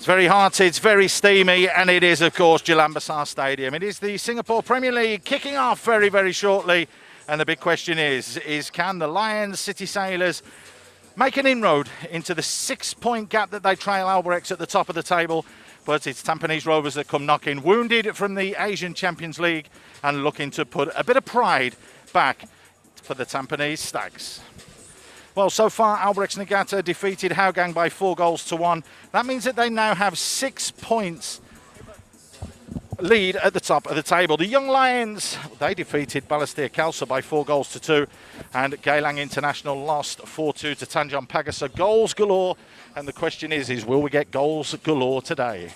very hot, it's very steamy, and it is, of course, Jalan Besar Stadium. It is the Singapore Premier League kicking off very, very shortly. And the big question is can the Lions City Sailors make an inroad into the 6-point gap that they trail Albirex at the top of the table? But it's Tampines Rovers that come knocking, wounded from the ASIAN Champions League and looking to put a bit of pride back for the Tampines Stags. Well, so far, Albirex Niigata defeated Hougang by 4-1. That means that they now have 6 points lead at the top of the table. The Young Lions, they defeated Balestier Khalsa by 4-2. And Geylang International lost 4-2 to Tanjong Pagar. So goals galore. And the question is will we get goals galore today?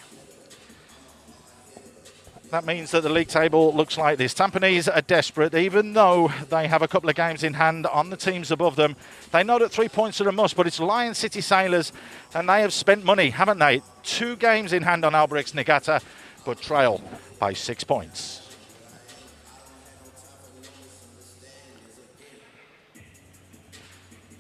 That means that the league table looks like this. Tampines are desperate, even though they have a couple of games in hand on the teams above them. They know that 3 points are a must, but it's Lion City Sailors, and they have spent money, haven't they? 2 games in hand on Albirex Niigata, but trail by 6 points.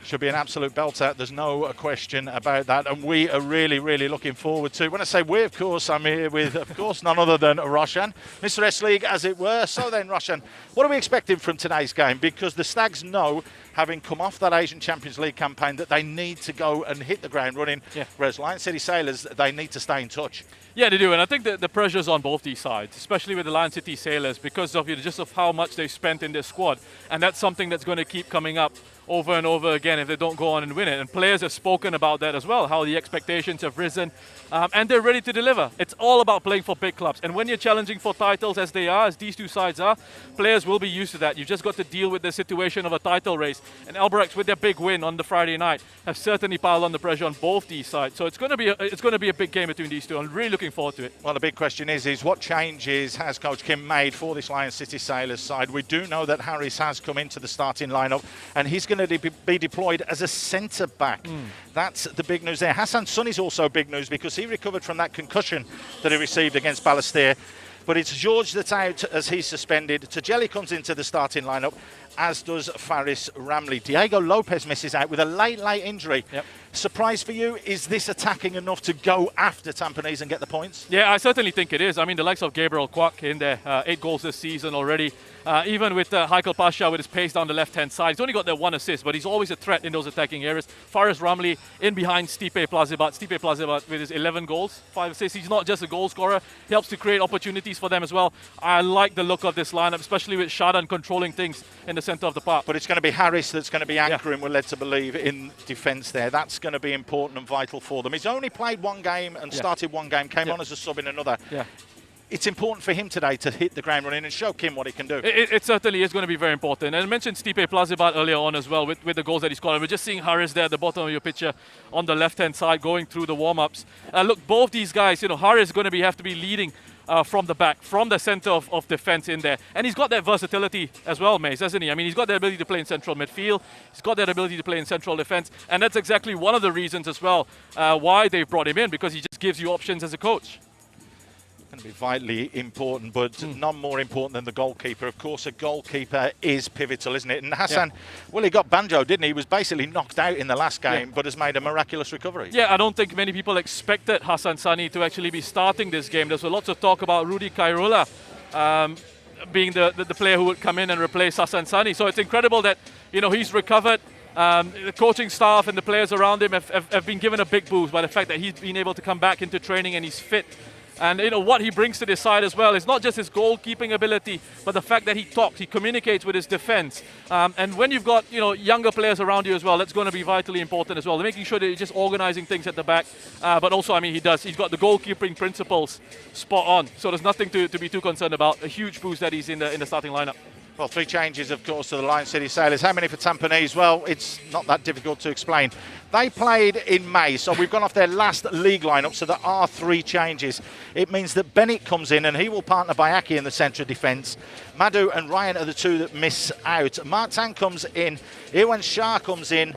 Should be an absolute belter. There's no question about that. And we are really, really looking forward to. When I say we, of course, I'm here with, of course, none other than Roshan, Mr. S-League, as it were. So then, Roshan, what are we expecting from today's game? Because the Stags know, having come off that Asian Champions League campaign, that they need to go and hit the ground running. Yeah. Whereas Lion City Sailors, they need to stay in touch. Yeah, they do, and I think the pressure's on both these sides, especially with the Lion City Sailors, because of just of how much they've spent in their squad, and that's something that's going to keep coming up over and over again if they don't go on and win it. And players have spoken about that as well, how the expectations have risen, and they're ready to deliver. It's all about playing for big clubs, and when you're challenging for titles as they are, as these two sides are, players will be used to that. You've just got to deal with the situation of a title race, and Albirex, with their big win on the Friday night, have certainly piled on the pressure on both these sides. So it's going to be a big game between these two. I'm really looking forward to it. Well, the big question is what changes has Coach Kim made for this Lion City Sailors side? We do know that Harris has come into the starting lineup, and he's going to be deployed as a centre-back. That's the big news there. Hassan Sunny's also big news because he recovered from that concussion that he received against Balestier. But it's George that's out as he's suspended. Tajeli comes into the starting lineup, as does Faris Ramli. Diego Lopez misses out with a late injury. Yep. Surprise for you, is this attacking enough to go after Tampines and get the points? Yeah, I certainly think it is. I mean, the likes of Gabriel Kwak in there, 8 goals this season already. Even with Haikal Pasha with his pace down the left-hand side. He's only got that 1 assist, but he's always a threat in those attacking areas. Faris Ramli in behind Stipe Plazibat. Stipe Plazibat with his 11 goals, 5 assists. He's not just a goal scorer. He helps to create opportunities for them as well. I like the look of this lineup, especially with Shadan controlling things in the centre of the park. But it's going to be Harris that's going to be anchoring, we're led to believe, in defence there. That's going to be important and vital for them. He's only played 1 game and started 1 game, came on as a sub in another. Yeah. It's important for him today to hit the ground running and show Kim what he can do. It certainly is going to be very important. And I mentioned Stipe Plazibat earlier on as well with the goals that he scored. And we're just seeing Harris there at the bottom of your picture on the left-hand side going through the warm-ups. Look, both these guys, Harris is going to have to be leading from the back, from the centre of defence in there. And he's got that versatility as well, Mace, hasn't he? I mean, he's got the ability to play in central midfield. He's got that ability to play in central defence. And that's exactly one of the reasons as well why they've brought him in, because he just gives you options as a coach. Going to be vitally important, but none more important than the goalkeeper. Of course, a goalkeeper is pivotal, isn't it? And Hassan, well, he got banjo, didn't he? He was basically knocked out in the last game, but has made a miraculous recovery. Yeah, I don't think many people expected Hassan Sani to actually be starting this game. There's lots of talk about Rudy Kairola being the player who would come in and replace Hassan Sani. So it's incredible that, he's recovered. The coaching staff and the players around him have been given a big boost by the fact that he's been able to come back into training and he's fit. And what he brings to this side as well is not just his goalkeeping ability, but the fact that he talks, he communicates with his defense. And when you've got younger players around you as well, that's going to be vitally important as well. They're making sure that he's just organizing things at the back. But also, I mean, he's got the goalkeeping principles spot on. So there's nothing to be too concerned about. A huge boost that he's in the starting lineup. Well, 3 changes, of course, to the Lion City Sailors. How many for Tampines? Well, it's not that difficult to explain. They played in May, so we've gone off their last league lineup, so there are 3 changes. It means that Bennett comes in, and he will partner Bayaki in the centre of defence. Madhu and Ryan are the 2 that miss out. Martin comes in, Iwan Shah comes in,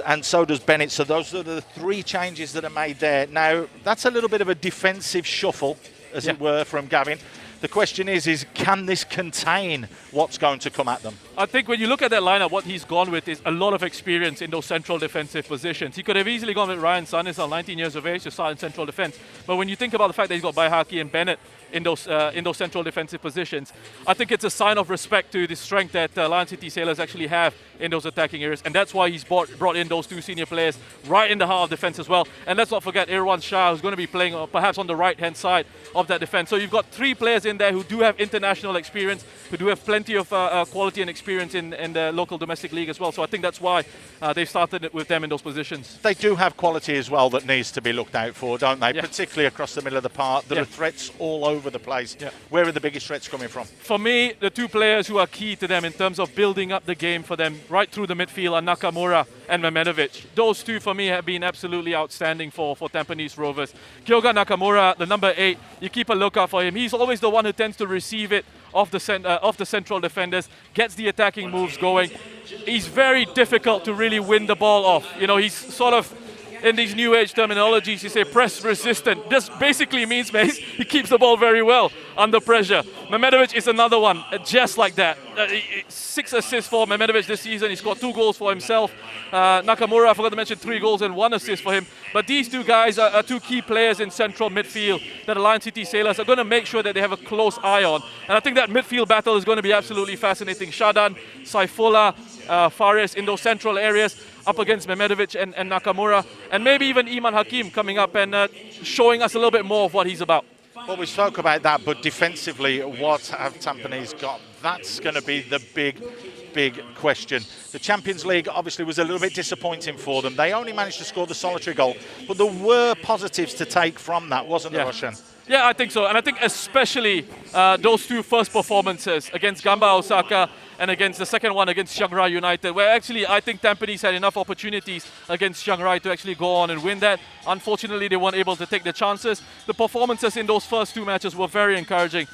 and so does Bennett. So those are the 3 changes that are made there. Now, that's a little bit of a defensive shuffle, as it were, from Gavin. The question is can this contain what's going to come at them? I think when you look at that lineup, what he's gone with is a lot of experience in those central defensive positions. He could have easily gone with Ryan Sanisal, 19 years of age, to start in central defense. But when you think about the fact that he's got Baihaki and Bennett in those central defensive positions, I think it's a sign of respect to the strength that Lion City Sailors actually have in those attacking areas, and that's why he's brought in those two senior players right in the heart of defense as well. And let's not forget Irwan Shah, who's going to be playing perhaps on the right-hand side of that defense. So you've got three players in there who do have international experience, who do have plenty of quality and experience in the local domestic league as well. So I think that's why they've started it with them in those positions. They do have quality as well that needs to be looked out for, don't they? Yeah. Particularly across the middle of the park. There are threats all over the place. Yeah. Where are the biggest threats coming from? For me, the two players who are key to them in terms of building up the game for them right through the midfield are Nakamura and Mehmedovic. Those two for me have been absolutely outstanding for Tampines Rovers. Kyoga Nakamura, the number 8, you keep a lookout for him. He's always the one who tends to receive it off the central defenders, gets the attacking moves going. He's very difficult to really win the ball off. You know, he's sort of, in these new age terminologies, you say press resistant. This basically means, mate, he keeps the ball very well under pressure. Mehmedovic is another one, just like that. 6 assists for Mehmedovic this season. He scored 2 goals for himself. Nakamura, I forgot to mention, 3 goals and 1 assist for him. But these two guys are two key players in central midfield that the Lion City Sailors are going to make sure that they have a close eye on. And I think that midfield battle is going to be absolutely fascinating. Shadan, Saifullah, Fares in those central areas, up against Mehmedovic and Nakamura, and maybe even Iman Hakim coming up and showing us a little bit more of what he's about. Well, we spoke about that, but defensively, what have Tampines got? That's going to be the big question. The Champions League obviously was a little bit disappointing for them. They only managed to score the solitary goal, but there were positives to take from that, wasn't there, Roshan? Yeah, I think so. And I think especially those two first performances against Gamba Osaka and against the second one against Chiang Rai United, where actually I think Tampines had enough opportunities against Chiang Rai to actually go on and win that. Unfortunately, they weren't able to take the chances. The performances in those first 2 matches were very encouraging.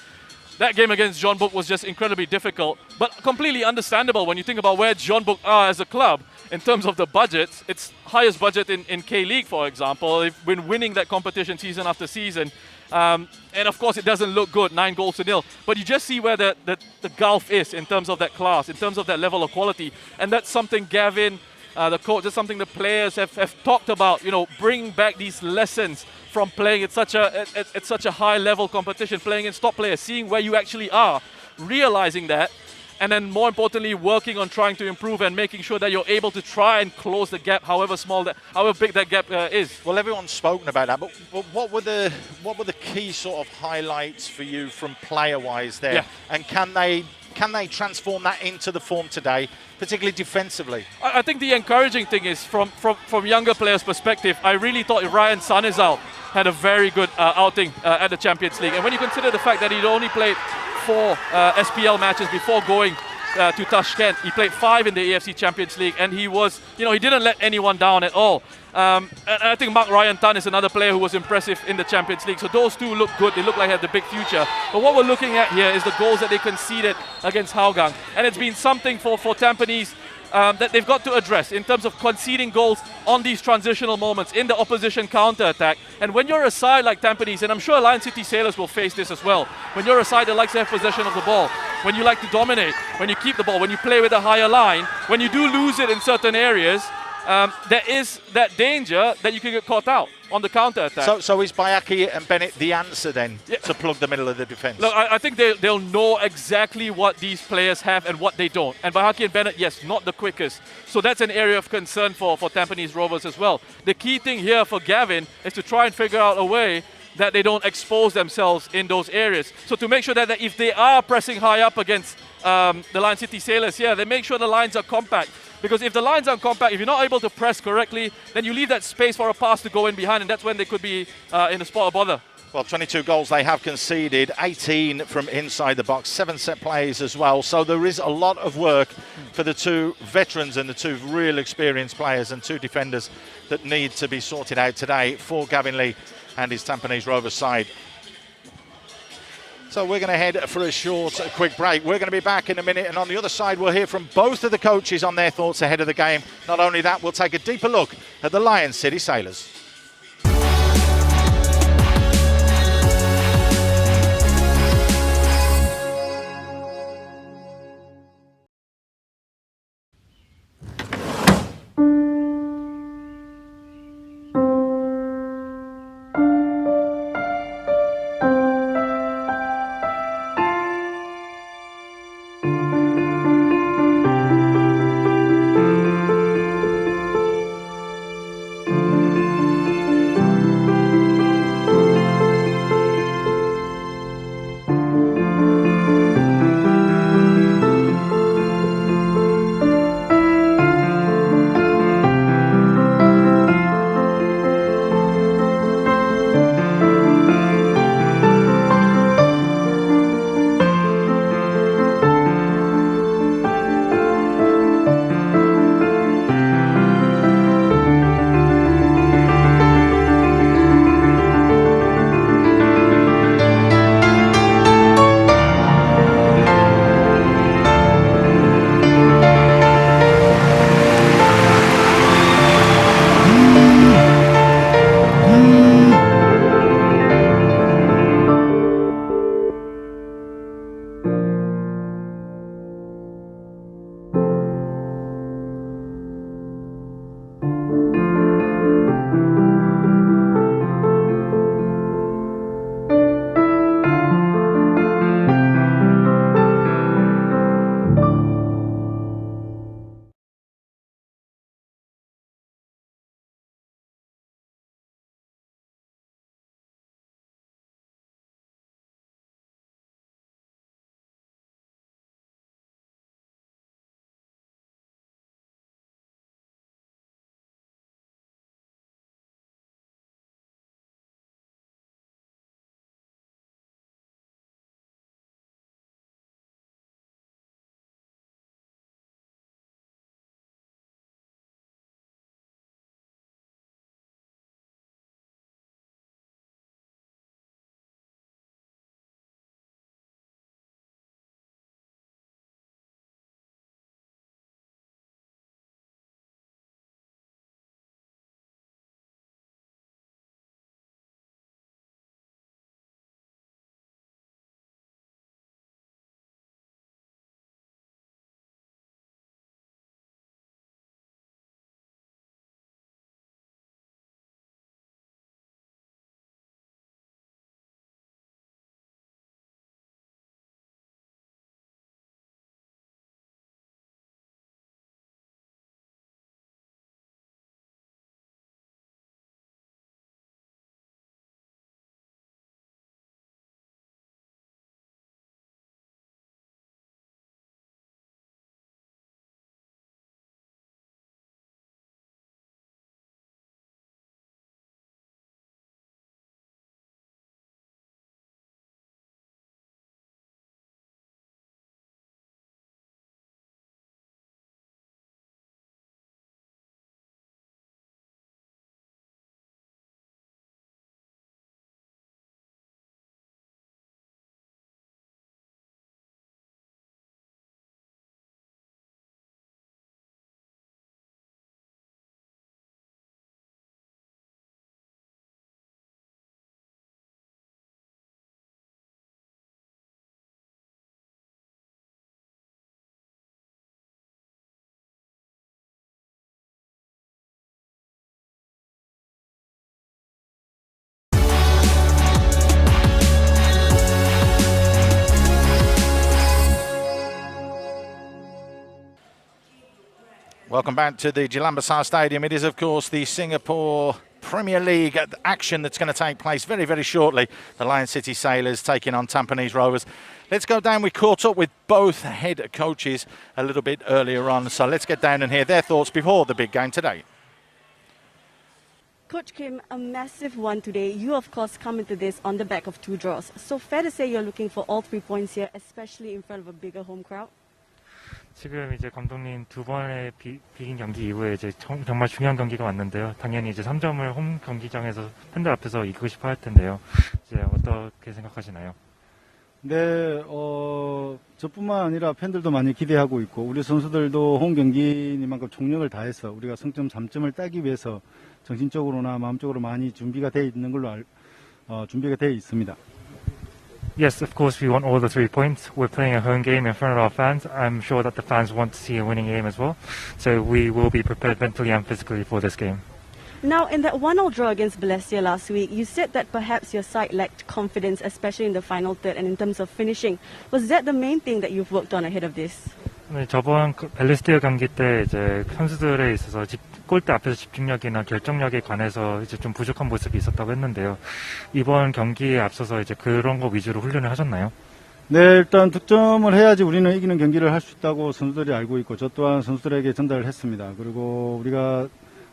That game against John Book was just incredibly difficult, but completely understandable when you think about where John Book are as a club in terms of the budgets. It's highest budget in K-League, for example. They've been winning that competition season after season. And of course, it doesn't look good, 9-0. But you just see where the gulf is in terms of that class, in terms of that level of quality. And that's something Gavin, the coach, that's something the players have talked about, you know, bringing back these lessons from playing at such a high level competition, playing in top players, seeing where you actually are, realizing that, and then more importantly, working on trying to improve and making sure that you're able to try and close the gap, however big that gap is. Well, everyone's spoken about that, but what were the key sort of highlights for you from player-wise there? Yeah. And can they transform that into the form today, particularly defensively? I think the encouraging thing is from younger players' perspective, I really thought Ryan Sanizal had a very good outing at the Champions League. And when you consider the fact that he'd only played 4 SPL matches before going to Tashkent, he played 5 in the AFC Champions League, and he was, you know, he didn't let anyone down at all. And I think Mark Ryan Tan is another player who was impressive in the Champions League. So those two look good. They look like they have the big future. But what we're looking at here is the goals that they conceded against Hougang. And it's been something for Tampines that they've got to address in terms of conceding goals on these transitional moments in the opposition counter-attack. And when you're a side like Tampines, and I'm sure Lion City Sailors will face this as well, when you're a side that likes to have possession of the ball, when you like to dominate, when you keep the ball, when you play with a higher line, when you do lose it in certain areas, there is that danger that you can get caught out on the counter-attack. So is Bayaki and Bennett the answer then to plug the middle of the defence? Look, I think they'll know exactly what these players have and what they don't. And Bayaki and Bennett, yes, not the quickest. So that's an area of concern for Tampines Rovers as well. The key thing here for Gavin is to try and figure out a way that they don't expose themselves in those areas. So to make sure that if they are pressing high up against the Lion City Sailors here, they make sure the lines are compact. Because if the lines aren't compact, if you're not able to press correctly, then you leave that space for a pass to go in behind, and that's when they could be in a spot of bother. Well, 22 goals they have conceded, 18 from inside the box, 7 set plays as well. So there is a lot of work for the 2 veterans and the 2 real experienced players and 2 defenders that need to be sorted out today for Gavin Lee and his Tampines Rovers side. So we're going to head for a quick break. We're going to be back in a minute, and on the other side we'll hear from both of the coaches on their thoughts ahead of the game. Not only that, we'll take a deeper look at the Lion City Sailors. Welcome back to the Jalan Besar Stadium. It is, of course, the Singapore Premier League action that's going to take place very, very shortly. The Lion City Sailors taking on Tampines Rovers. Let's go down. We caught up with both head coaches a little bit earlier on, so let's get down and hear their thoughts before the big game today. Coach Kim, a massive one today. You, of course, come into this on the back of 2 draws. So fair to say you're looking for all 3 points here, especially in front of a bigger home crowd? 지금 이제 감독님 2번의 비긴 경기 이후에 이제 정말 중요한 경기가 왔는데요. 당연히 이제 3점을 홈 경기장에서 팬들 앞에서 이기고 싶어 할 텐데요. 이제 어떻게 생각하시나요? 네, 저뿐만 아니라 팬들도 많이 기대하고 있고 우리 선수들도 홈 경기니만큼 총력을 다해서 우리가 승점 3점을 따기 위해서 정신적으로나 마음적으로 많이 준비가 돼 있는 걸로 준비가 돼 있습니다. Yes, of course we want all the 3 points. We're playing a home game in front of our fans. I'm sure that the fans want to see a winning game as well. So we will be prepared mentally and physically for this game. Now, in that 1-0 draw against Balestier last week, you said that perhaps your side lacked confidence, especially in the final third and in terms of finishing. Was that the main thing that you've worked on ahead of this? 네, 저번 벨리스티어 경기 때 이제 선수들에 있어서 골대 앞에서 집중력이나 결정력에 관해서 이제 좀 부족한 모습이 있었다고 했는데요. 이번 경기에 앞서서 이제 그런 거 위주로 훈련을 하셨나요? 네, 일단 득점을 해야지 우리는 이기는 경기를 할 수 있다고 선수들이 알고 있고 저 또한 선수들에게 전달을 했습니다. 그리고 우리가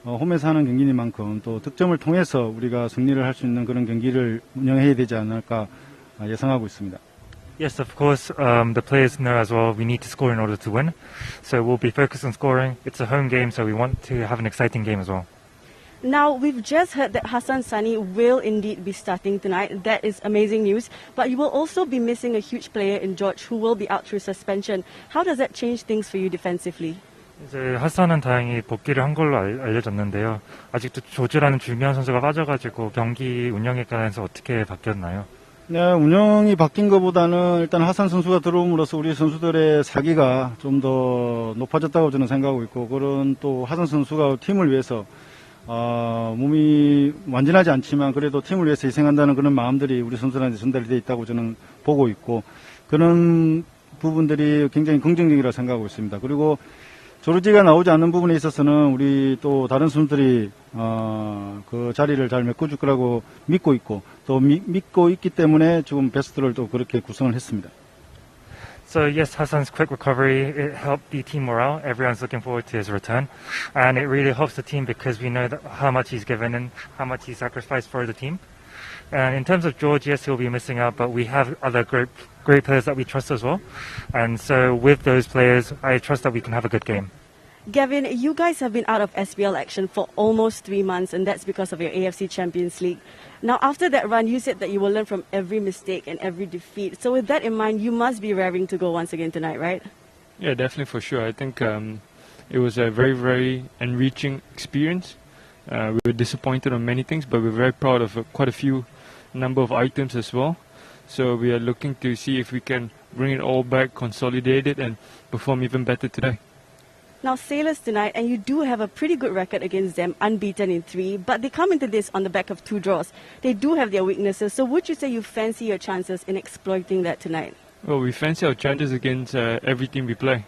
홈에서 하는 경기니만큼 또 득점을 통해서 우리가 승리를 할 수 있는 그런 경기를 운영해야 되지 않을까 예상하고 있습니다. Yes, of course. The players know as well we need to score in order to win. So we'll be focused on scoring. It's a home game, so we want to have an exciting game as well. Now, we've just heard that Hassan Sani will indeed be starting tonight. That is amazing news. But you will also be missing a huge player in George who will be out through suspension. How does that change things for you defensively? 이제 하산은 다행히 복귀를 한 걸로 알려졌는데요. 아직도 조지라는 중요한 선수가 빠져가지고 경기 운영에 관해서 어떻게 바뀌었나요? 네, 운영이 바뀐 것보다는 일단 하산 선수가 들어옴으로써 우리 선수들의 사기가 좀 더 높아졌다고 저는 생각하고 있고 그런 또 하산 선수가 팀을 위해서 몸이 완전하지 않지만 그래도 팀을 위해서 희생한다는 그런 마음들이 우리 선수들한테 전달이 되어 있다고 저는 보고 있고 그런 부분들이 굉장히 긍정적이라고 생각하고 있습니다. 그리고 조르지가 나오지 않는 부분에 있어서는 우리 또 다른 선수들이 그 자리를 잘 메꿔줄 거라고 믿고 있고 또 믿고 있기 때문에 지금 베스트를 또 그렇게 구성을 했습니다. So yes, Hassan's quick recovery, it helped the team morale. Everyone's looking forward to his return. And it really helps the team because we know that how much he's given and how much he's sacrificed for the team. And in terms of George, yes, he'll be missing out, but we have other great players that we trust as well. And so with those players, I trust that we can have a good game. Gavin, you guys have been out of SPL action for almost 3 months, and that's because of your AFC Champions League. Now, after that run, you said that you will learn from every mistake and every defeat. So with that in mind, you must be raring to go once again tonight, right? Yeah, definitely, for sure. I think it was a very, very enriching experience. We were disappointed on many things, but we're very proud of quite a few number of items as well. So we are looking to see if we can bring it all back, consolidate it, and perform even better today. Now, Sailors tonight, and you do have a pretty good record against them, unbeaten in 3, but they come into this on the back of 2 draws. They do have their weaknesses, so would you say you fancy your chances in exploiting that tonight? Well, we fancy our chances against every team we play.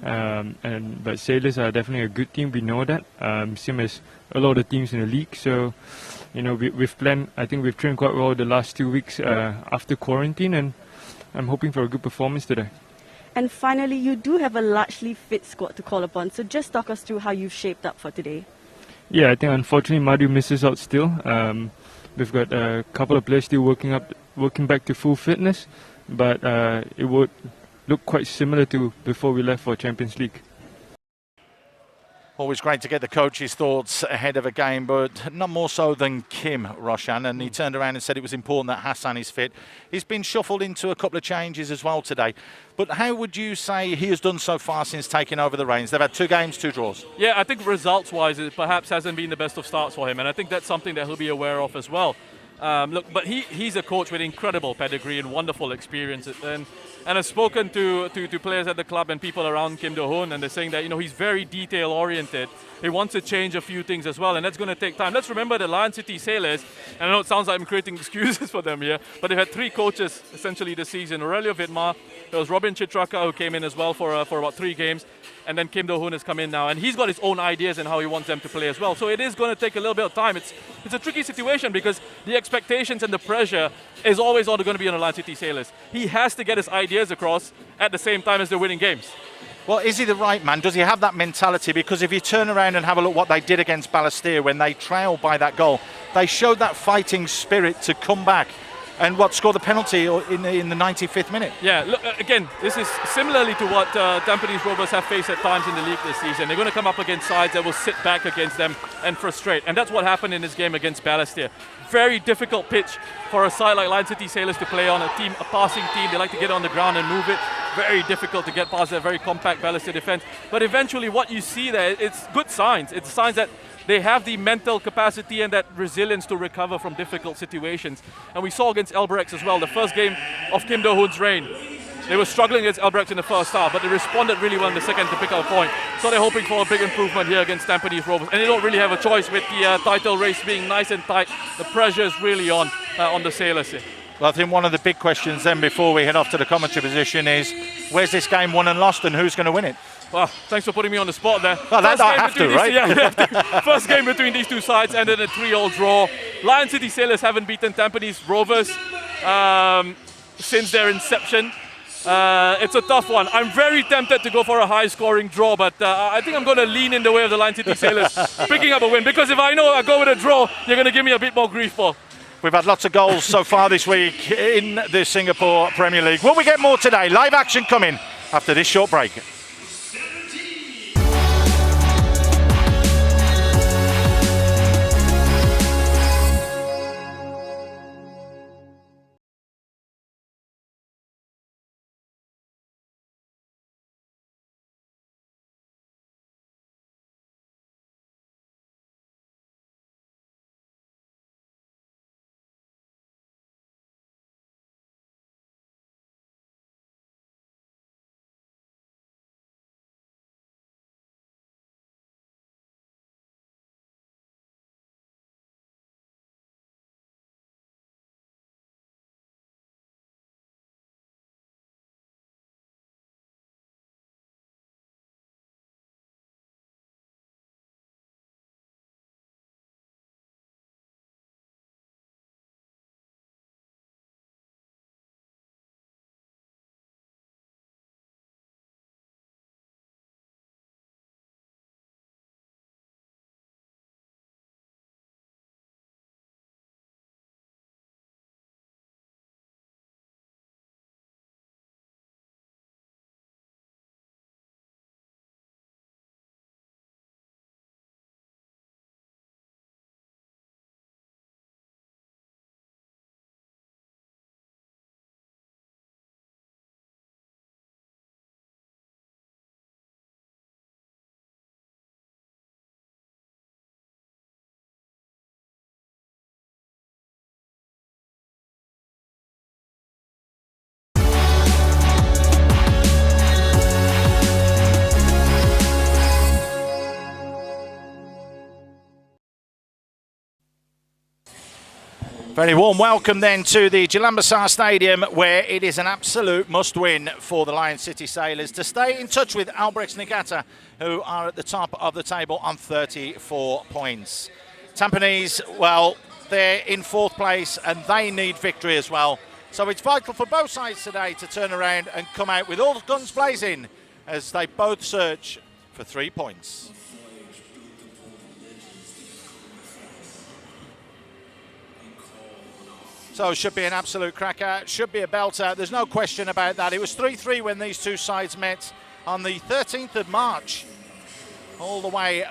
But Sailors are definitely a good team, we know that, same as a lot of teams in the league. So, you know, we've planned, I think we've trained quite well the last 2 weeks after quarantine, and I'm hoping for a good performance today. And finally, you do have a largely fit squad to call upon, so just talk us through how you've shaped up for today. Yeah, I think unfortunately Madhu misses out still. We've got a couple of players still working back to full fitness, but it would look quite similar to before we left for Champions League. Always great to get the coach's thoughts ahead of a game, but not more so than Kim, Roshan. And he turned around and said it was important that Hassan is fit. He's been shuffled into a couple of changes as well today. But how would you say he has done so far since taking over the reins? They've had 2 games, 2 draws. Yeah, I think results-wise, it perhaps hasn't been the best of starts for him, and I think that's something that he'll be aware of as well. Look, but he's a coach with incredible pedigree and wonderful experience, and And I've spoken to players at the club and people around Kim Do-hoon, and they're saying that, you know, he's very detail oriented. He wants to change a few things as well, and that's going to take time. Let's remember the Lion City Sailors, and I know it sounds like I'm creating excuses for them here, but they've had 3 coaches essentially this season. Aurelio Vidmar, there was Robin Chitraka who came in as well for about 3 games, and then Kim Do-hoon has come in now, and he's got his own ideas and how he wants them to play as well. So it is going to take a little bit of time. It's a tricky situation because the expectations and the pressure is always going to be on the Lion City Sailors. He has to get his ideas across at the same time as they're winning games. Well, is he the right man? Does he have that mentality? Because if you turn around and have a look what they did against Balestier when they trailed by that goal, they showed that fighting spirit to come back and score the penalty in the 95th minute. Yeah, look, again, this is similarly to what Tampines Rovers have faced at times in the league this season. They're going to come up against sides that will sit back against them and frustrate. And that's what happened in this game against Balestier. Very difficult pitch for a side like Lion City Sailors to play on, a passing team. They like to get on the ground and move it. Very difficult to get past their very compact Balestier defense. But eventually what you see there, it's good signs. It's signs that they have the mental capacity and that resilience to recover from difficult situations. And we saw against Albirex as well, the first game of Kim Do-hoon's reign. They were struggling against Albirex in the first half, but they responded really well in the second to pick up a point. So they're hoping for a big improvement here against Tampines Rovers. And they don't really have a choice with the title race being nice and tight. The pressure is really on the Sailors here. Well, I think one of the big questions then before we head off to the commentary position is, where's this game won and lost and who's going to win it? Well, thanks for putting me on the spot there. Well, I have to, right? Yeah, you have to. First game between these two sides ended a 3-3 draw. Lion City Sailors haven't beaten Tampines Rovers since their inception. It's a tough one. I'm very tempted to go for a high-scoring draw, but I think I'm going to lean in the way of the Lion City Sailors picking up a win, because if I know I go with a draw, you're going to give me a bit more grief for. We've had lots of goals so far this week in the Singapore Premier League. Will we get more today? Live action coming after this short break. Very warm welcome then to the Jalan Besar Stadium, where it is an absolute must-win for the Lion City Sailors to stay in touch with Albirex Niigata, who are at the top of the table on 34 points. Tampines, well, they're in 4th place and they need victory as well. So it's vital for both sides today to turn around and come out with all guns blazing as they both search for 3 points. So it should be an absolute cracker, should be a belter, there's no question about that. It was 3-3 when these two sides met on the 13th of March, all the way,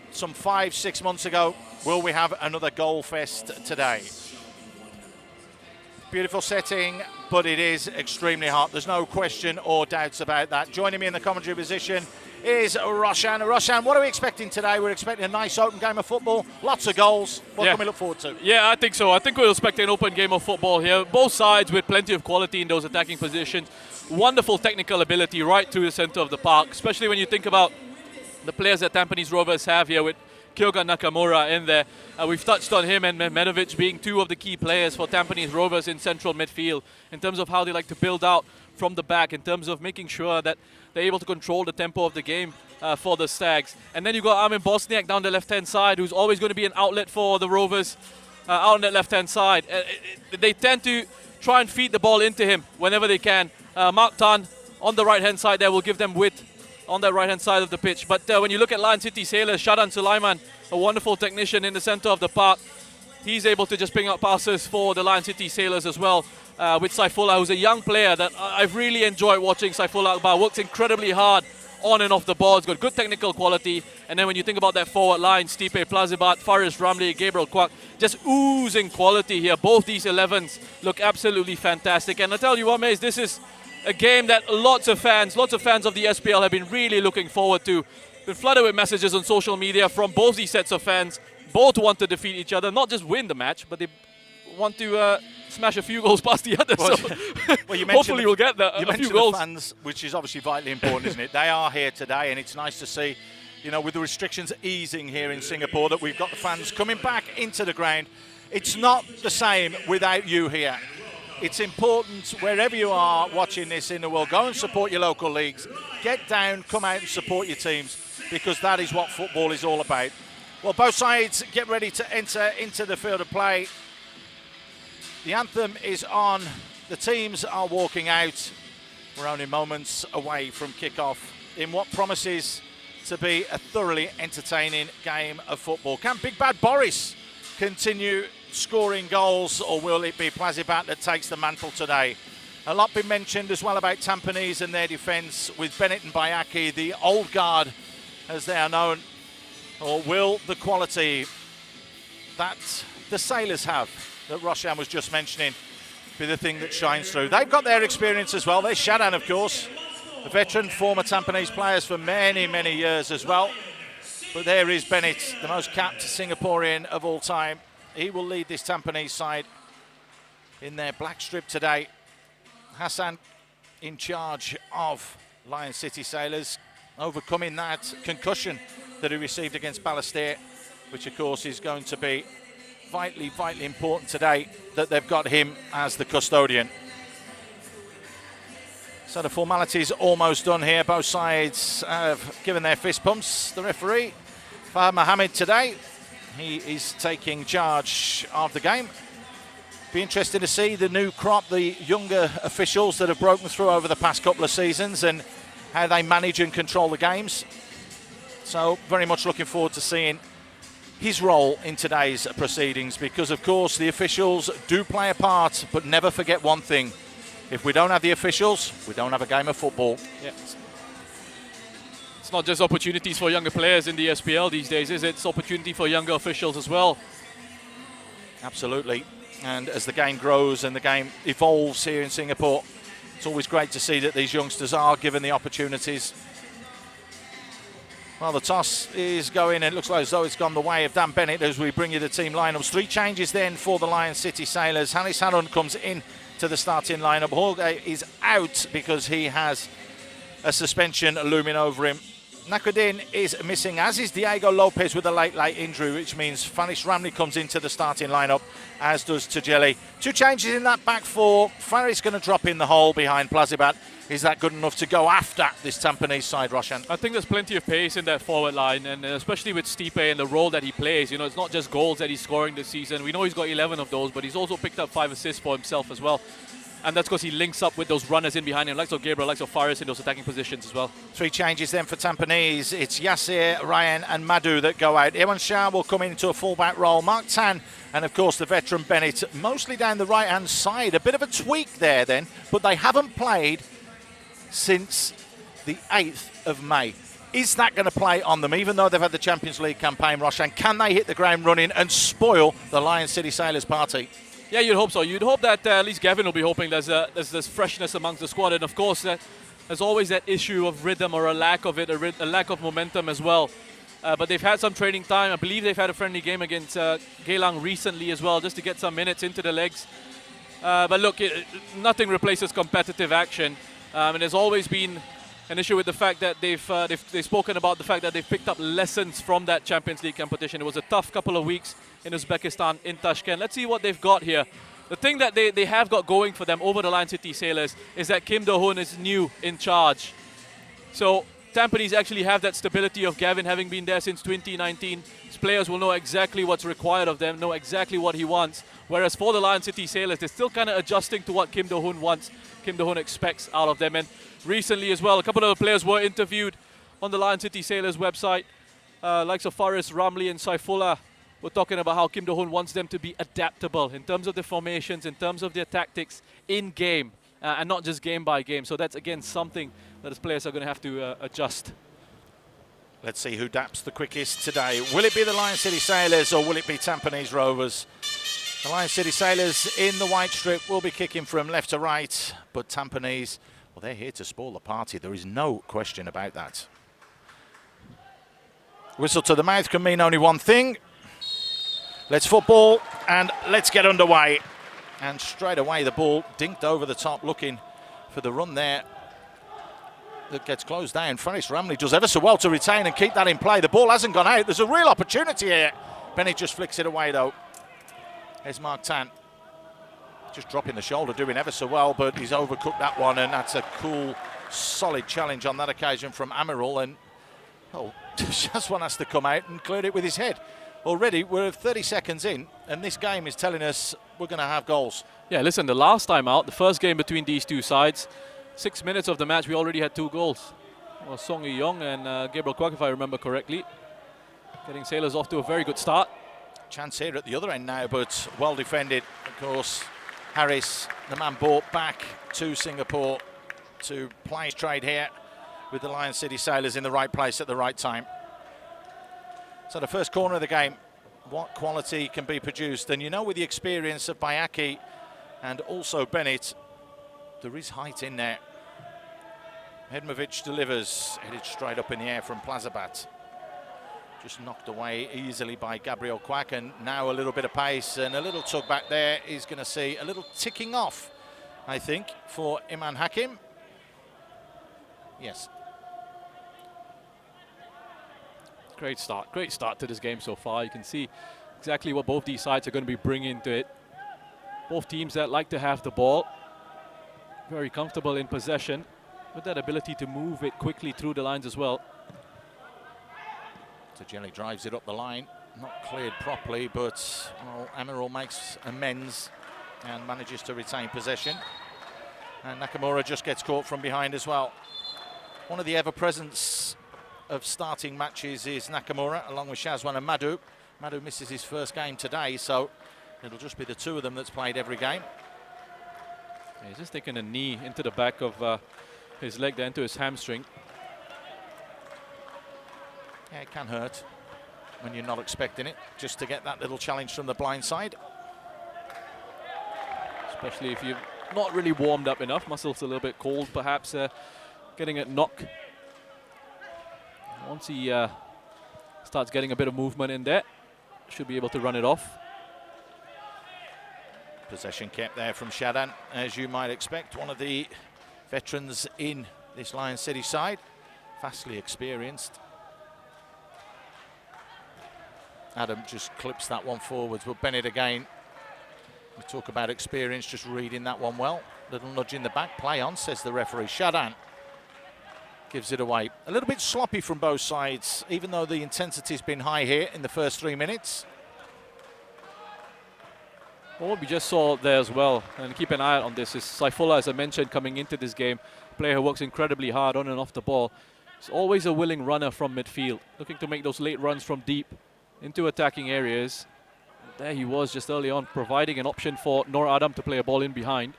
some 5-6 months ago. Will we have another goal fest today? Beautiful setting, but it is extremely hot. There's no question or doubts about that. Joining me in the commentary position is Roshan. Roshan, what are we expecting today? We're expecting a nice open game of football, lots of goals. What can we look forward to? Yeah, I think so. I think we'll expect an open game of football here. Both sides with plenty of quality in those attacking positions. Wonderful technical ability right through the center of the park, especially when you think about the players that Tampines Rovers have here with Kyoga Nakamura in there. We've touched on him and Medovic being two of the key players for Tampines Rovers in central midfield in terms of how they like to build out from the back, in terms of making sure that they're able to control the tempo of the game for the Stags. And then you've got Armin Bosniak down the left-hand side, who's always going to be an outlet for the Rovers out on that left-hand side. They tend to try and feed the ball into him whenever they can. Mark Tan on the right-hand side there will give them width on that right-hand side of the pitch. But when you look at Lion City Sailors, Shadan Sulaiman, a wonderful technician in the center of the park, he's able to just bring up passes for the Lion City Sailors as well. With Saifullah, who's a young player that I've really enjoyed watching. Saifullah Akbar works incredibly hard on and off the ball. He's got good technical quality. And then when you think about that forward line, Stipe Plazibat, Faris Ramli, Gabriel Kwak, just oozing quality here. Both these 11s look absolutely fantastic. And I tell you what, Maze, this is a game that lots of fans of the SPL have been really looking forward to. Been flooded with messages on social media from both these sets of fans. Both want to defeat each other, not just win the match, but they want to smash a few goals past the other. Well, you hopefully we'll get a few goals. The fans, which is obviously vitally important, isn't it? They are here today, and it's nice to see, you know, with the restrictions easing here in Singapore, that we've got the fans coming back into the ground. It's not the same without you here. It's important, wherever you are watching this in the world, go and support your local leagues. Get down, come out and support your teams, because that is what football is all about. Well, both sides get ready to enter into the field of play. The anthem is on. The teams are walking out. We're only moments away from kickoff in what promises to be a thoroughly entertaining game of football. Can Big Bad Boris continue scoring goals, or will it be Plazibat that takes the mantle today? A lot been mentioned as well about Tampines and their defence with Bennett and Bayaki, the old guard as they are known. Or will the quality that the Sailors have, that Roshan was just mentioning, be the thing that shines through? They've got their experience as well. There's Shadan, of course, a veteran, former Tampines players for many, many years as well. But there is Bennett, the most capped Singaporean of all time. He will lead this Tampines side in their black strip today. Hassan in charge of Lion City Sailors, overcoming that concussion that he received against Balestier, which of course is going to be vitally important today that they've got him as the custodian. So the formalities almost done here. Both sides have given their fist pumps. The referee, Fahad Mohammed, today, he is taking charge of the game. Be interesting to see the new crop, the younger officials that have broken through over the past couple of seasons and how they manage and control the games. So very much looking forward to seeing his role in today's proceedings, because of course the officials do play a part, but never forget one thing: if we don't have the officials, we don't have a game of football. Yeah. It's not just opportunities for younger players in the SPL these days, is it? It's opportunity for younger officials as well. Absolutely. And as the game grows and the game evolves here in Singapore, it's always great to see that these youngsters are given the opportunities. Well, the toss is going, and it looks like as though it's gone the way of Dan Bennett as we bring you the team lineups. 3 changes then for the Lion City Sailors. Hanis Harun comes in to the starting lineup. Jorge is out because he has a suspension looming over him. Nakruddin is missing, as is Diego Lopez with a late injury, which means Faris Ramli comes into the starting lineup, as does Tajeli. 2 changes in that back 4. Faris going to drop in the hole behind Plazibat. Is that good enough to go after this Tampines side, Roshan? I think there's plenty of pace in that forward line, and especially with Stipe and the role that he plays. You know, it's not just goals that he's scoring this season. We know he's got 11 of those, but he's also picked up 5 assists for himself as well. And that's because he links up with those runners in behind him, like of Gabriel, like of Faris in those attacking positions as well. 3 changes then for Tampines. It's Yasir, Ryan and Madhu that go out. Ewan Shah will come into a fullback role. Mark Tan and, of course, the veteran Bennett, mostly down the right-hand side. A bit of a tweak there then, but they haven't played since the 8th of May. Is that going to play on them, even though they've had the Champions League campaign, Roshan? Can they hit the ground running and spoil the Lion City Sailors party? Yeah, you'd hope so. You'd hope that at least Gavin will be hoping there's this freshness amongst the squad, and of course there's always that issue of rhythm or a lack of it, a lack of momentum as well. But they've had some training time. I believe they've had a friendly game against Geylang recently as well, just to get some minutes into the legs. But look, nothing replaces competitive action, and there's always been an issue with the fact that they've spoken about the fact that they've picked up lessons from that Champions League competition. It was a tough couple of weeks in Uzbekistan, in Tashkent. Let's see what they've got here. The thing that they have got going for them over the Lion City Sailors is that Kim Do-hoon is new in charge. So Tampines actually have that stability of Gavin having been there since 2019. His players will know exactly what's required of them, know exactly what he wants. Whereas for the Lion City Sailors, they're still kind of adjusting to what Kim Do-hoon wants, Kim Do-hoon expects out of them. And recently as well, a couple of the players were interviewed on the Lion City Sailors website. Likes of Faris, Ramli and Saifullah were talking about how Kim Do-hoon wants them to be adaptable in terms of their formations, in terms of their tactics in game, and not just game by game. So that's again something that his players are going to have to adjust. Let's see who daps the quickest today. Will it be the Lion City Sailors or will it be Tampines Rovers? The Lion City Sailors in the white strip will be kicking from left to right, but Tampines, well, they're here to spoil the party. There is no question about that. Whistle to the mouth can mean only one thing. Let's football and let's get underway. And straight away the ball dinked over the top, looking for the run there. That gets closed down. Faris Ramli does ever so well to retain and keep that in play. The ball hasn't gone out. There's a real opportunity here. Bennett just flicks it away though. Here's Mark Tan. Just dropping the shoulder, doing ever so well, but he's overcooked that one, and that's a cool, solid challenge on that occasion from Amiral. And oh, Shazwan has to come out and clear it with his head. Already we're 30 seconds in, and this game is telling us we're going to have goals. Yeah, listen, the last time out, the first game between these two sides, 6 minutes of the match, we already had 2 goals. Well, Song Yi-yong and Gabriel Kwak, if I remember correctly. Getting Sailors off to a very good start. Chance here at the other end now, but well defended. Of course, Harris, the man brought back to Singapore to play his trade here with the Lion City Sailors in the right place at the right time. So the first corner of the game, what quality can be produced? And you know, with the experience of Bayaki and also Bennett, there is height in there. Hedmovic delivers, headed straight up in the air from Plazabat. Just knocked away easily by Gabriel Kwak, and now a little bit of pace and a little tug back there. He's going to see a little ticking off, I think, for Iman Hakim. Yes. Great start to this game so far. You can see exactly what both these sides are going to be bringing to it. Both teams that like to have the ball, very comfortable in possession, with that ability to move it quickly through the lines as well. So Jelly drives it up the line, not cleared properly, but well, Amiral makes amends and manages to retain possession. And Nakamura just gets caught from behind as well. One of the ever-presence of starting matches is Nakamura, along with Shazwan and Madhu. Madhu misses his first game today, so it'll just be the two of them that's played every game. He's just taken a knee into the back of his leg, there into his hamstring. Yeah, it can hurt when you're not expecting it, just to get that little challenge from the blind side. Especially if you've not really warmed up enough, muscles a little bit cold, perhaps getting a knock. Once he starts getting a bit of movement in there, should be able to run it off. Possession kept there from Shadan, as you might expect. One of the veterans in this Lion City side, vastly experienced. Adam just clips that one forwards, but Bennett again, we talk about experience, just reading that one well. Little nudge in the back, play on, says the referee. Shadan gives it away. A little bit sloppy from both sides, even though the intensity's been high here in the first 3 minutes. Well, what we just saw there as well, and keep an eye out on this, is Saifullah, as I mentioned, coming into this game, player who works incredibly hard on and off the ball. He's always a willing runner from midfield, looking to make those late runs from deep into attacking areas. There he was just early on, providing an option for Noor Adam to play a ball in behind.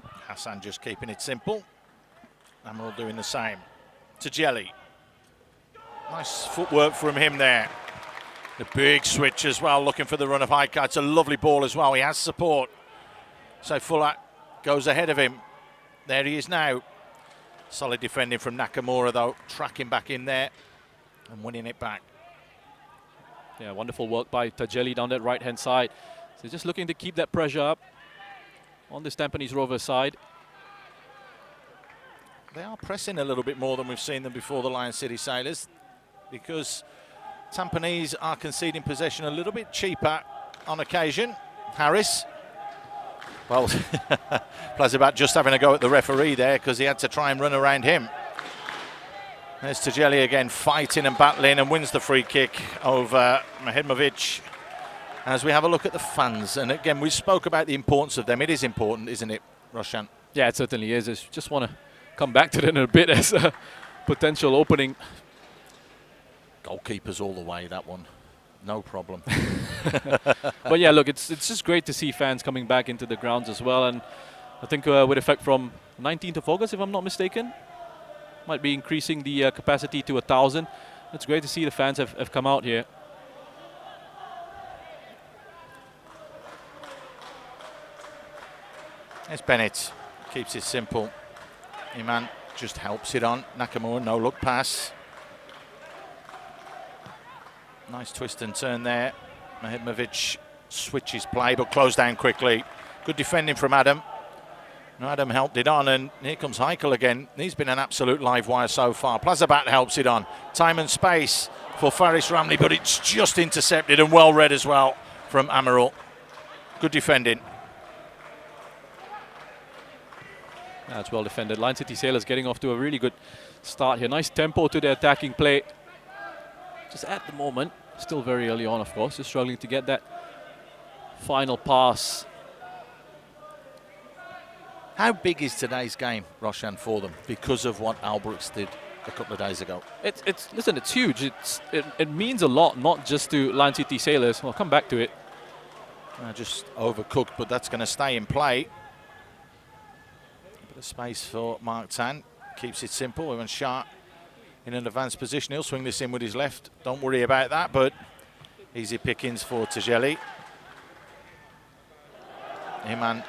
Hassan just keeping it simple. Amiral doing the same. To Jelly. Nice footwork from him there. The big switch as well, looking for the run of Haika. It's a lovely ball as well. He has support. So Fuller goes ahead of him. There he is now. Solid defending from Nakamura though, tracking back in there and winning it back. Yeah, wonderful work by Tajeli down that right-hand side. So just looking to keep that pressure up on this Tampines Rovers side. They are pressing a little bit more than we've seen them before, the Lion City Sailors, because Tampines are conceding possession a little bit cheaper on occasion. Harris, well, Plazibat just having a go at the referee there because he had to try and run around him. There's Tajeli again, fighting and battling, and wins the free kick over Mehedmovic. As we have a look at the fans, and again, we spoke about the importance of them. It is important, isn't it, Roshan? Yeah, it certainly is. I just want to come back to that in a bit as a potential opening. Goalkeepers all the way, that one. No problem. But yeah, look, it's just great to see fans coming back into the grounds as well. And I think with effect from 19th of August, if I'm not mistaken, might be increasing the capacity to 1,000. It's great to see the fans have come out here. There's Bennett. Keeps it simple. Iman just helps it on. Nakamura, no look pass. Nice twist and turn there. Mehedmovic switches play, but closed down quickly. Good defending from Adam. And Adam helped it on, and here comes Heikel again. He's been an absolute live wire so far. Plazabat helps it on. Time and space for Faris Ramli, but it's just intercepted and well read as well from Amaral. Good defending. That's well defended. Lion City Sailors getting off to a really good start here. Nice tempo to their attacking play. Just at the moment, still very early on, of course, just struggling to get that final pass. How big is today's game, Roshan, for them because of what Albirex did a couple of days ago? Listen, it's huge. It means a lot, not just to Lion City Sailors. I'll come back to it. Just overcooked, but that's going to stay in play. Bit of space for Mark Tan. Keeps it simple. Even Sharp in an advanced position. He'll swing this in with his left. Don't worry about that, but easy pickings for Tajeli. Iman,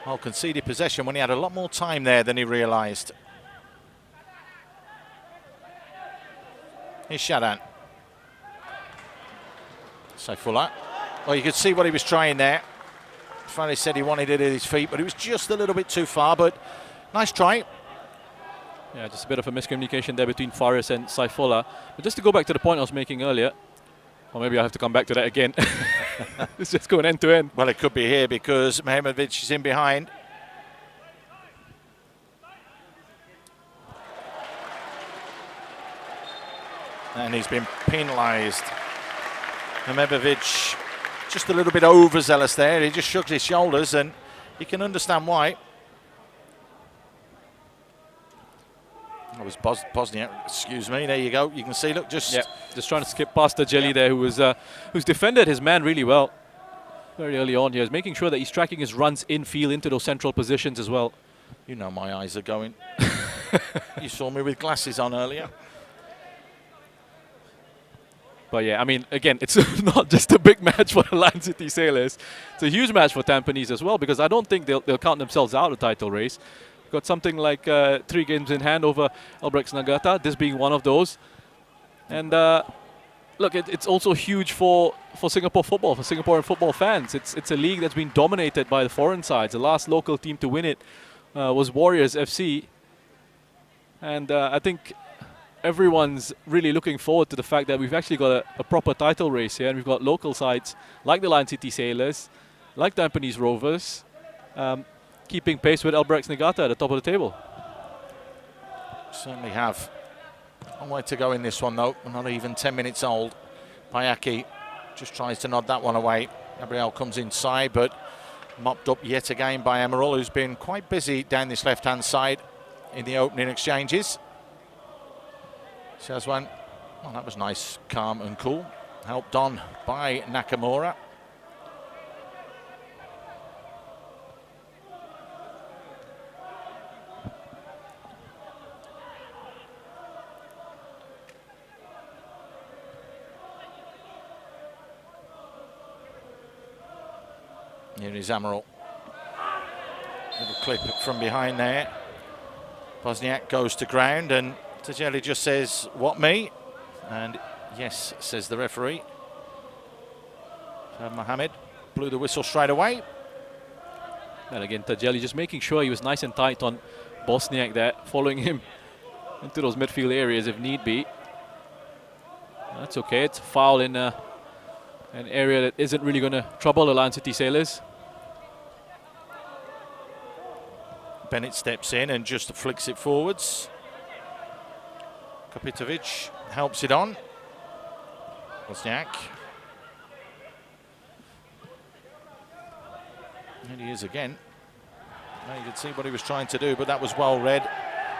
well, conceded possession when he had a lot more time there than he realised. Here's Shadan. Saifullah. Well, you could see what he was trying there. Faris said he wanted it at his feet, but it was just a little bit too far, but nice try. Yeah, just a bit of a miscommunication there between Faris and Saifullah. But just to go back to the point I was making earlier, or maybe I have to come back to that again. It's just going end to end. Well, it could be here because Mehedmovic is in behind. And he's been penalised. Mehedmovic just a little bit overzealous there. He just shrugged his shoulders, and you can understand why. That was Bosniak, excuse me. There you go. You can see, look, just trying to skip past the Jelly there, who's defended his man really well very early on here. He's making sure that he's tracking his runs infield into those central positions as well. You know my eyes are going. You saw me with glasses on earlier. But yeah, I mean, again, it's not just a big match for the Lion City Sailors. It's a huge match for Tampines as well, because I don't think they'll count themselves out of the title race. Got something like 3 games in hand over Albirex Niigata, this being one of those. And look, it's also huge for Singapore football, for Singaporean football fans. It's a league that's been dominated by the foreign sides. The last local team to win it was Warriors FC. And I think everyone's really looking forward to the fact that we've actually got a proper title race here, and we've got local sides like the Lion City Sailors, like Tampines Rovers, keeping pace with Albirex Niigata at the top of the table. Certainly have. Long way to go in this one, though. We're not even 10 minutes old. Payaki just tries to nod that one away. Gabriel comes inside, but mopped up yet again by Amaral, who's been quite busy down this left-hand side in the opening exchanges. Shazwan, well, that was nice, calm and cool. Helped on by Nakamura. Here is Amaral. Little clip from behind there. Bosniak goes to ground and Tajeli just says, "What, me?" And yes, says the referee. Mohammed blew the whistle straight away. And again, Tajeli just making sure he was nice and tight on Bosniak there, following him into those midfield areas if need be. That's okay, it's a foul in an area that isn't really going to trouble the Lion City Sailors. Bennett steps in and just flicks it forwards. Kapitovic helps it on. Bosniak. And he is again. Now you could see what he was trying to do, but that was well read.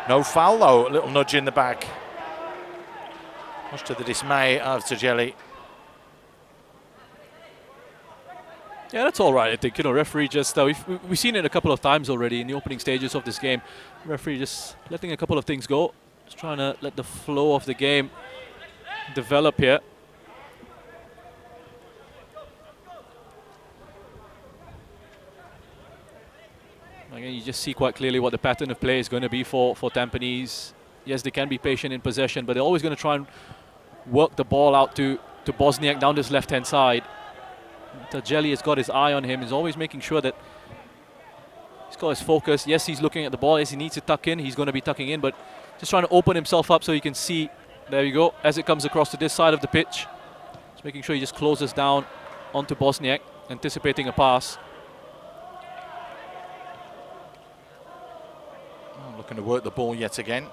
No foul though, a little nudge in the back. Much to the dismay of Tajeli. Yeah, that's all right. I think, you know, referee just, we've seen it a couple of times already in the opening stages of this game. Referee just letting a couple of things go. Just trying to let the flow of the game develop here. Again, you just see quite clearly what the pattern of play is going to be for Tampines. Yes, they can be patient in possession, but they're always going to try and work the ball out to Bosniak down this left-hand side. Tajeli has got his eye on him. He's always making sure that he's got his focus. Yes, he's looking at the ball. Yes, he needs to tuck in. He's going to be tucking in, but just trying to open himself up so he can see. There you go. As it comes across to this side of the pitch, just making sure he just closes down onto Bosniak, anticipating a pass. Looking to work the ball yet again.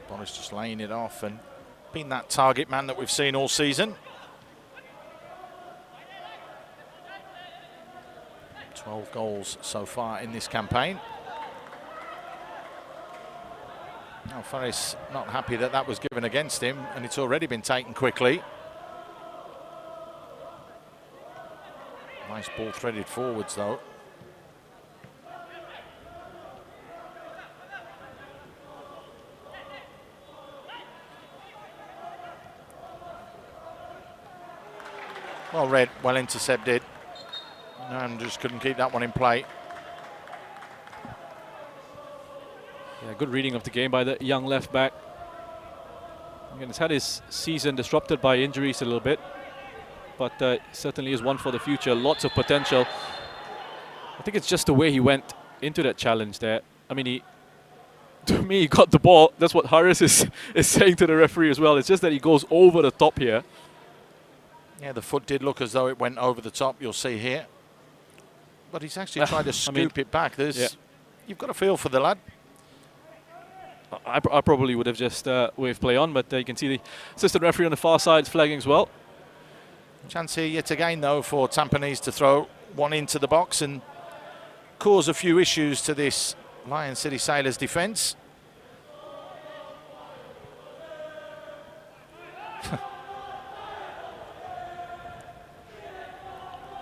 Boris just laying it off and being that target man that we've seen all season. 12 goals so far in this campaign. Now Faris not happy that that was given against him, and it's already been taken quickly. Nice ball threaded forwards though. Well read, well intercepted, and just couldn't keep that one in play. Yeah, good reading of the game by the young left back. Again, he's had his season disrupted by injuries a little bit, but certainly is one for the future. Lots of potential. I think it's just the way he went into that challenge there. I mean, to me, he got the ball. That's what Harris is saying to the referee as well. It's just that he goes over the top here. Yeah, the foot did look as though it went over the top, you'll see here. But he's actually tried to scoop it back. You've got a feel for the lad. I probably would have just waved play on, but you can see the assistant referee on the far side flagging as well. Chance here yet again, though, for Tampines to throw one into the box and cause a few issues to this Lion City Sailors defence.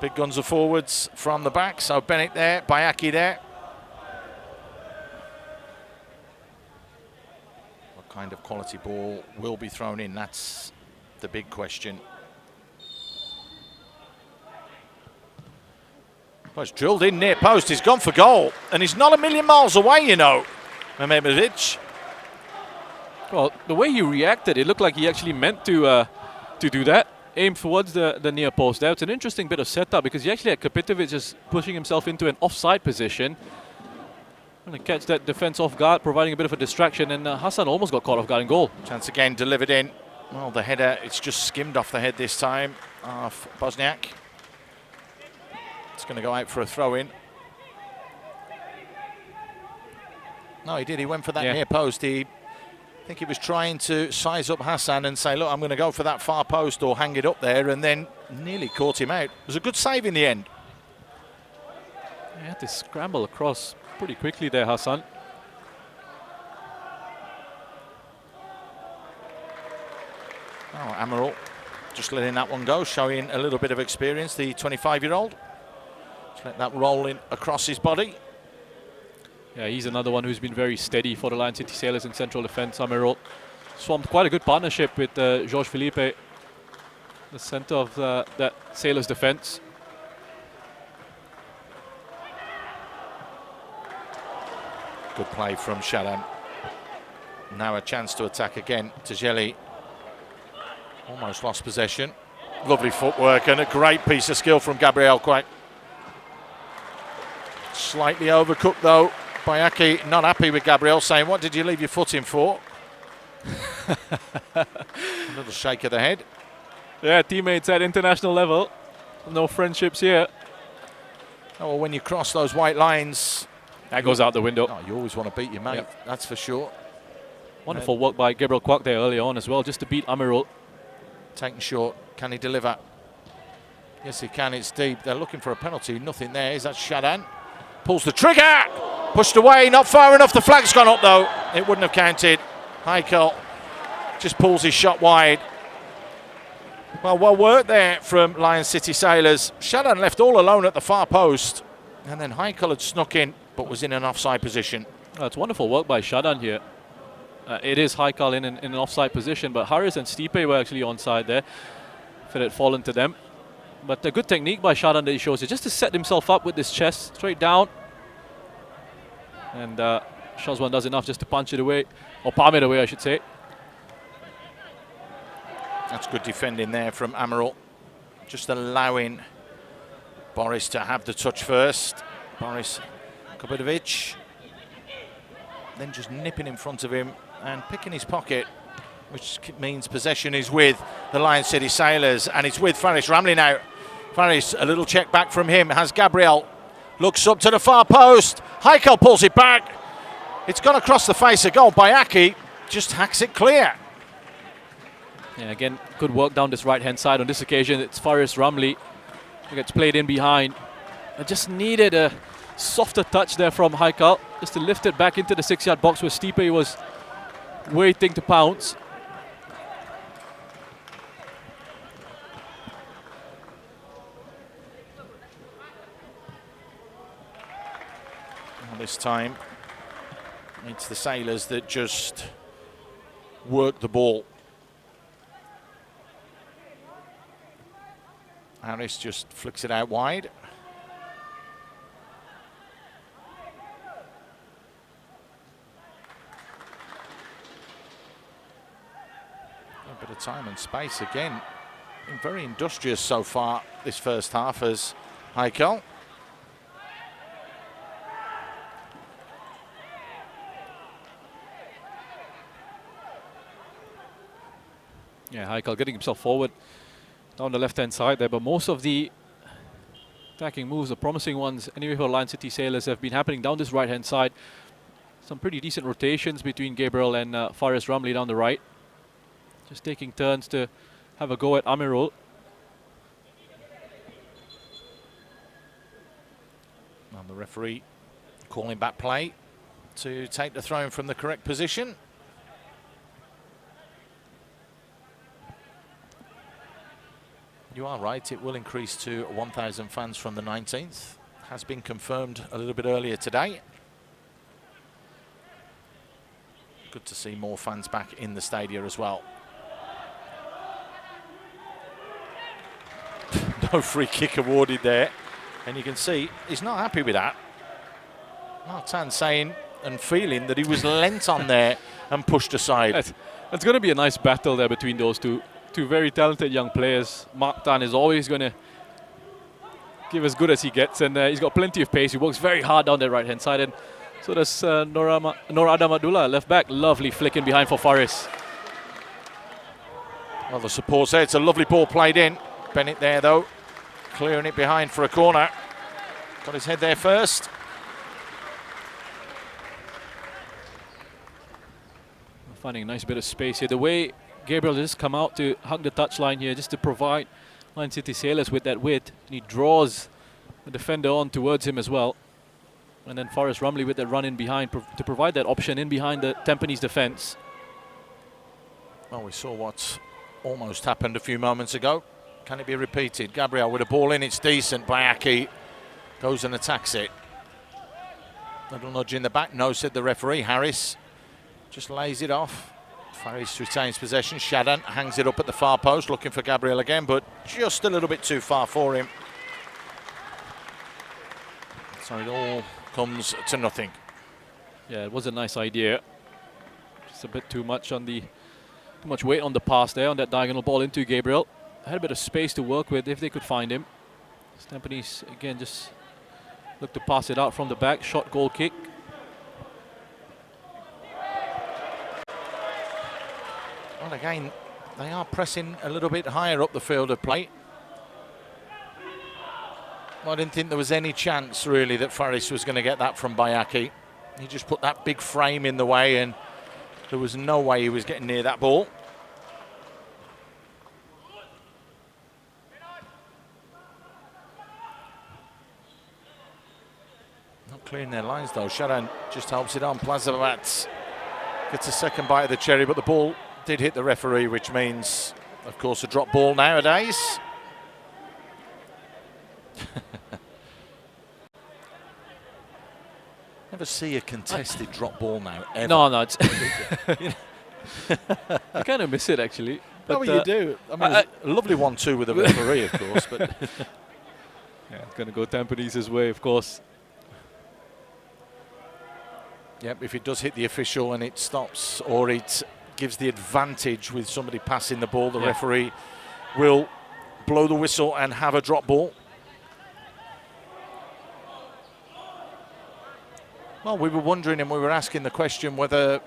Big guns are forwards from the back, so Bennett there, Bayaki there. What kind of quality ball will be thrown in? That's the big question. Well, it's drilled in near post, he's gone for goal, and he's not a million miles away, you know, Mehmedovic. Well, the way he reacted, it looked like he actually meant to do that. Aim towards the near post there. It's an interesting bit of setup because he actually had Kapitovic just pushing himself into an offside position. Going to catch that defence off guard, providing a bit of a distraction, and Hassan almost got caught off guard in goal. Chance again delivered in. Well, the header, it's just skimmed off the head this time of Bosniak. It's going to go out for a throw-in. No, he did. He went for that near post. I think he was trying to size up Hassan and say, look, I'm going to go for that far post or hang it up there, and then nearly caught him out. It was a good save in the end. He had to scramble across pretty quickly there, Hassan. Oh, Amaral just letting that one go, showing a little bit of experience, the 25-year-old. Just let that roll in across his body. Yeah, he's another one who's been very steady for the Lion City Sailors in central defence. Amaral swamped quite a good partnership with Georges Philippe the centre of that Sailors defence. Good play from Shalan. Now a chance to attack again. Tajeli almost lost possession. Lovely footwork and a great piece of skill from Gabriel Quack. Slightly overcooked though by Aki. Not happy with Gabriel, saying, "What did you leave your foot in for?" A little shake of the head. Yeah, teammates at international level. No friendships here. Oh, well, when you cross those white lines, that goes out the window. Oh, you always want to beat your mate, that's for sure. Wonderful work by Gabriel Kwak there early on as well, just to beat Amirul. Taken short. Can he deliver? Yes, he can. It's deep. They're looking for a penalty. Nothing there. Is that Shadan? Pulls the trigger. Pushed away. Not far enough. The flag's gone up, though. It wouldn't have counted. Heikel just pulls his shot wide. Well worked there from Lion City Sailors. Shadan left all alone at the far post. And then Heikel had snuck in, but was in an offside position. It's wonderful work by Shadan here. It is Haikal in an offside position, but Haris and Stipe were actually onside there if it had fallen to them. But a good technique by Shadan that he shows is just to set himself up with his chest straight down. And Shazwan does enough just to punch it away, or palm it away, I should say. That's good defending there from Amirul. Just allowing Boris to have the touch first. Boris Kubidovic. Then just nipping in front of him and picking his pocket, which means possession is with the Lion City Sailors, and it's with Faris Ramley now. Faris, a little check back from him, has Gabriel, looks up to the far post, Heikel pulls it back, it's gone across the face of goal by Aki, just hacks it clear. Yeah, again, good work down this right-hand side. On this occasion, it's Faris Ramley who gets played in behind. I just needed a softer touch there from Haikal, just to lift it back into the 6-yard box where Stipe was waiting to pounce. And this time, it's the Sailors that just work the ball. Harris just flicks it out wide. A bit of time and space again. Been very industrious so far this first half as Heikel. Yeah, Heikel getting himself forward down the left-hand side there, but most of the attacking moves, the promising ones, anyway for Lion City Sailors, have been happening down this right-hand side. Some pretty decent rotations between Gabriel and Faris Ramley down the right. Just taking turns to have a go at Amirul. And the referee calling back play to take the throw from the correct position. You are right, it will increase to 1,000 fans from the 19th. Has been confirmed a little bit earlier today. Good to see more fans back in the stadium as well. No free kick awarded there. And you can see he's not happy with that. Martin saying and feeling that he was lent on there and pushed aside. That's going to be a nice battle there between those two. Two very talented young players. Mark Tan is always going to give as good as he gets, and he's got plenty of pace. He works very hard down that right-hand side, and so does Nur Adam Abdullah, left back. Lovely flick in behind for Faris. Well, the support's there. It's a lovely ball played in. Bennett there, though, clearing it behind for a corner. Got his head there first. Finding a nice bit of space here. The way Gabriel just come out to hug the touchline here, just to provide Lion City Sailors with that width. And he draws the defender on towards him as well. And then Faris Ramley with that run in behind to provide that option in behind the Tampines defence. Well, we saw what almost happened a few moments ago. Can it be repeated? Gabriel with a ball in, it's decent. Bayaki goes and attacks it. Little nudge in the back, no, said the referee. Harris just lays it off. Faris retains possession. Showdown hangs it up at the far post, looking for Gabriel again, but just a little bit too far for him. So it all comes to nothing. Yeah, it was a nice idea. Just a bit too much weight on the pass there, on that diagonal ball into Gabriel. Had a bit of space to work with if they could find him. Tampines again just look to pass it out from the back. Shot goal kick. Well, again, they are pressing a little bit higher up the field of play. I didn't think there was any chance, really, that Faris was going to get that from Bayaki. He just put that big frame in the way, and there was no way he was getting near that ball. Not clearing their lines, though. Showdown just helps it on. Plazavat gets a second bite of the cherry, but the ball did hit the referee, which means, of course, a drop ball nowadays. Never see a contested drop ball now, ever. No, it's I kind of miss it, actually. But you do. I mean, a lovely 1-2 with the referee, of course. But yeah, it's going to go Tampines' way, of course. Yep, if it does hit the official and it stops, or it gives the advantage with somebody passing the ball, the referee will blow the whistle and have a drop ball. Well, we were wondering and we were asking the question whether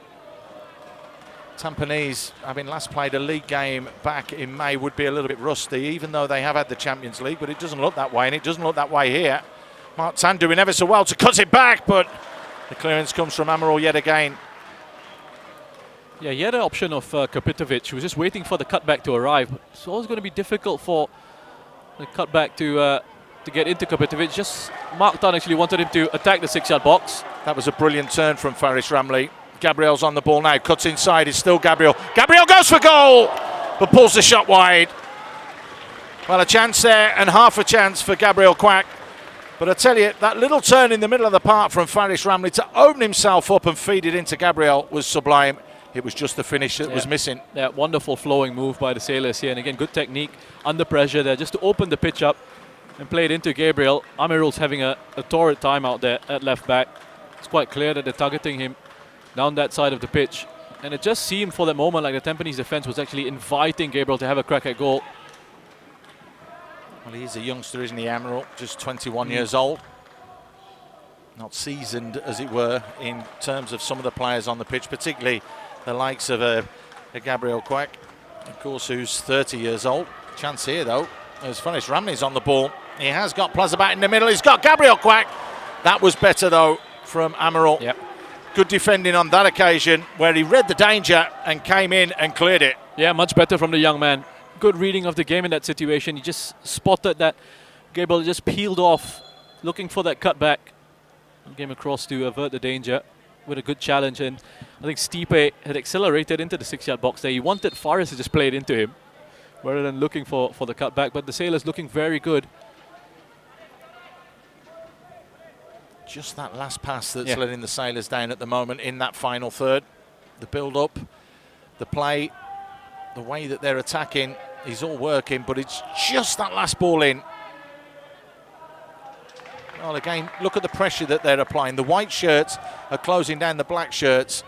Tampines, having last played a league game back in May, would be a little bit rusty, even though they have had the Champions League, but it doesn't look that way, and it doesn't look that way here. Mark Tan doing ever so well to cut it back, but the clearance comes from Amaral yet again. Yeah, he had an option of Kapitovic, who was just waiting for the cutback to arrive. It's always going to be difficult for the cutback to get into Kapitovic. Just Mark Tan actually wanted him to attack the 6-yard box. That was a brilliant turn from Faris Ramli. Gabriel's on the ball now, cuts inside, it's still Gabriel. Gabriel goes for goal, but pulls the shot wide. Well, a chance there and half a chance for Gabriel Quack. But I tell you, that little turn in the middle of the park from Faris Ramli to open himself up and feed it into Gabriel was sublime. It was just the finish that was missing. Yeah, wonderful flowing move by the Sailors here. And again, good technique under pressure there, just to open the pitch up and play it into Gabriel. Amirul's having a torrid time out there at left back. It's quite clear that they're targeting him down that side of the pitch. And it just seemed for that moment like the Tampines defense was actually inviting Gabriel to have a crack at goal. Well, he's a youngster, isn't he, Amaral? Just 21 years old. Not seasoned, as it were, in terms of some of the players on the pitch, particularly the likes of a Gabriel Quack, of course, who's 30 years old. Chance here, though, as Faris Ramli's on the ball. He has got Plazabat in the middle. He's got Gabriel Quack. That was better, though, from Amaral. Yep. Good defending on that occasion, where he read the danger and came in and cleared it. Yeah, much better from the young man. Good reading of the game in that situation. He just spotted that Gabriel just peeled off, looking for that cutback. Came across to avert the danger with a good challenge. And I think Stipe had accelerated into the 6-yard box there. He wanted Faris to just play it into him rather than looking for the cutback. But the Sailors looking very good. Just that last pass that's letting the Sailors down at the moment in that final third. The build-up, the play, the way that they're attacking is all working, but it's just that last ball in. Well, again, look at the pressure that they're applying. The white shirts are closing down the black shirts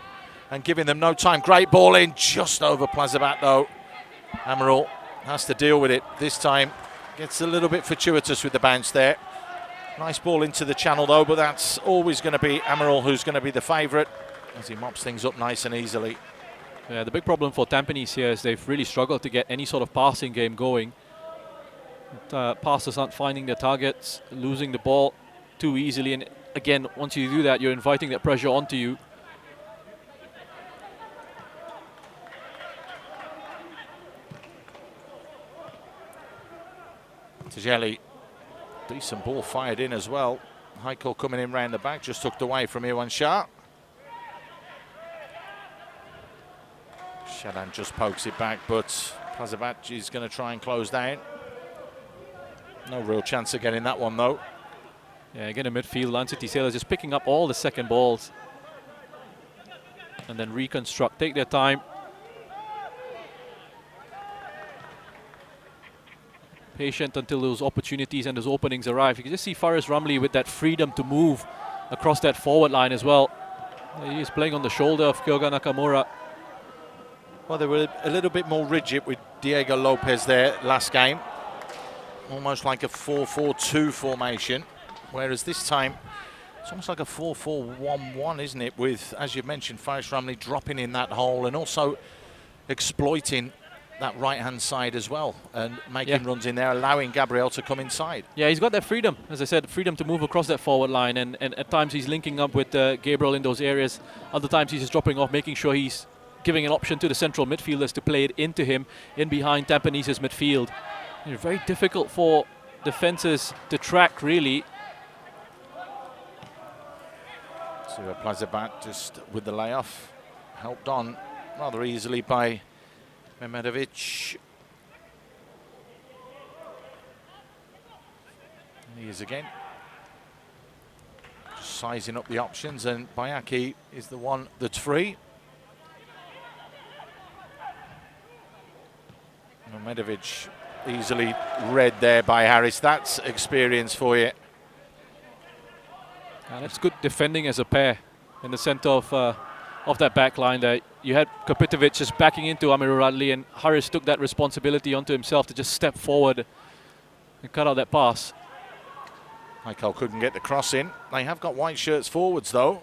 and giving them no time. Great ball in, just over Plazabat, though. Amaral has to deal with it this time. Gets a little bit fortuitous with the bounce there. Nice ball into the channel, though, but that's always going to be Amaral who's going to be the favourite as he mops things up nice and easily. Yeah, the big problem for Tampines here is they've really struggled to get any sort of passing game going. Passers aren't finding their targets, losing the ball too easily. And again, once you do that, you're inviting that pressure onto you. Tajeli, decent ball fired in as well. Heikel coming in round the back, just tucked away from Iwan Shah. Showdown just pokes it back, but Plazabat is going to try and close down. No real chance of getting that one, though. Yeah, again in midfield, Land City Sailors just picking up all the second balls and then reconstruct, take their time. patient until those opportunities and those openings arrive. You can just see Faris Ramli with that freedom to move across that forward line as well. He is playing on the shoulder of Kyoga Nakamura. Well, they were a little bit more rigid with Diego Lopez there last game. Almost like a 4-4-2 formation. Whereas this time, it's almost like a 4-4-1-1, isn't it? With, as you mentioned, Faris Ramli dropping in that hole and also exploiting that right-hand side as well and making runs in there, allowing Gabriel to come inside. Yeah, he's got that freedom, as I said, freedom to move across that forward line, and at times he's linking up with Gabriel in those areas. Other times he's just dropping off, making sure he's giving an option to the central midfielders to play it into him in behind Tampanese's midfield. And very difficult for defenses to track, really. So Plazibat just with the layoff, helped on rather easily by Mehmedovic. He is again just sizing up the options, and Bayaki is the one that's free. Mehmedovic easily read there by Harris. That's experience for you. And it's good defending as a pair in the centre of that back line there. You had Kapitovic just backing into Amirul Radli, and Harris took that responsibility onto himself to just step forward and cut out that pass. Michael couldn't get the cross in. They have got white shirts forwards though.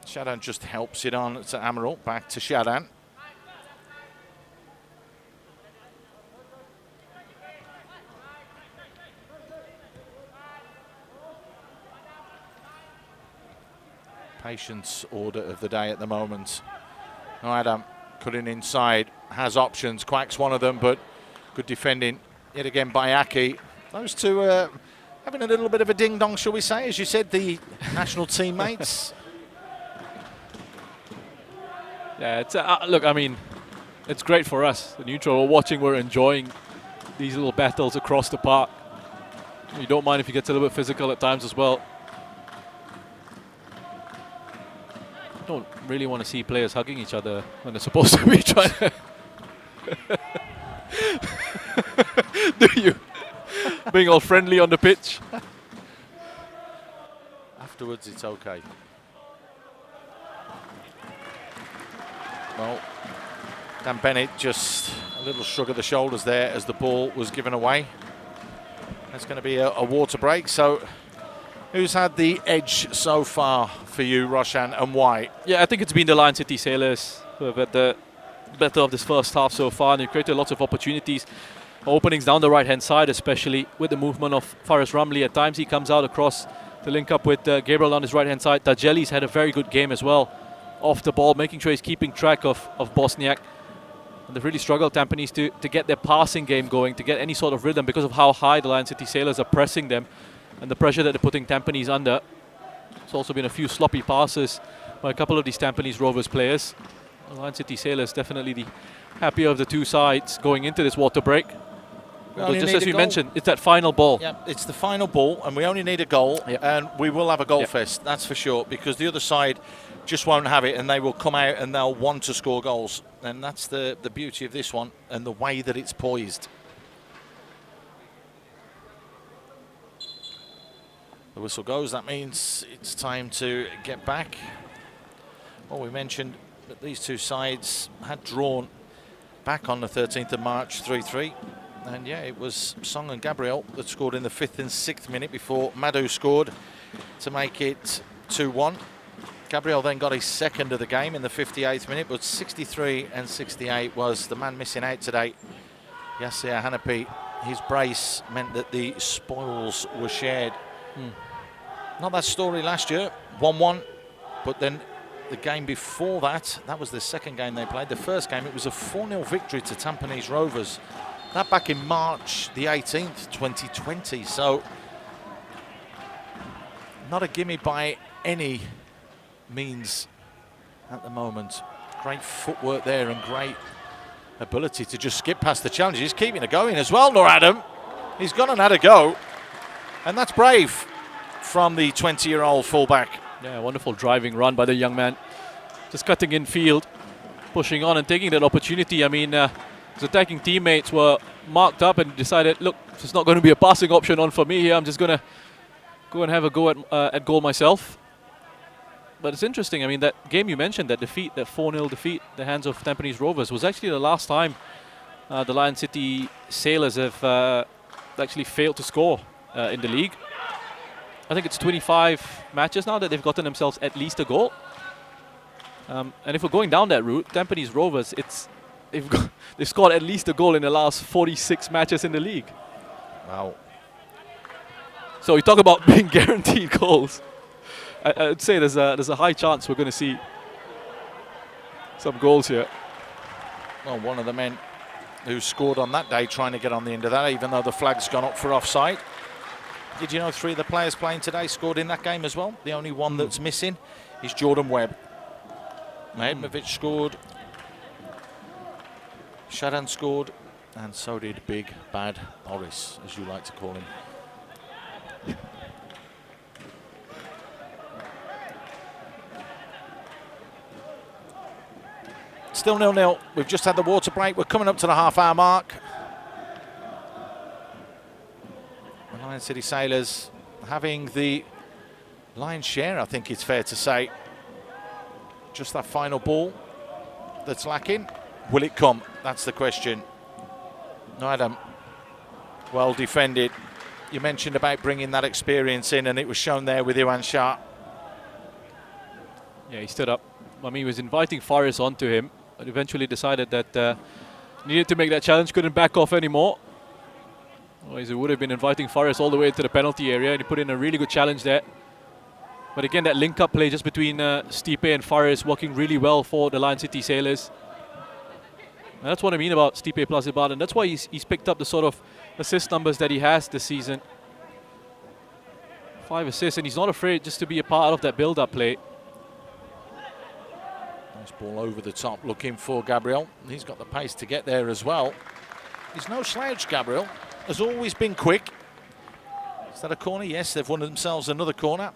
Shadan just helps it on to Amirul, back to Shadan. Patience order of the day at the moment. No, Adam cutting inside, has options, Quack's one of them, but good defending yet again by Aki. Those two having a little bit of a ding-dong, shall we say, as you said, the national teammates. Yeah, it's look, I mean, it's great for us, the neutral. We're watching, we're enjoying these little battles across the park. You don't mind if it gets a little bit physical at times as well. Don't really want to see players hugging each other when they're supposed to be trying to do you? Being all friendly on the pitch. Afterwards, it's okay. Well, Dan Bennett just a little shrug of the shoulders there as the ball was given away. That's going to be a water break. So, who's had the edge so far for you, Roshan, and why? Yeah, I think it's been the Lion City Sailors who have had the better of this first half so far, and they've created lots of opportunities. Openings down the right-hand side, especially with the movement of Faris Ramli. At times he comes out across to link up with Gabriel on his right-hand side. Tajeli's had a very good game as well, off the ball, making sure he's keeping track of Bosniak. And they've really struggled, Tampines, to get their passing game going, to get any sort of rhythm because of how high the Lion City Sailors are pressing them and the pressure that they're putting Tampines under. There's also been a few sloppy passes by a couple of these Tampines Rovers players. The Lion City Sailors definitely the happier of the two sides going into this water break. But just as we mentioned, it's that final ball. Yeah, it's the final ball, and we only need a goal, and we will have a goal fest, that's for sure, because the other side just won't have it, and they will come out and they'll want to score goals. And that's the beauty of this one and the way that it's poised. The whistle goes, that means it's time to get back. Well, we mentioned that these two sides had drawn back on the 13th of March, 3-3. And yeah, it was Song and Gabriel that scored in the 5th and 6th minute before Madhu scored to make it 2-1. Gabriel then got his second of the game in the 58th minute, but 63 and 68 was the man missing out today. Yasir Hanapi, his brace meant that the spoils were shared. Not that story last year, 1-1, but then the game before that, that was the second game they played. The first game, it was a 4-0 victory to Tampines Rovers. That back in March the 18th, 2020. So, not a gimme by any means at the moment. Great footwork there and great ability to just skip past the challenges. He's keeping it going as well, Nur Adam. He's gone and had a go. And that's brave from the 20-year-old fullback. Yeah, wonderful driving run by the young man. Just cutting in field, pushing on and taking that opportunity. I mean, His attacking teammates were marked up and decided, look, it's not going to be a passing option on for me here. I'm just going to go and have a go at goal myself. But it's interesting. I mean, that game you mentioned, that defeat, that 4-0 defeat, the hands of Tampines Rovers, was actually the last time the Lion City Sailors have actually failed to score in the league. I think it's 25 matches now that they've gotten themselves at least a goal. And if we're going down that route, Tampines Rovers, they've scored at least a goal in the last 46 matches in the league. Wow. So we talk about being guaranteed goals. I'd say there's a high chance we're going to see some goals here. Well, one of the men who scored on that day trying to get on the end of that, even though the flag's gone up for offside. Did you know 3 of the players playing today scored in that game as well? The only one that's missing is Jordan Webb. Mehmovic scored, Shadan scored, and so did Big Bad Boris, as you like to call him. Still 0-0. We've just had the water break. We're coming up to the half-hour mark. The Lion City Sailors having the lion's share, I think it's fair to say. Just that final ball that's lacking. Will it come? That's the question. No, Adam. Well defended. You mentioned about bringing that experience in, and it was shown there with Iwan Shah. Yeah, he stood up. I mean, he was inviting Faris onto him, but eventually decided that needed to make that challenge, couldn't back off anymore. Otherwise, he would have been inviting Faris all the way to the penalty area, and he put in a really good challenge there. But again, that link-up play just between Stipe and Faris working really well for the Lion City Sailors. And that's what I mean about Stipe Plasibat, and that's why he's picked up the sort of assist numbers that he has this season. 5 assists, and he's not afraid just to be a part of that build-up play. Nice ball over the top, looking for Gabriel. He's got the pace to get there as well. He's no slouch, Gabriel. Has always been quick. Is that a corner? Yes, they've won themselves another corner.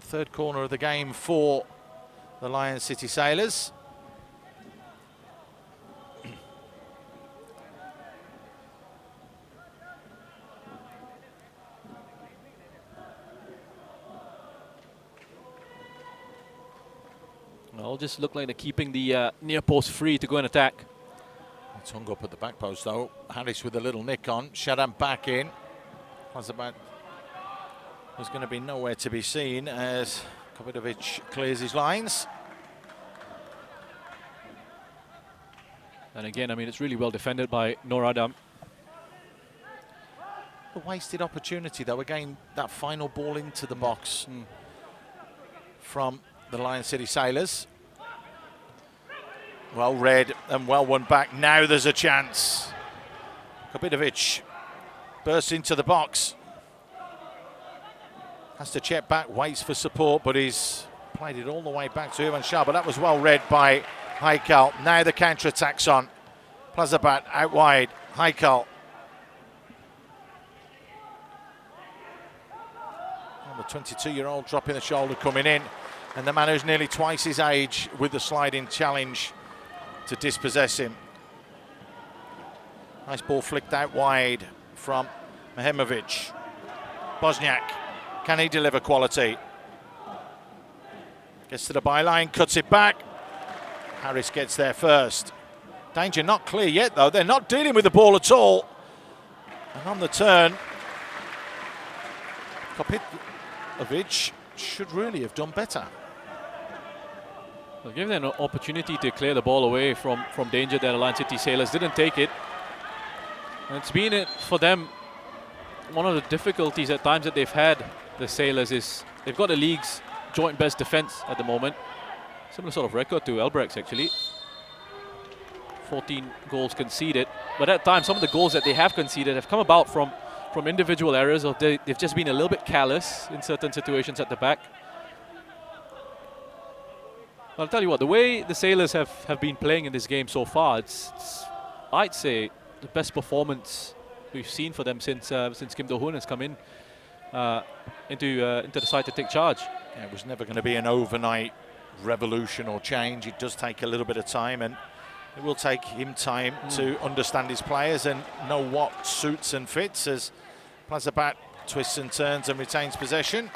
3rd corner of the game for the Lion City Sailors. Well, just look like they're keeping the near post free to go and attack. Tongue up at the back post though. Harris with a little nick on. Shadan back in. Plasibat was going to be nowhere to be seen as Kovidovic clears his lines. And again, I mean, it's really well defended by Noor Adam. A wasted opportunity though. Again, that final ball into the box from the Lion City Sailors. Well read and well won back. Now there's a chance. Kovidovic bursts into the box. Has to check back, waits for support, but he's played it all the way back to Iwan Shah. But that was well read by Haikal. Now the counter-attack's on. Plasibat out wide. Haikal. The 22-year-old dropping the shoulder coming in. And the man who's nearly twice his age with the sliding challenge to dispossess him. Nice ball flicked out wide from Mehmovic. Bosniak, can he deliver quality? Gets to the byline, cuts it back. Harris gets there first. Danger not clear yet though. They're not dealing with the ball at all. And on the turn, Kovidovic should really have done better. Well, give them an opportunity to clear the ball away from danger there. The Lion City Sailors didn't take it. And it's been for them one of the difficulties at times that they've had, the Sailors, is they've got the league's joint best defense at the moment. Similar sort of record to Albirex actually. 14 goals conceded. But at times, some of the goals that they have conceded have come about from individual errors, or they've just been a little bit careless in certain situations at the back. I'll tell you what, the way the Sailors have been playing in this game so far, it's I'd say the best performance we've seen for them since Kim Do-hoon has come in into the side to take charge. Yeah, it was never going to be an overnight revolution or change. It does take a little bit of time, and It will take him time to understand his players and know what suits and fits as Plazabat twists and turns and retains possession.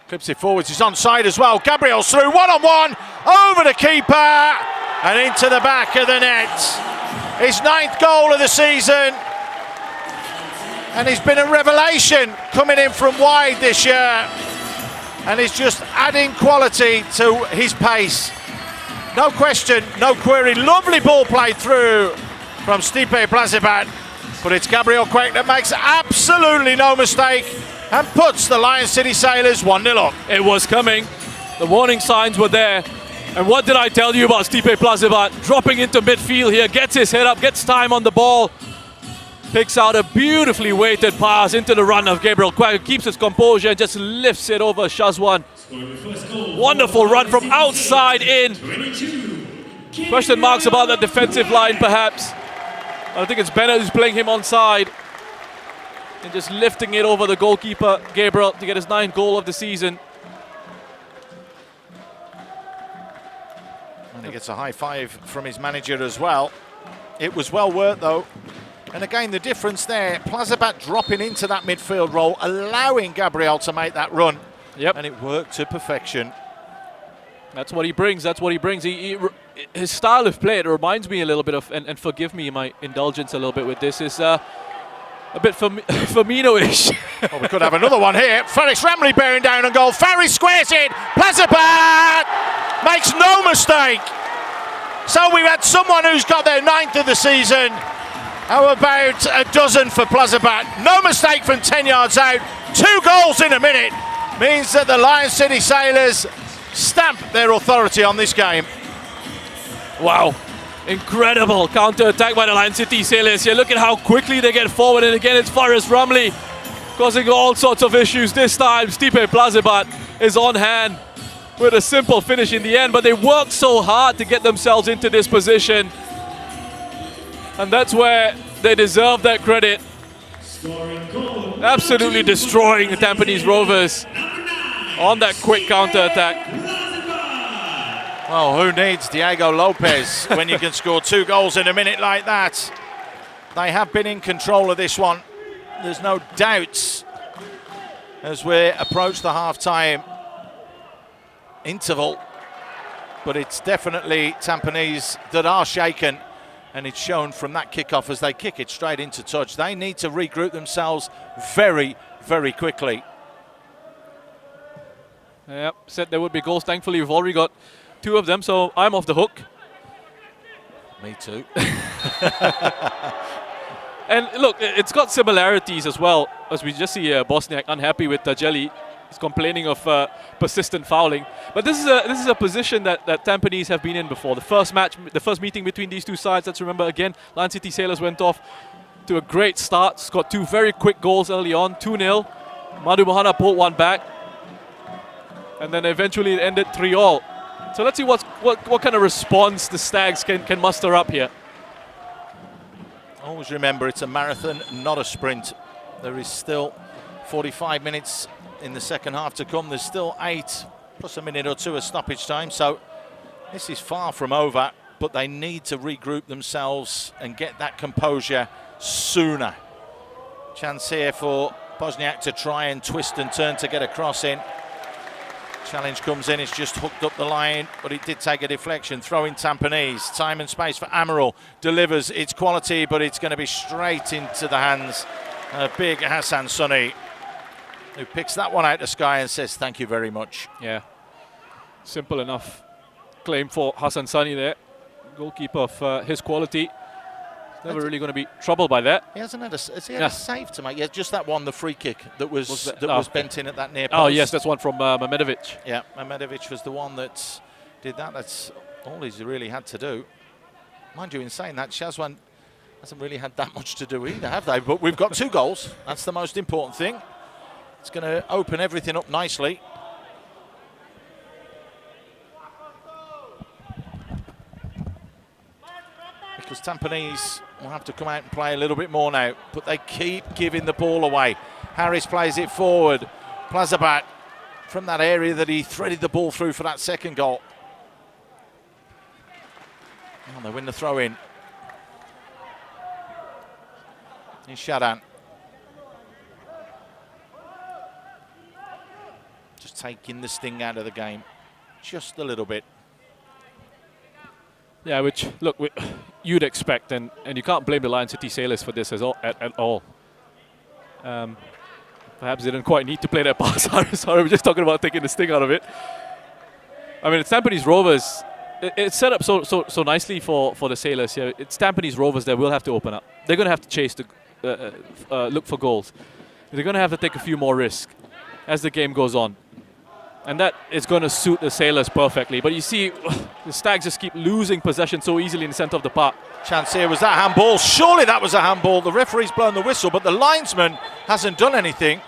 Clips it forwards, he's onside as well. Gabriel's through, one-on-one, over the keeper and into the back of the net. His 9th goal of the season. And he's been a revelation coming in from wide this year. And he's just adding quality to his pace. No question, no query. Lovely ball played through from Stipe Plazibat. But it's Gabriel Quake that makes absolutely no mistake and puts the Lion City Sailors 1-0 up. It was coming. The warning signs were there. And what did I tell you about Stipe Plazibat? Dropping into midfield here, gets his head up, gets time on the ball. Picks out a beautifully weighted pass into the run of Gabriel Quack, keeps his composure and just lifts it over Shazwan. Wonderful run from outside in. Question marks about that defensive line perhaps. I think it's Bennett who's playing him onside. And just lifting it over the goalkeeper, Gabriel, to get his 9th goal of the season. And he gets a high five from his manager as well. It was well worked though. And again, the difference there, Plazabat dropping into that midfield role, allowing Gabriel to make that run. Yep. And it worked to perfection. That's what he brings, that's what he brings. His style of play, it reminds me a little bit of, and forgive me my indulgence a little bit with this, is a bit Firmino-ish. Well, we could have another one here. Felix Ramley bearing down on goal. Farry squares it. Plazabat makes no mistake. So we've had someone who's got their 9th of the season. How about a dozen for Plazabat? No mistake from 10 yards out. 2 goals in a minute means that the Lion City Sailors stamp their authority on this game. Wow. Incredible counter-attack by the Lion City Sailors here. Look at how quickly they get forward. And again, it's Faris Ramley causing all sorts of issues. This time, Stipe Plazibat is on hand with a simple finish in the end. But they worked so hard to get themselves into this position. And that's where they deserve that credit. Absolutely destroying the Tampines Rovers on that quick counter-attack. Well, who needs Diego Lopez when you can score 2 goals in a minute like that? They have been in control of this one. There's no doubts as we approach the half-time interval. But it's definitely Tampines that are shaken. And it's shown from that kickoff as they kick it straight into touch. They need to regroup themselves very, very quickly. Yep, said there would be goals. Thankfully, we've already got 2 of them, so I'm off the hook. Me too. And look, it's got similarities as well, as we just see Bosniak unhappy with Jelly. He's complaining of persistent fouling. But this is a position that Tampines have been in before. The first meeting between these 2 sides, let's remember again, Lion City Sailors went off to a great start. Scored 2 very quick goals early on, 2-0. Madhu Mohana pulled 1 back. And then eventually it ended 3-all. So let's see what kind of response the Stags can muster up here. Always remember, it's a marathon, not a sprint. There is still 45 minutes in the second half to come. There's still 8 plus a minute or 2 of stoppage time, so this is far from over, but they need to regroup themselves and get that composure sooner. Chance here for Bosniak to try and twist and turn to get a cross in. Challenge comes in, it's just hooked up the line, but it did take a deflection. Throw in Tampines, time and space for Amaral, delivers its quality, but it's going to be straight into the hands of big Hassan Sunny, who picks that one out the sky and says thank you very much. Yeah, simple enough claim for Hassan Sunny there. Goalkeeper of his quality. Never really going to be troubled by that. He hasn't had a save to make. Yeah, just that one, the free kick that was bent in at that near post. Oh yes, that's one from Mamedovic. Yeah, Mamedovic was the one that did that. That's all he's really had to do. Mind you, in saying that, Shazwan hasn't really had that much to do either, have they? But we've got 2 goals. That's the most important thing. It's going to open everything up nicely. Because Tampines will have to come out and play a little bit more now, but they keep giving the ball away. Harris plays it forward. Plazabat from that area that he threaded the ball through for that second goal. And they win the throw-in. Here's Showdown. Just taking the sting out of the game. Just a little bit. Yeah, which, look, you'd expect, and you can't blame the Lion City Sailors for this at all. Perhaps they didn't quite need to play that pass. Sorry, we're just talking about taking the sting out of it. I mean, it's Tampines Rovers. It's set up so nicely for the Sailors here. It's Tampines Rovers that will have to open up. They're going to have to chase look for goals. They're going to have to take a few more risks as the game goes on. And that is going to suit the Sailors perfectly. But you see, the Stags just keep losing possession so easily in the centre of the park. Chance here, was that handball? Surely that was a handball. The referee's blown the whistle, but the linesman hasn't done anything.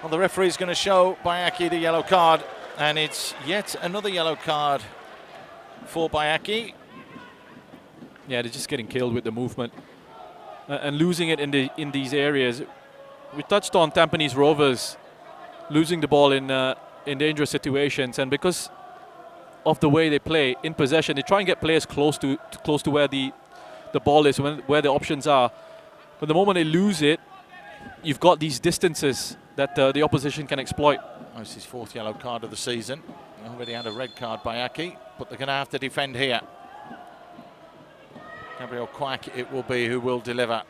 Well, the referee's going to show Bayaki the yellow card, and it's yet another yellow card for Bayaki. Yeah, they're just getting killed with the movement and losing it in these areas. We touched on Tampines Rovers losing the ball in dangerous situations, and because of the way they play in possession, they try and get players close to where the ball is, where the options are. But the moment they lose it, you've got these distances that the opposition can exploit. That's his 4th yellow card of the season. He already had a red card by Aki, but they're going to have to defend here. Gabriel Quack it will be who will deliver.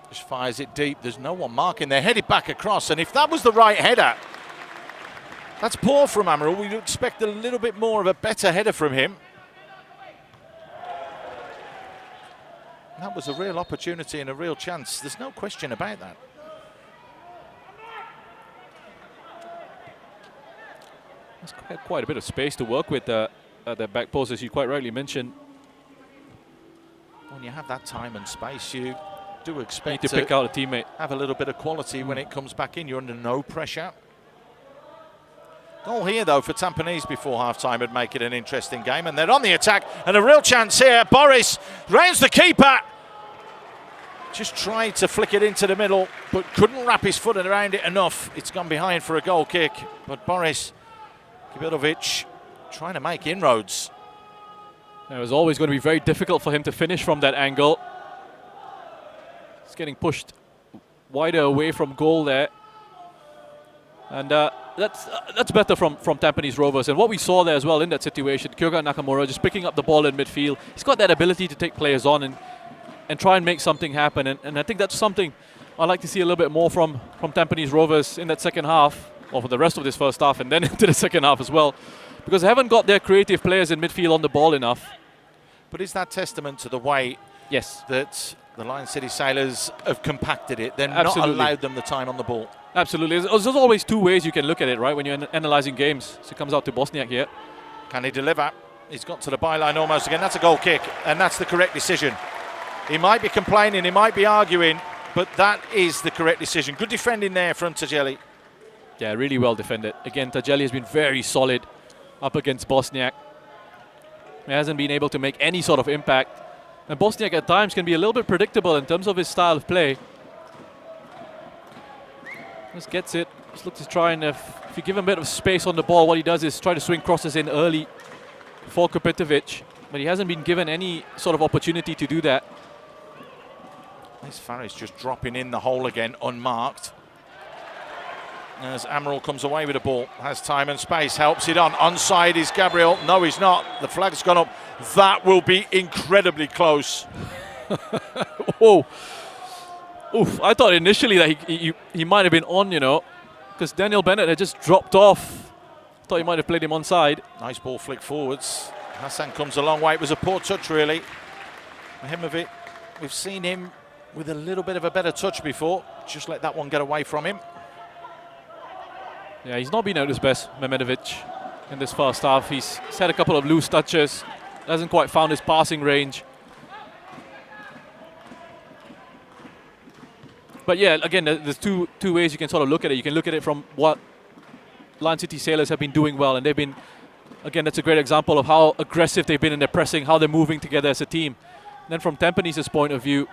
Just fires it deep. There's no one marking. They're headed back across, and if that was the right header, that's poor from Amaral. We'd expect a little bit more of a better header from him. That was a real opportunity and a real chance. There's no question about that. There's quite a bit of space to work with at the back post, as you quite rightly mentioned. When you have that time and space, you do expect to pick out a teammate. Have a little bit of quality when it comes back in. You're under no pressure. Goal here, though, for Tampines before half-time would make it an interesting game. And they're on the attack, and a real chance here. Boris rounds the keeper. Just tried to flick it into the middle, but couldn't wrap his foot around it enough. It's gone behind for a goal kick. But Boris Kibirovic trying to make inroads. It was always going to be very difficult for him to finish from that angle. He's getting pushed wider away from goal there. And that's better from Tampines Rovers. And what we saw there as well in that situation, Kyoga Nakamura just picking up the ball in midfield. He's got that ability to take players on and try and make something happen. And I think that's something I'd like to see a little bit more from Tampines Rovers in that second half, or for the rest of this first half, and then into the second half as well. Because they haven't got their creative players in midfield on the ball enough. But is that testament to the way that the Lion City Sailors have compacted it? They're not allowed them the time on the ball. Absolutely. There's always two ways you can look at it, right, when you're analysing games. So it comes out to Bosniak here. Can he deliver? He's got to the byline almost again. That's a goal kick, and that's the correct decision. He might be complaining, he might be arguing, but that is the correct decision. Good defending there from Tajeli. Yeah, really well defended. Again, Tajeli has been very solid up against Bosniak. He hasn't been able to make any sort of impact. And Bosniak at times can be a little bit predictable in terms of his style of play. Just gets it. Just looks to try and, if you give him a bit of space on the ball, what he does is try to swing crosses in early for Kopitovic. But he hasn't been given any sort of opportunity to do that. This Faris just dropping in the hole again, unmarked. As Amaral comes away with the ball, has time and space, helps it on. Onside is Gabriel. No, he's not. The flag's gone up. That will be incredibly close. Whoa. Oof, I thought initially that he might have been on, you know, because Daniel Bennett had just dropped off. Thought he might have played him onside. Nice ball flick forwards. Hassan comes a long way. It was a poor touch, really. Mahimovic, we've seen him with a little bit of a better touch before. Just let that one get away from him. Yeah, he's not been at his best, Mehmedovic, in this first half. He's had a couple of loose touches, hasn't quite found his passing range. But yeah, again, there's two ways you can sort of look at it. You can look at it from what Lion City Sailors have been doing well, and they've been, again, that's a great example of how aggressive they've been in their pressing, how they're moving together as a team. And then from Tampines' point of view,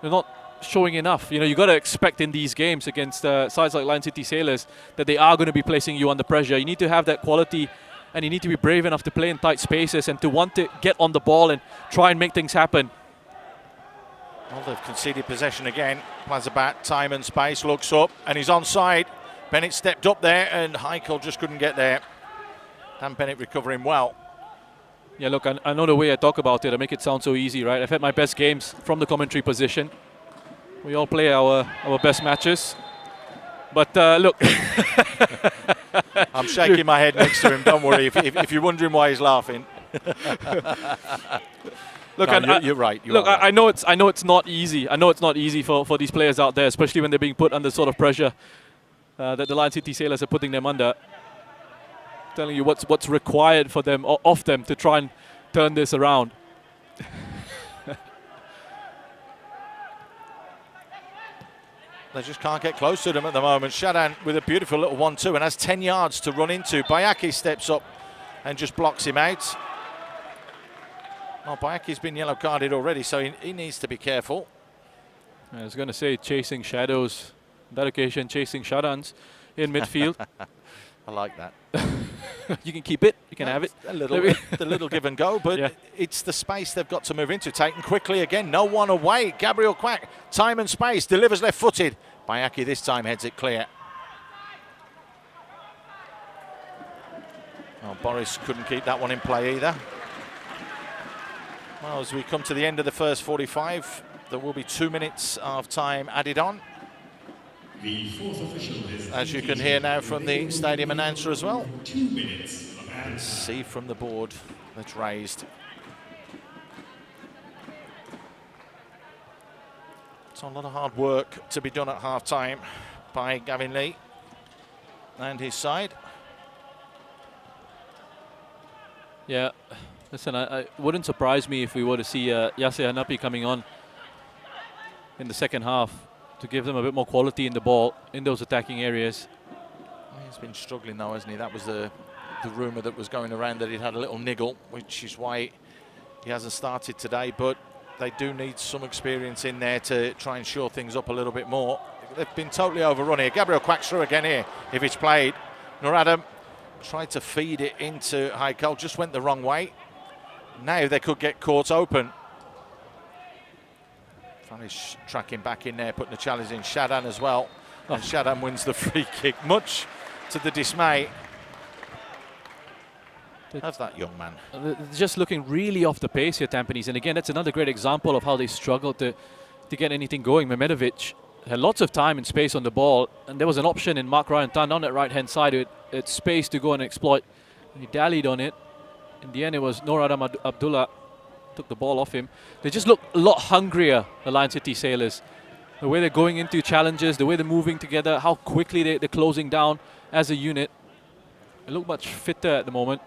they're not showing enough. You know, you got to expect in these games against sides like Lion City Sailors that they are going to be placing you under pressure. You need to have that quality and you need to be brave enough to play in tight spaces and to want to get on the ball and try and make things happen. Well, they've conceded possession again. Plazabat, time and space, looks up, and he's onside. Bennett stepped up there, and Heikel just couldn't get there. Dan Bennett recovering well. Yeah, look, I know the way I talk about it, I make it sound so easy, right? I've had my best games from the commentary position. We all play our best matches. But look. I'm shaking my head next to him, don't worry, if you're wondering why he's laughing. Look, no, you're right. I know it's not easy. I know it's not easy for these players out there, especially when they're being put under sort of pressure that the Lion City Sailors are putting them under. Telling you what's required for them, or of them, to try and turn this around. They just can't get close to them at the moment. Shadan with a beautiful little 1-2 and has 10 yards to run into. Bayaki steps up and just blocks him out. Well, Bayaki's been yellow carded already, so he needs to be careful. I was going to say chasing shadows. On that occasion, chasing Shadans in midfield. I like that. You can keep it. You can have it. A little give and go, but yeah, it's the space they've got to move into. Taken quickly again. No one away. Gabriel Quack, time and space. Delivers left-footed. Bayaki this time heads it clear. Well, Boris couldn't keep that one in play either. Well, as we come to the end of the first 45, there will be 2 minutes of time added on. The fourth official is, as you can hear now from the stadium announcer as well. 2 minutes of added. See from the board that's raised. It's a lot of hard work to be done at half-time by Gavin Lee and his side. Yeah, listen, I wouldn't surprise me if we were to see Yasser Hanapi coming on in the second half to give them a bit more quality in the ball, in those attacking areas. He's been struggling though, hasn't he? That was the rumour that was going around, that he'd had a little niggle, which is why he hasn't started today. But they do need some experience in there to try and shore things up a little bit more. They've been totally overrun here. Gabriel Quacks through again here, if it's played. Nur Adam tried to feed it into Heikel, just went the wrong way. Now they could get caught open. Fanish tracking back in there, putting the challenge in. Shadan as well. And Shadan wins the free kick, much to the dismay of that young man. Just looking really off the pace here, Tampines. And again, that's another great example of how they struggled to get anything going. Mehmedovic had lots of time and space on the ball, and there was an option in Mark Ryan Tan on that right-hand side. It's space to go and exploit. And he dallied on it. In the end, it was Nur Adam Abdullah took the ball off him. They just look a lot hungrier, the Lion City Sailors. The way they're going into challenges, the way they're moving together, how quickly they're closing down as a unit. They look much fitter at the moment.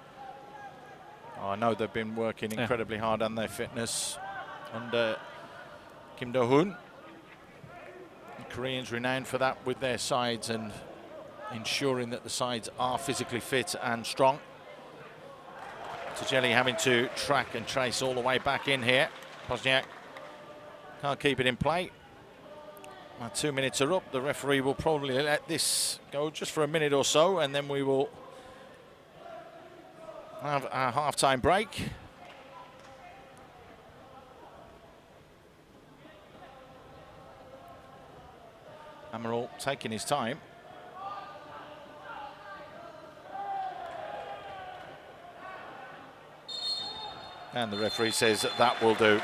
Oh, I know they've been working incredibly hard on their fitness under Kim Do-hoon. The Koreans renowned for that with their sides and ensuring that the sides are physically fit and strong. Tajeli having to track and trace all the way back in here. Pozniak can't keep it in play. 2 minutes are up. The referee will probably let this go just for a minute or so, and then we will have our half-time break. Amaral taking his time. And the referee says that will do.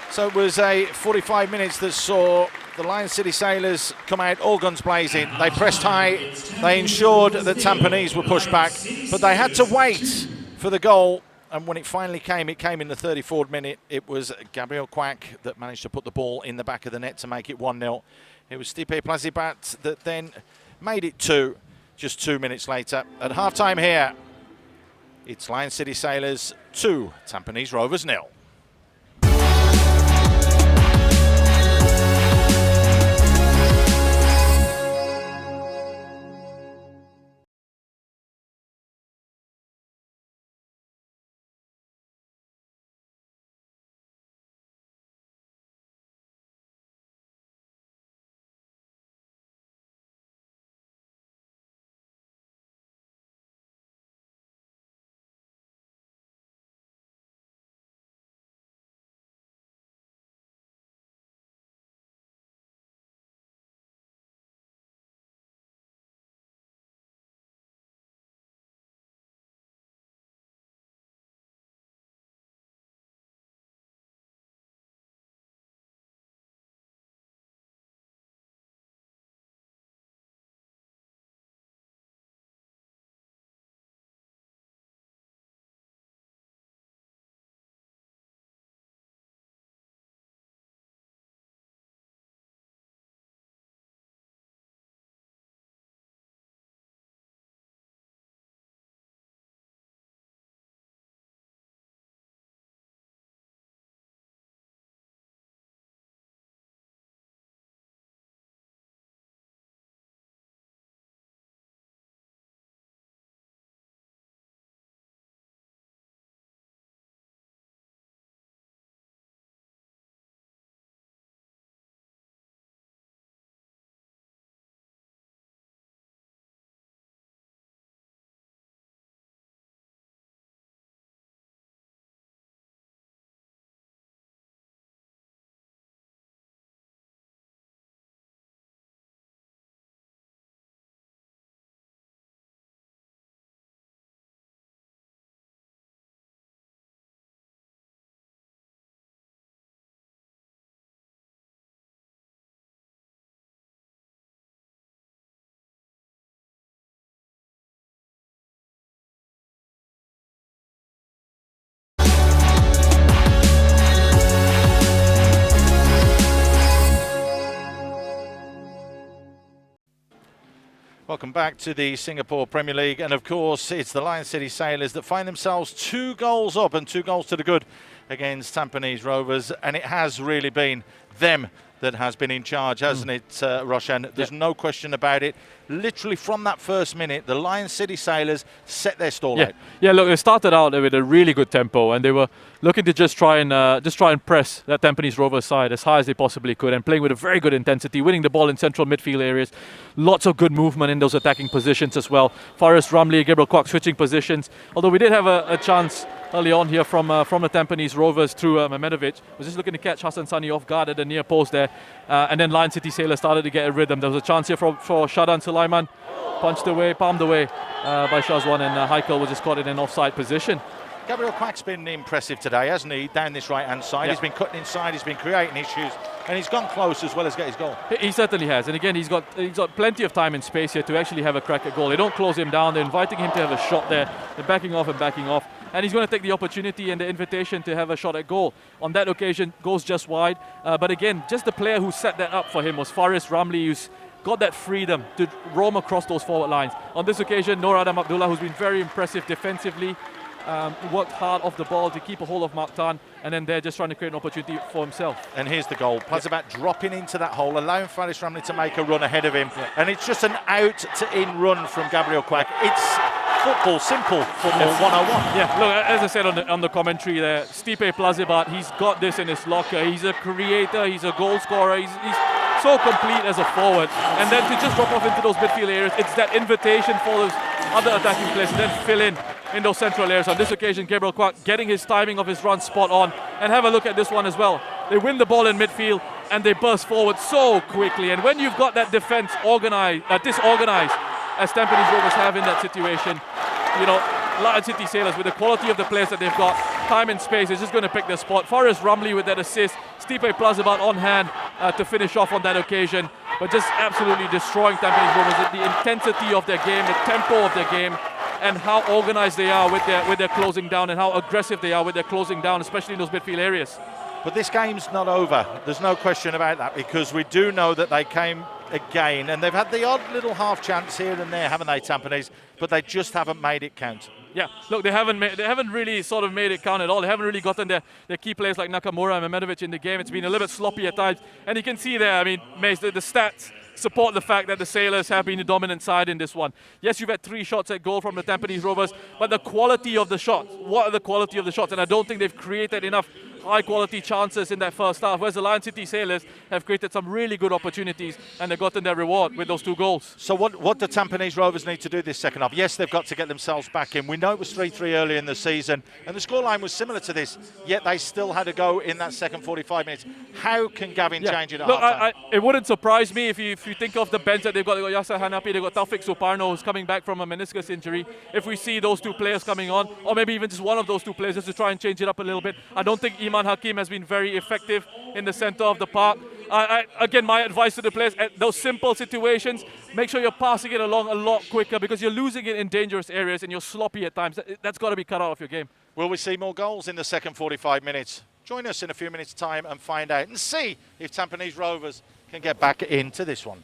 So it was a 45 minutes that saw the Lion City Sailors come out all guns blazing. They pressed high. They ensured that Tampines were pushed back. But they had to wait for the goal. And when it finally came, it came in the 34th minute. It was Gabriel Quack that managed to put the ball in the back of the net to make it 1-0. It was Stipe Plazibat that then made it 2 just 2 minutes later. At half-time here, it's Lion City Sailors 2, Tampines Rovers 0. welcome back to the Singapore Premier League. And of course, it's the Lion City Sailors that find themselves 2 goals up and 2 goals to the good against Tampines Rovers. And it has really been them that has been in charge, hasn't it, Roshan? There's no question about it. Literally from that first minute, the Lion City Sailors set their stall out. Yeah, look, they started out with a really good tempo, and they were looking to just try and press that Tampines Rovers side as high as they possibly could, and playing with a very good intensity, winning the ball in central midfield areas. Lots of good movement in those attacking positions as well. Faris Ramli, Gabriel Kwak switching positions. Although we did have a chance early on here from the Tampines Rovers through Mehmedovic. Was just looking to catch Hassan Sani off guard at the near post there. And then Lion City Sailors started to get a rhythm. There was a chance here for Shadan Sulaiman. Punched away, palmed away by Shazwan, and Heikel was just caught in an offside position. Gabriel Kwak's been impressive today, hasn't he? Down this right-hand side. He's been cutting inside, he's been creating issues, and he's gone close as well as get his goal. He certainly has. And again, he's got plenty of time and space here to actually have a crack at goal. They don't close him down. They're inviting him to have a shot there. They're backing off and backing off. And he's going to take the opportunity and the invitation to have a shot at goal. On that occasion, goes just wide. But again, just the player who set that up for him was Faris Ramli, who's got that freedom to roam across those forward lines. On this occasion, Nur Adam Abdullah, who's been very impressive defensively, worked hard off the ball to keep a hold of Mark Tan, and then they're just trying to create an opportunity for himself. And here's the goal. Plazabat dropping into that hole, allowing Faris Ramli to make a run ahead of him. And it's just an out-to-in run from Gabriel Kwak. It's football, simple football 101. Yeah, look, as I said on the commentary there, Stipe Plazibat, he's got this in his locker. He's a creator, he's a goal scorer, he's so complete as a forward. And then to just drop off into those midfield areas, it's that invitation for those other attacking players and then fill in those central areas. On this occasion, Gabriel Kwak getting his timing of his run spot on. And have a look at this one as well. They win the ball in midfield and they burst forward so quickly. And when you've got that defense disorganized, as Tampines Rovers have in that situation, you know, Lion City Sailors, with the quality of the players that they've got, time and space, is just going to pick their spot. Faris Ramli with that assist, Stipe Plazibat on hand to finish off on that occasion, but just absolutely destroying Tampines Rovers. The intensity of their game, the tempo of their game, and how organized they are with their closing down, and how aggressive they are with their closing down, especially in those midfield areas. But this game's not over. There's no question about that, because we do know that they came again, and they've had the odd little half chance here and there, haven't they, Tampines? But they just haven't made it count. Yeah, look, they haven't really sort of made it count at all. They haven't really gotten their key players like Nakamura and Mehmedovic in the game. It's been a little bit sloppy at times, and you can see there, I mean, Mace, the stats support the fact that the Sailors have been the dominant side in this one. Yes, you've had 3 shots at goal from the Tampines Rovers, but the quality of the shots, what are the quality of the shots? And I don't think they've created enough high-quality chances in that first half, whereas the Lion City Sailors have created some really good opportunities and they've gotten their reward with those 2 goals. So what do Tampines Rovers need to do this second half? Yes, they've got to get themselves back in. We know it was 3-3 early in the season, and the scoreline was similar to this, yet they still had to go in that second 45 minutes. How can Gavin change it at half-time? It wouldn't surprise me if you think of the bench that they've got. They've got Yasser Hanapi, they've got Taufik Suparno, who's coming back from a meniscus injury. If we see those 2 players coming on, or maybe even just one of those 2 players, just to try and change it up a little bit. I don't think Iman Hakim has been very effective in the center of the park. Again, my advice to the players, at those simple situations, make sure you're passing it along a lot quicker, because you're losing it in dangerous areas and you're sloppy at times. That's got to be cut out of your game. Will we see more goals in the second 45 minutes? Join us in a few minutes' time and find out and see if Tampines Rovers can get back into this one.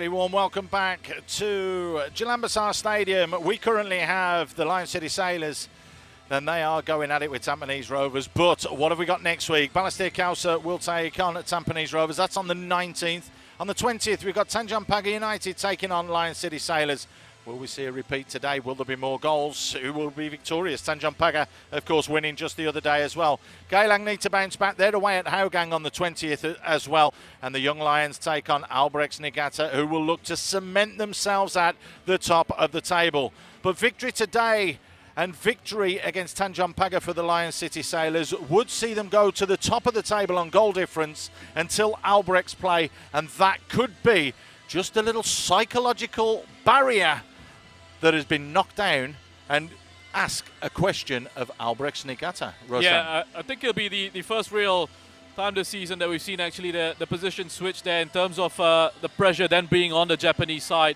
very warm welcome back to Jalan Besar Stadium. We currently have the Lion City Sailors, and they are going at it with Tampines Rovers. But what have we got next week? Balestier Khalsa will take on Tampines Rovers. That's on the 19th. On the 20th, we've got Tanjong Pagar United taking on Lion City Sailors. Will we see a repeat today? Will there be more goals? Who will be victorious? Tanjong Pagar, of course, winning just the other day as well. Geylang need to bounce back. They're away at Hougang on the 20th as well. And the Young Lions take on Albirex Niigata, who will look to cement themselves at the top of the table. But victory today and victory against Tanjong Pagar for the Lion City Sailors would see them go to the top of the table on goal difference until Albirex play. And that could be just a little psychological barrier that has been knocked down, and ask a question of Albirex Niigata. Yeah, I think it'll be the first real time this season that we've seen actually the position switch there in terms of the pressure then being on the Japanese side.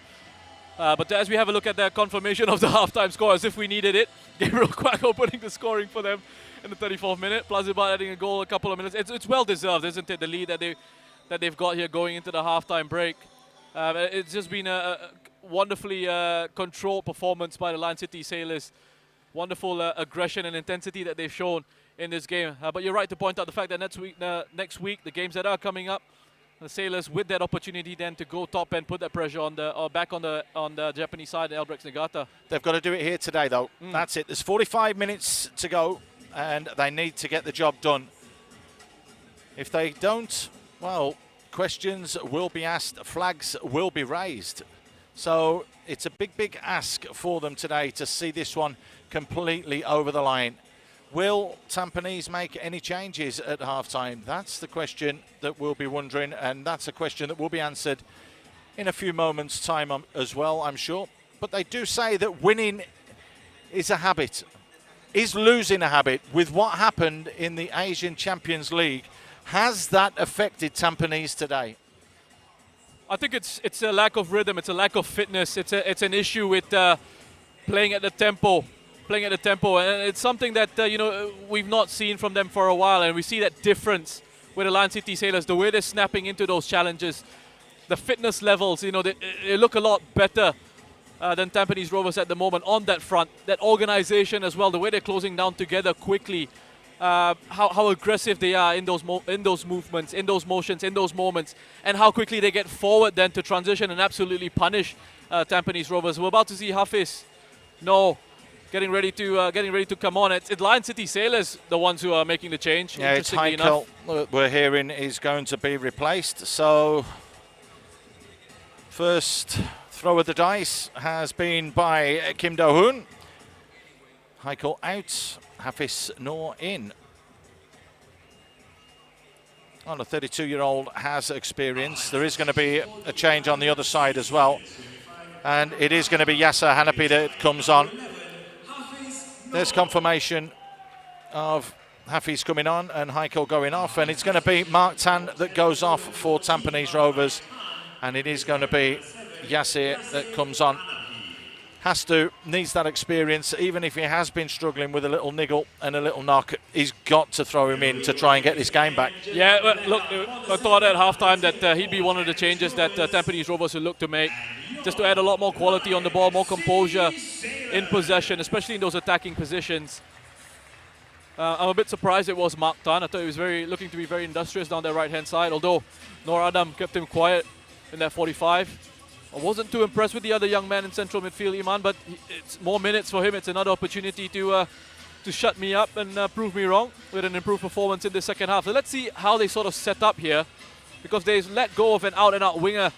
But as we have a look at the confirmation of the halftime score, as if we needed it, Gabriel Quack opening the scoring for them in the 34th minute. Plazibat adding a goal a couple of minutes. It's well deserved, isn't it? The lead that they've got here going into the halftime break. It's just been a wonderfully controlled performance by the Lion City Sailors. Wonderful aggression and intensity that they've shown in this game. But you're right to point out the fact that next week, the games that are coming up, the Sailors with that opportunity then to go top and put that pressure on the Japanese side, Albirex Niigata. They've got to do it here today, though. That's it. There's 45 minutes to go, and they need to get the job done. If they don't, well, questions will be asked, flags will be raised. So it's a big ask for them today to see this one completely over the line. Will Tampines make any changes at half-time? That's the question that we'll be wondering, and that's a question that will be answered in a few moments' time as well, I'm sure. But they do say that winning is a habit. Is losing a habit? With what happened in the Asian Champions League, has that affected Tampines today? I think it's a lack of rhythm, it's a lack of fitness, it's an issue with playing at the tempo, and it's something that we've not seen from them for a while, and we see that difference with the Lion City Sailors, the way they're snapping into those challenges, the fitness levels, they look a lot better than Tampines Rovers at the moment on that front, that organization as well, the way they're closing down together quickly. How aggressive they are in those movements, in those motions, in those moments, and how quickly they get forward then to transition and absolutely punish Tampines Rovers. We're about to see Hafiz, getting ready to come on. It's Lion City Sailors, the ones who are making the change. Yeah, it's Heikel we're hearing is going to be replaced. So first throw of the dice has been by Kim Do-hoon. Heikel out. Hafiz Noor in. Oh, the 32-year-old has experience. There is going to be a change on the other side as well. And it is going to be Yasser Hanapi that comes on. There's confirmation of Hafiz coming on and Heikel going off. And it's going to be Mark Tan that goes off for Tampines Rovers. And it is going to be Yasser that comes on. Needs that experience, even if he has been struggling with a little niggle and a little knock, he's got to throw him in to try and get this game back. Yeah, look, I thought at halftime that he'd be one of the changes that Tampines Rovers will look to make, just to add a lot more quality on the ball, more composure in possession, especially in those attacking positions. I'm a bit surprised it was Mark Tan. I thought he was looking to be very industrious down their right-hand side, although Noor Adam kept him quiet in that 45. I wasn't too impressed with the other young man in central midfield, Iman, but it's more minutes for him. It's another opportunity to shut me up and prove me wrong with an improved performance in the second half. So let's see how they sort of set up here, because they let go of an out-and-out winger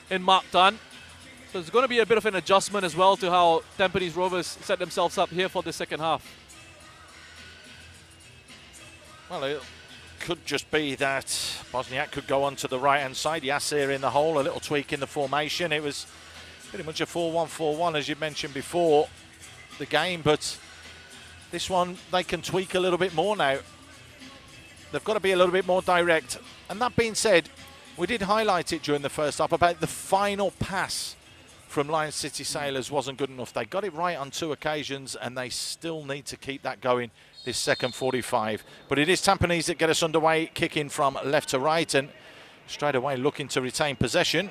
in Mark Tan. So it's going to be a bit of an adjustment as well to how Tampines Rovers set themselves up here for the second half. Well, it could just be that Bosniak could go on to the right-hand side. Yasser in the hole, a little tweak in the formation. It was pretty much a 4-1-4-1, as you mentioned before the game, but this one they can tweak a little bit more now. They've got to be a little bit more direct. And that being said, we did highlight it during the first half about the final pass from Lion City Sailors wasn't good enough. They got it right on 2 occasions, and they still need to keep that going this second 45. But it is Tampines that get us underway, kicking from left to right, and straight away looking to retain possession.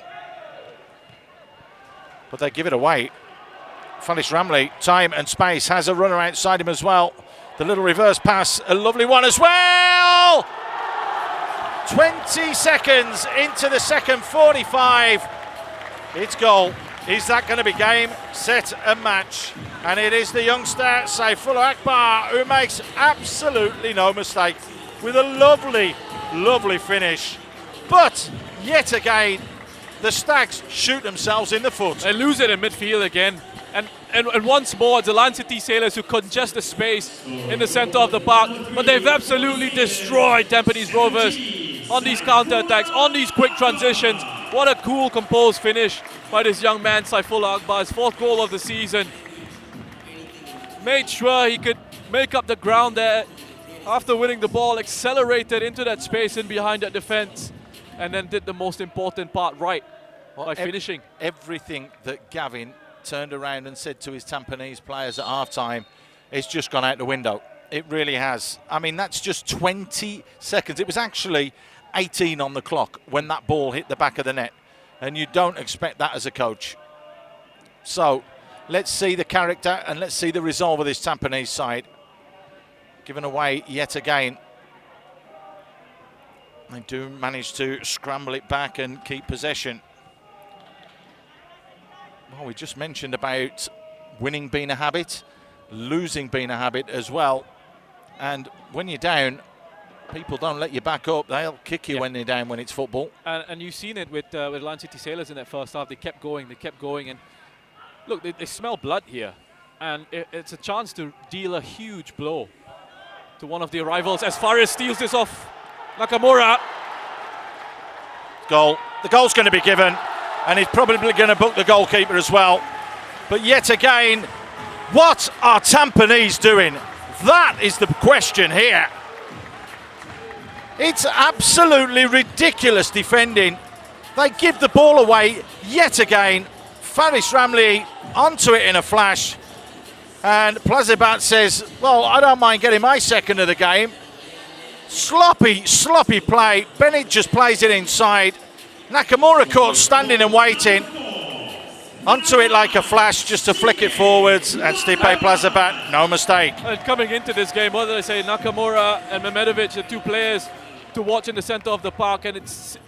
but they give it away. Felix Ramley, time and space, has a runner outside him as well. The little reverse pass, a lovely one as well. 20 seconds into the second 45. It's goal. Is that going to be game, set and match? And it is the youngster, Saifullah Akbar, who makes absolutely no mistake with a lovely, lovely finish. But yet again, the Stags shoot themselves in the foot. They lose it in midfield again. And once more, the Lion City Sailors who congest the space in the centre of the park. But they've absolutely destroyed Tampines Rovers on these counter-attacks, on these quick transitions. What a cool, composed finish by this young man, Saifullah Akbar, his 4th goal of the season. Made sure he could make up the ground there after winning the ball, accelerated into that space and behind that defence, and then did the most important part right by finishing. Everything that Gavin turned around and said to his Tampines players at half-time, it's just gone out the window. It really has. I mean, that's just 20 seconds. It was actually 18 on the clock when that ball hit the back of the net, and you don't expect that as a coach. So let's see the character and let's see the resolve of this Tampines side. Given away yet again. They do manage to scramble it back and keep possession. Well, we just mentioned about winning being a habit, losing being a habit as well. And when you're down, people don't let you back up. They'll kick you when they're down when it's football. And you've seen it with Lion City Sailors in that first half. They kept going, and look, they smell blood here. And it's a chance to deal a huge blow to one of their rivals as Faris steals this off Nakamura. Goal. The goal's going to be given, and he's probably going to book the goalkeeper as well. But yet again, what are Tampines doing? That is the question here. It's absolutely ridiculous defending. They give the ball away yet again. Faris Ramley onto it in a flash. And Plazibat says, well, I don't mind getting my second of the game. Sloppy play. Bennett just plays it inside. Nakamura caught standing and waiting. Onto it like a flash, just to flick it forwards. And Stipe Plazibat, no mistake. And coming into this game, what did I say? Nakamura and Mehmedovic, the 2 players to watch in the centre of the park. And it's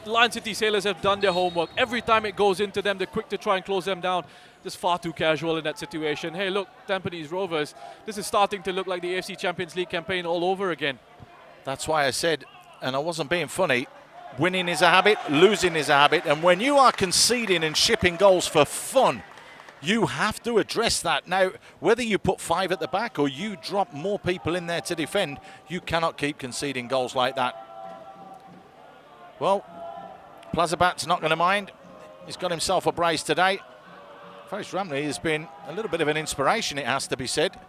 Lion City Sailors have done their homework. Every time it goes into them, they're quick to try and close them down. Just far too casual in that situation. Hey, look, Tampines Rovers, this is starting to look like the AFC Champions League campaign all over again. That's why I said, and I wasn't being funny, winning is a habit, losing is a habit, and when you are conceding and shipping goals for fun, you have to address that. Now, whether you put 5 at the back or you drop more people in there to defend, you cannot keep conceding goals like that. Well, Plazibat's not going to mind. He's got himself a brace today. Faris Ramley has been a little bit of an inspiration, it has to be said,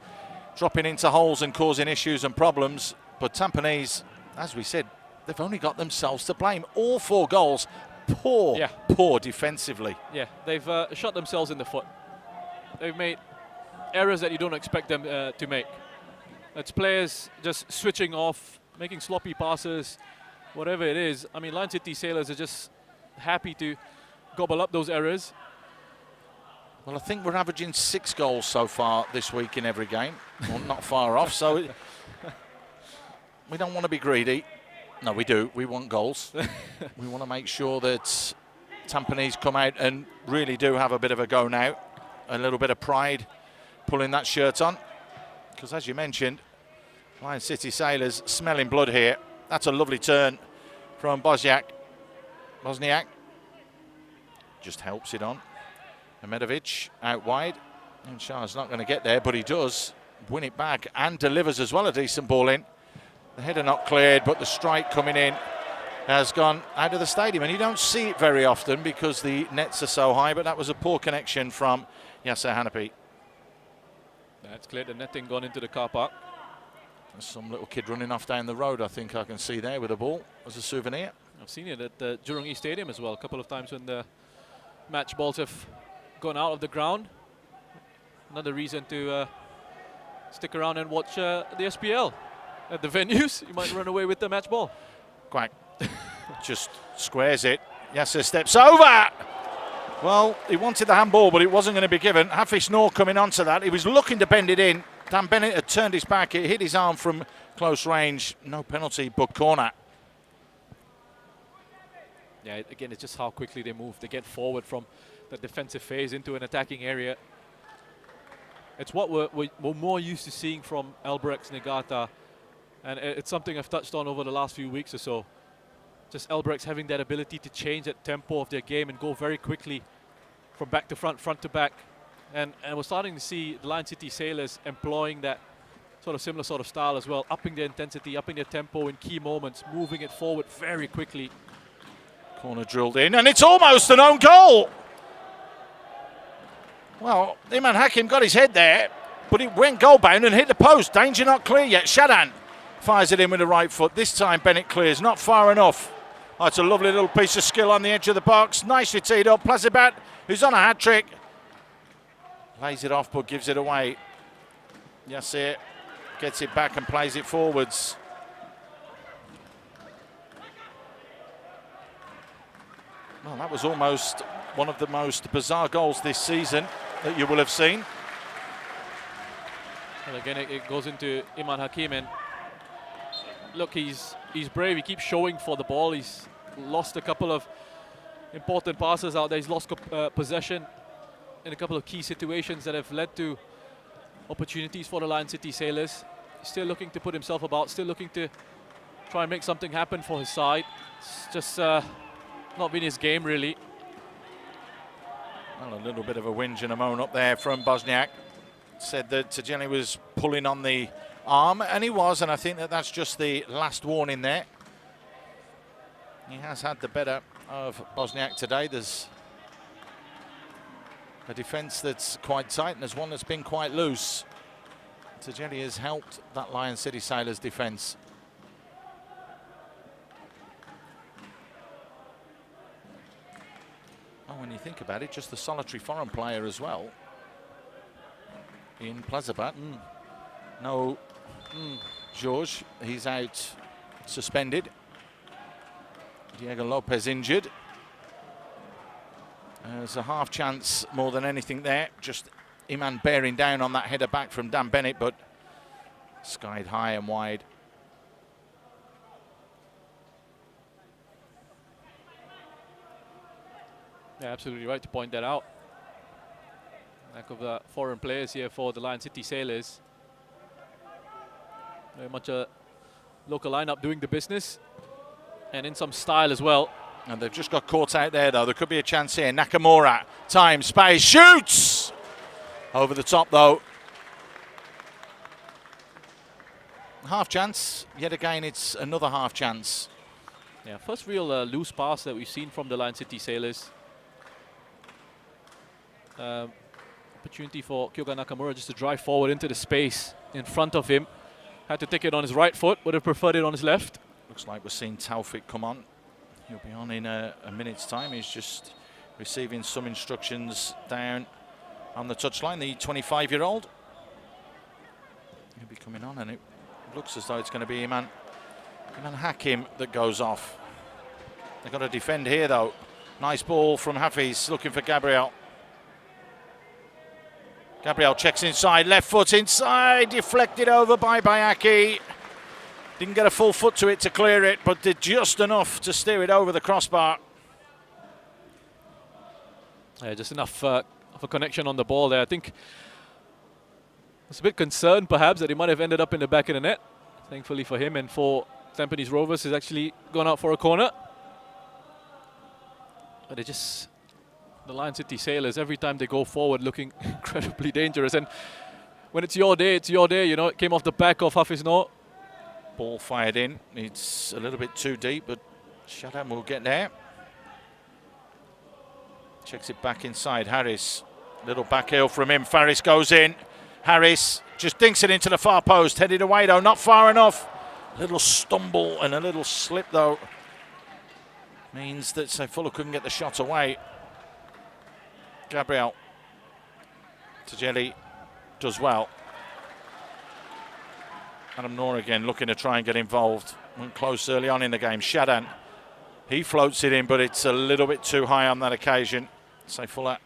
dropping into holes and causing issues and problems. But Tampines, as we said, they've only got themselves to blame. All 4 goals, poor defensively. Yeah, they've shot themselves in the foot. They've made errors that you don't expect them to make. It's players just switching off, making sloppy passes, whatever it is. I mean, Lion City Sailors are just happy to gobble up those errors. Well, I think we're averaging 6 goals so far this week in every game. Well, not far off, so we don't want to be greedy. No, we do. We want goals. We want to make sure that Tampines come out and really do have a bit of a go now. A little bit of pride pulling that shirt on. Because as you mentioned, Lion City Sailors smelling blood here. That's a lovely turn from Bosniak. Just helps it on. Mehmedovic out wide. And Shah's not going to get there, but he does win it back and delivers as well a decent ball in. The header not cleared, but the strike coming in has gone out of the stadium. And you don't see it very often because the nets are so high, but that was a poor connection from Yasser Hanapi. That's cleared. The netting gone into the car park. There's some little kid running off down the road, I think I can see there with a ball as a souvenir. I've seen it at the Jurong East Stadium as well, a couple of times when the match balls have gone out of the ground. Another reason to stick around and watch the SPL at the venues. You might run away with the match ball. Quack. Just squares it. Yasser steps over. Well, he wanted the handball, but it wasn't going to be given. Hafiz Noor coming onto that. He was looking to bend it in. Dan Bennett had turned his back. It hit his arm from close range. No penalty, but corner. Yeah, again, it's just how quickly they move. They get forward from the defensive phase into an attacking area. It's what we're more used to seeing from Albirex Niigata. And it's something I've touched on over the last few weeks or so. Just Albirex having that ability to change that tempo of their game and go very quickly from back to front, front to back. And we're starting to see the Lion City Sailors employing that similar sort of style as well, upping their intensity, upping their tempo in key moments, moving it forward very quickly. Corner drilled in, and it's almost an own goal. Well, Iman Hakim got his head there, but it went goal bound and hit the post. Danger not clear yet. Showdown fires it in with the right foot. This time Bennett clears, not far enough. Oh, it's a lovely little piece of skill on the edge of the box. Nicely teed up. Plazibat, who's on a hat-trick, lays it off but gives it away. Yassir gets it back and plays it forwards. Well, that was almost one of the most bizarre goals this season that you will have seen. And again, it goes into Iman Hakim, and look, he's brave. He keeps showing for the ball. He's lost a couple of important passes out there. He's lost possession in a couple of key situations that have led to opportunities for the Lion City Sailors. He's still looking to put himself about, still looking to try and make something happen for his side. It's just not been his game, really. Well, a little bit of a whinge and a moan up there from Bosniak. Said that Tajani was pulling on the arm, and he was, and I think that's just the last warning there. He has had the better of Bosniak today. There's a defence that's quite tight, and there's one that's been quite loose. Tajani has helped that Lion City Sailors defence. Oh, when you think about it, just the solitary foreign player as well in Plazibat. No, George, he's out suspended. Diego Lopez injured. There's a half chance more than anything there. Just Iman bearing down on that header back from Dan Bennett, but skied high and wide. Yeah, absolutely right to point that out. Lack of foreign players here for the Lion City Sailors. Very much a local lineup doing the business, and in some style as well. And they've just got caught out there, though. There could be a chance here. Nakamura, time, space, shoots! Over the top, though. Half chance. Yet again, it's another half chance. Yeah, first real loose pass that we've seen from the Lion City Sailors. Opportunity for Kyoga Nakamura just to drive forward into the space in front of him. Had to take it on his right foot, would have preferred it on his left. Looks like we're seeing Taufik come on. He'll be on in a minute's time. He's just receiving some instructions down on the touchline, the 25-year-old. He'll be coming on, and it looks as though it's going to be Iman Hakim that goes off. They've got to defend here, though. Nice ball from Hafiz, looking for Gabriel. Gabriel checks inside, left foot inside, deflected over by Bayaki. Didn't get a full foot to it to clear it, but did just enough to steer it over the crossbar. Yeah, just enough of a connection on the ball there. I think I was a bit concerned, perhaps, that he might have ended up in the back of the net. Thankfully for him and for Tampines Rovers, he's actually gone out for a corner. But it just... The Lion City Sailors, every time they go forward, looking incredibly dangerous. And when it's your day, you know. It came off the back of Hafiz Noor. Ball fired in. It's a little bit too deep, but Showdown will get there. Checks it back inside. Harris, little back heel from him. Faris goes in. Harris just dinks it into the far post. Headed away, though, not far enough. Little stumble and a little slip, though. Means that Saifullah couldn't get the shot away. Gabriel Tajeli does well. Adam Noor again looking to try and get involved. Went close early on in the game. Shadan, he floats it in, but it's a little bit too high on that occasion. Fuller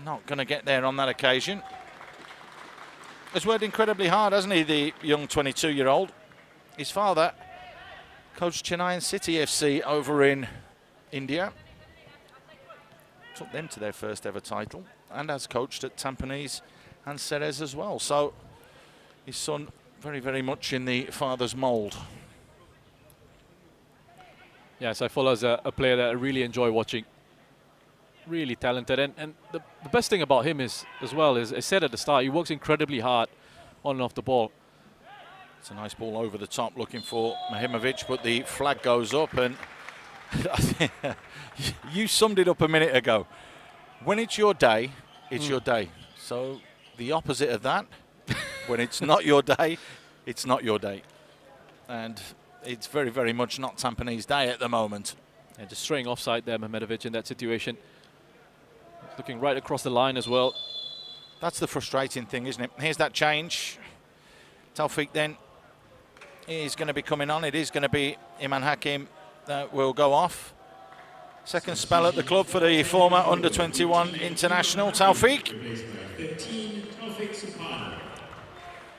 not going to get there on that occasion. Has worked incredibly hard, hasn't he, the young 22-year-old? His father coached Chennai City FC over in India. Took them to their first ever title and has coached at Tampines and Ceres as well. So his son very, very much in the father's mould. Yeah, Saifullah a player that I really enjoy watching. Really talented, and the best thing about him is, as well, is I said at the start, he works incredibly hard on and off the ball. It's a nice ball over the top looking for Mahimovic, but the flag goes up, and you summed it up a minute ago. When it's your day, it's your day. So the opposite of that, when it's not your day, it's not your day. And it's very, very much not Tampines' day at the moment. And just straying offside there, Mahimovic, in that situation. Looking right across the line as well. That's the frustrating thing, isn't it? Here's that change. Taufik then is going to be coming on. It is going to be Iman Hakim that will go off. Second spell at the club for the former under-21 international, Taufik.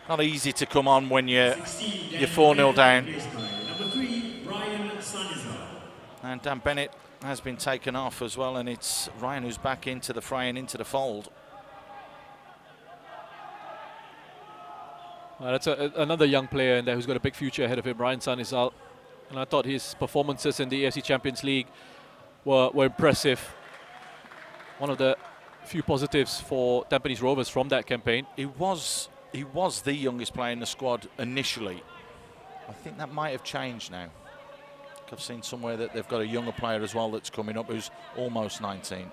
Not easy to come on when you're 4-0 down. And Dan Bennett has been taken off as well, and it's Ryan who's back into the fray and into the fold. That's another young player in there who's got a big future ahead of him, Ryan Sanizal. And I thought his performances in the AFC Champions League were impressive. One of the few positives for Tampines Rovers from that campaign. He was the youngest player in the squad initially. I think that might have changed now. I've seen somewhere that they've got a younger player as well that's coming up who's almost 19.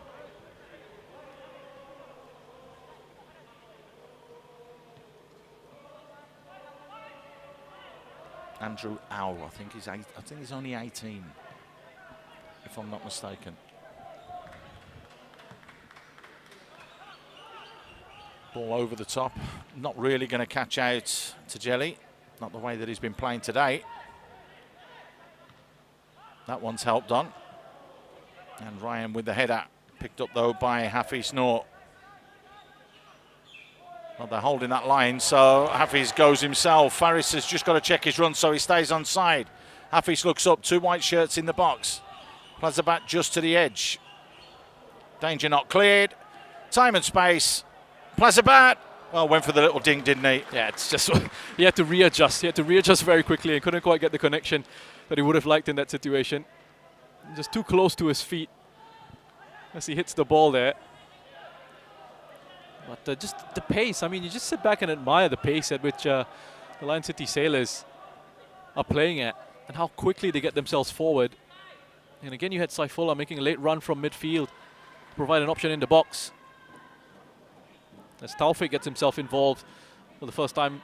Andrew Owl, I think he's only 18, if I'm not mistaken. Ball over the top, not really going to catch out to Jelly, not the way that he's been playing today. That one's helped on. And Ryan with the header, picked up though by Hafiz Noor. Well, they're holding that line, so Hafiz goes himself. Faris has just got to check his run, so he stays on side. Hafiz looks up, 2 white shirts in the box. Plazabat just to the edge. Danger not cleared. Time and space. Plazabat, well, went for the little dink, didn't he? Yeah, it's just, he had to readjust. He had to readjust very quickly and couldn't quite get the connection that he would have liked in that situation. Just too close to his feet as he hits the ball there. But just the pace, I mean, you just sit back and admire the pace at which the Lion City Sailors are playing at and how quickly they get themselves forward. And again, you had Saifullah making a late run from midfield to provide an option in the box. As Taufik gets himself involved for the first time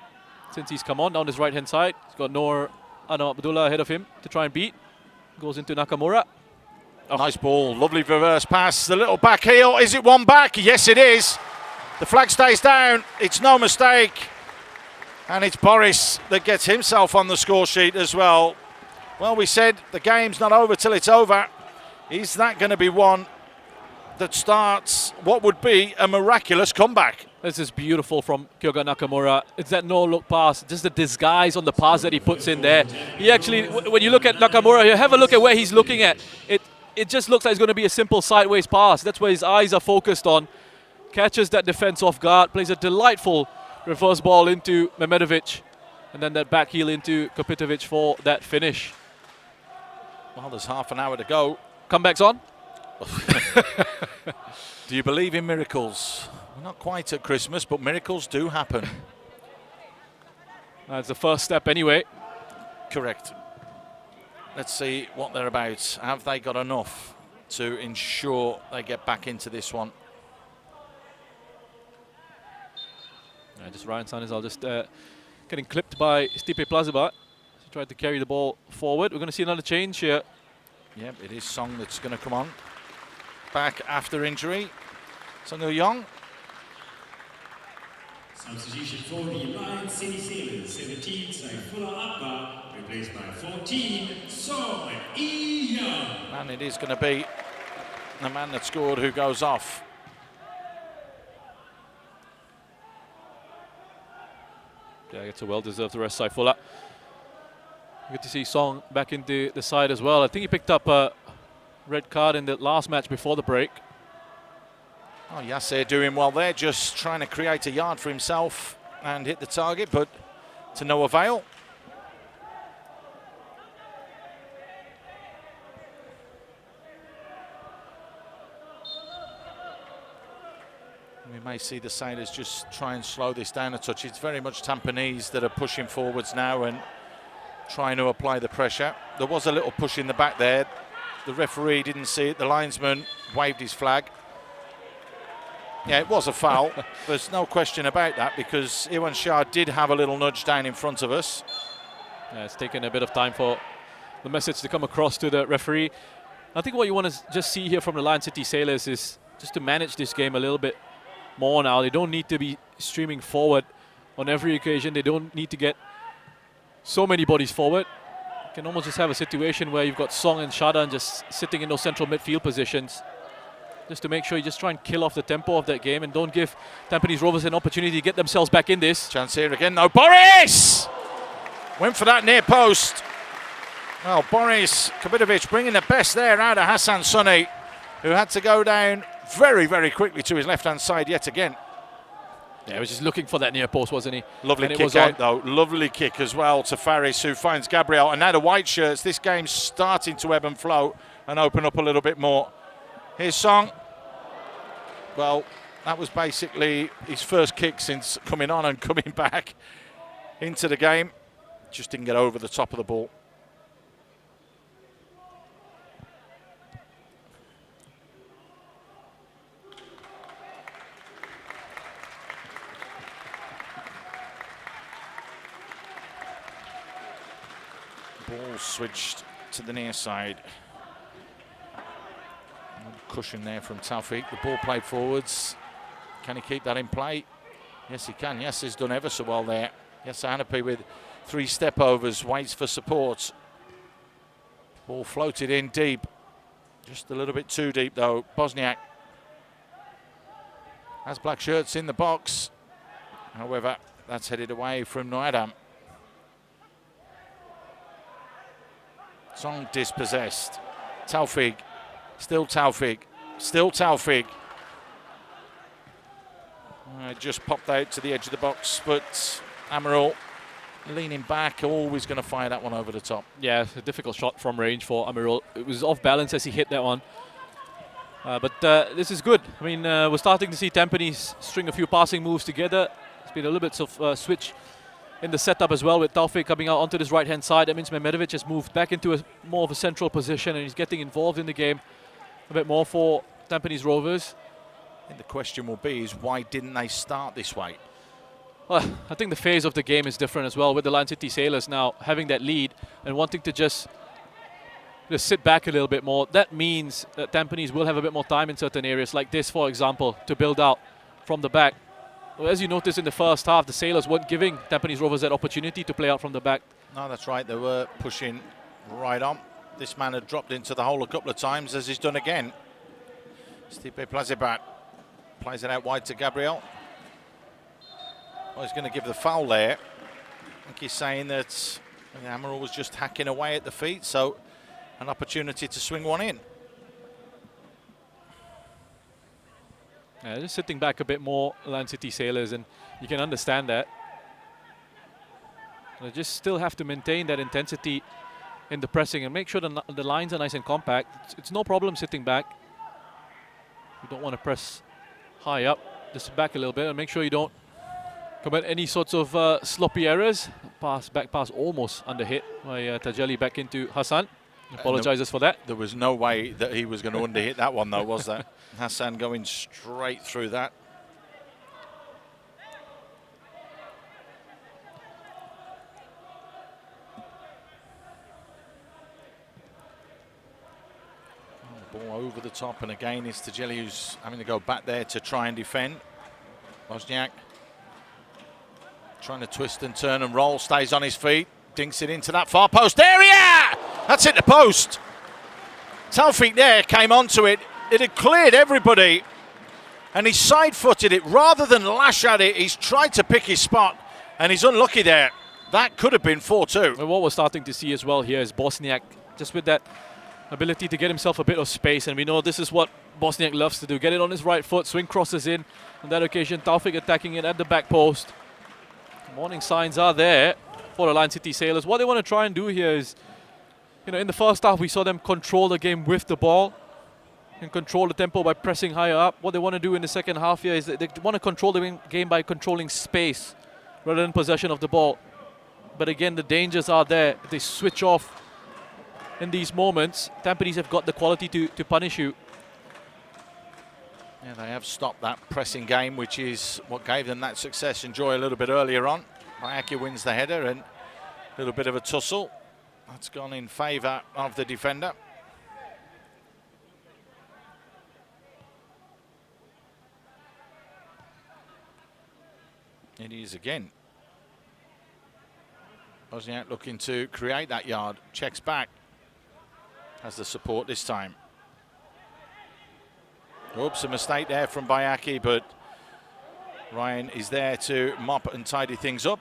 since he's come on down his right-hand side. He's got Noor Anwar Abdullah ahead of him to try and beat. Goes into Nakamura. Oh. Nice ball, lovely reverse pass. The little back heel, is it one back? Yes, it is. The flag stays down, it's no mistake. And it's Boris that gets himself on the score sheet as well. Well, we said the game's not over till it's over. Is that going to be one that starts what would be a miraculous comeback? This is beautiful from Kyoga Nakamura. It's that no-look pass, just the disguise on the pass that he puts in there. He actually, when you look at Nakamura, you have a look at where he's looking at. It just looks like it's going to be a simple sideways pass. That's where his eyes are focused on. Catches that defense off guard, plays a delightful reverse ball into Mehmedovic. And then that back heel into Kopitovic for that finish. Well, there's half an hour to go. Comebacks on. Do you believe in miracles? We're not quite at Christmas, but miracles do happen. That's the first step anyway. Correct. Let's see what they're about. Have they got enough to ensure they get back into this one? Just Ryan Sanizal just getting clipped by Stipe Plazibat. He tried to carry the ball forward. We're going to see another change here. Yep, it is Song that's going to come on. Back after injury. Sung Young. Substitution for the Lion City Sailors, 17, Saifullah Abba, replaced by 14, Song Young. And it is going to be the man that scored who goes off. Yeah, it's a well-deserved rest, Saifullah. Good to see Song back into the side as well. I think he picked up a red card in the last match before the break. Oh, Yasser doing well there, just trying to create a yard for himself and hit the target, but to no avail. We may see the Sailors just try and slow this down a touch. It's very much Tampines that are pushing forwards now and trying to apply the pressure. There was a little push in the back there. The referee didn't see it. The linesman waved his flag. Yeah, it was a foul. There's no question about that, because Iwan Shah did have a little nudge down in front of us. Yeah, it's taken a bit of time for the message to come across to the referee. I think what you want to just see here from the Lion City Sailors is just to manage this game a little bit more now. They don't need to be streaming forward on every occasion. They don't need to get so many bodies forward. You can almost just have a situation where you've got Song and Shadan just sitting in those central midfield positions, just to make sure you just try and kill off the tempo of that game and don't give Tampines Rovers an opportunity to get themselves back in this. Chance here again. No, Boris! Went for that near post. Well, Boris Kabidovic bringing the best there out of Hassan Sunny, who had to go down very, very quickly to his left-hand side yet again. Yeah, he was just looking for that near post, wasn't he? Lovely kick out, though. Lovely kick as well to Faris, who finds Gabriel. And now the white shirts. This game's starting to ebb and flow and open up a little bit more. Here's Song. Well, that was basically his first kick since coming on and coming back into the game. Just didn't get over the top of the ball. Ball switched to the near side. Cushion there from Taufik. The ball played forwards. Can he keep that in play? Yes, he can. Yes, he's done ever so well there. Yes, Hanapi with 3 step overs, waits for support. Ball floated in deep. Just a little bit too deep though. Bosniak has black shirts in the box. However, that's headed away from Noadam. Song dispossessed. Taufik. Still Taufik. Still Taufik. Just popped out to the edge of the box, but Amaral leaning back, always going to fire that one over the top. Yeah, it's a difficult shot from range for Amaral. It was off balance as he hit that one. But this is good. I mean, we're starting to see Tampines string a few passing moves together. It's been a little bit of switch in the setup as well, with Taufik coming out onto this right-hand side. That means Mehmedovic has moved back into more of a central position, and he's getting involved in the game a bit more for Tampines Rovers. I think the question will be is why didn't they start this way? Well, I think the phase of the game is different as well, with the Lion City Sailors now having that lead and wanting to just sit back a little bit more. That means that Tampines will have a bit more time in certain areas like this, for example, to build out from the back. Well, as you noticed in the first half, the Sailors weren't giving Tampines Rovers that opportunity to play out from the back. No, that's right. They were pushing right on. This man had dropped into the hole a couple of times, as he's done again. Stipe Plazibat plays it out wide to Gabriel. Well, he's going to give the foul there. I think he's saying that Amaral was just hacking away at the feet, so an opportunity to swing one in. Yeah, just sitting back a bit more, Lion City Sailors, and you can understand that. They just still have to maintain that intensity in the pressing and make sure the lines are nice and compact. It's no problem sitting back. You don't want to press high up, just back a little bit and make sure you don't commit any sorts of sloppy errors. Back pass almost under hit by Tajali back into Hassan. Apologizes for that. There was no way that he was going to underhit that one though, was there? Hassan going straight through that. Ball over the top, and again it's Tajali who's having to go back there to try and defend. Bosniak trying to twist and turn and roll, stays on his feet, dinks it into that far post area. That's hit the post. Taufik there came onto it, it had cleared everybody, and he side-footed it. Rather than lash at it, he's tried to pick his spot, and he's unlucky there. That could have been 4-2. And what we're starting to see as well here is Bosniak, just with that ability to get himself a bit of space, and we know this is what Bosniak loves to do. Get it on his right foot, swing crosses in. On that occasion, Taufik attacking it at the back post. Warning signs are there for the Lion City Sailors. What they want to try and do here is, you know, in the first half we saw them control the game with the ball and control the tempo by pressing higher up. What they want to do in the second half here is that they want to control the game by controlling space rather than possession of the ball. But again, the dangers are there. If they switch off in these moments, Tampines have got the quality to punish you. Yeah, they have stopped that pressing game, which is what gave them that success and joy a little bit earlier on. Bayaki wins the header, and a little bit of a tussle. That's gone in favour of the defender. It is again. Bosniak looking to create that yard. Checks back. Has the support this time. Oops, a mistake there from Bayaki, but Ryan is there to mop and tidy things up.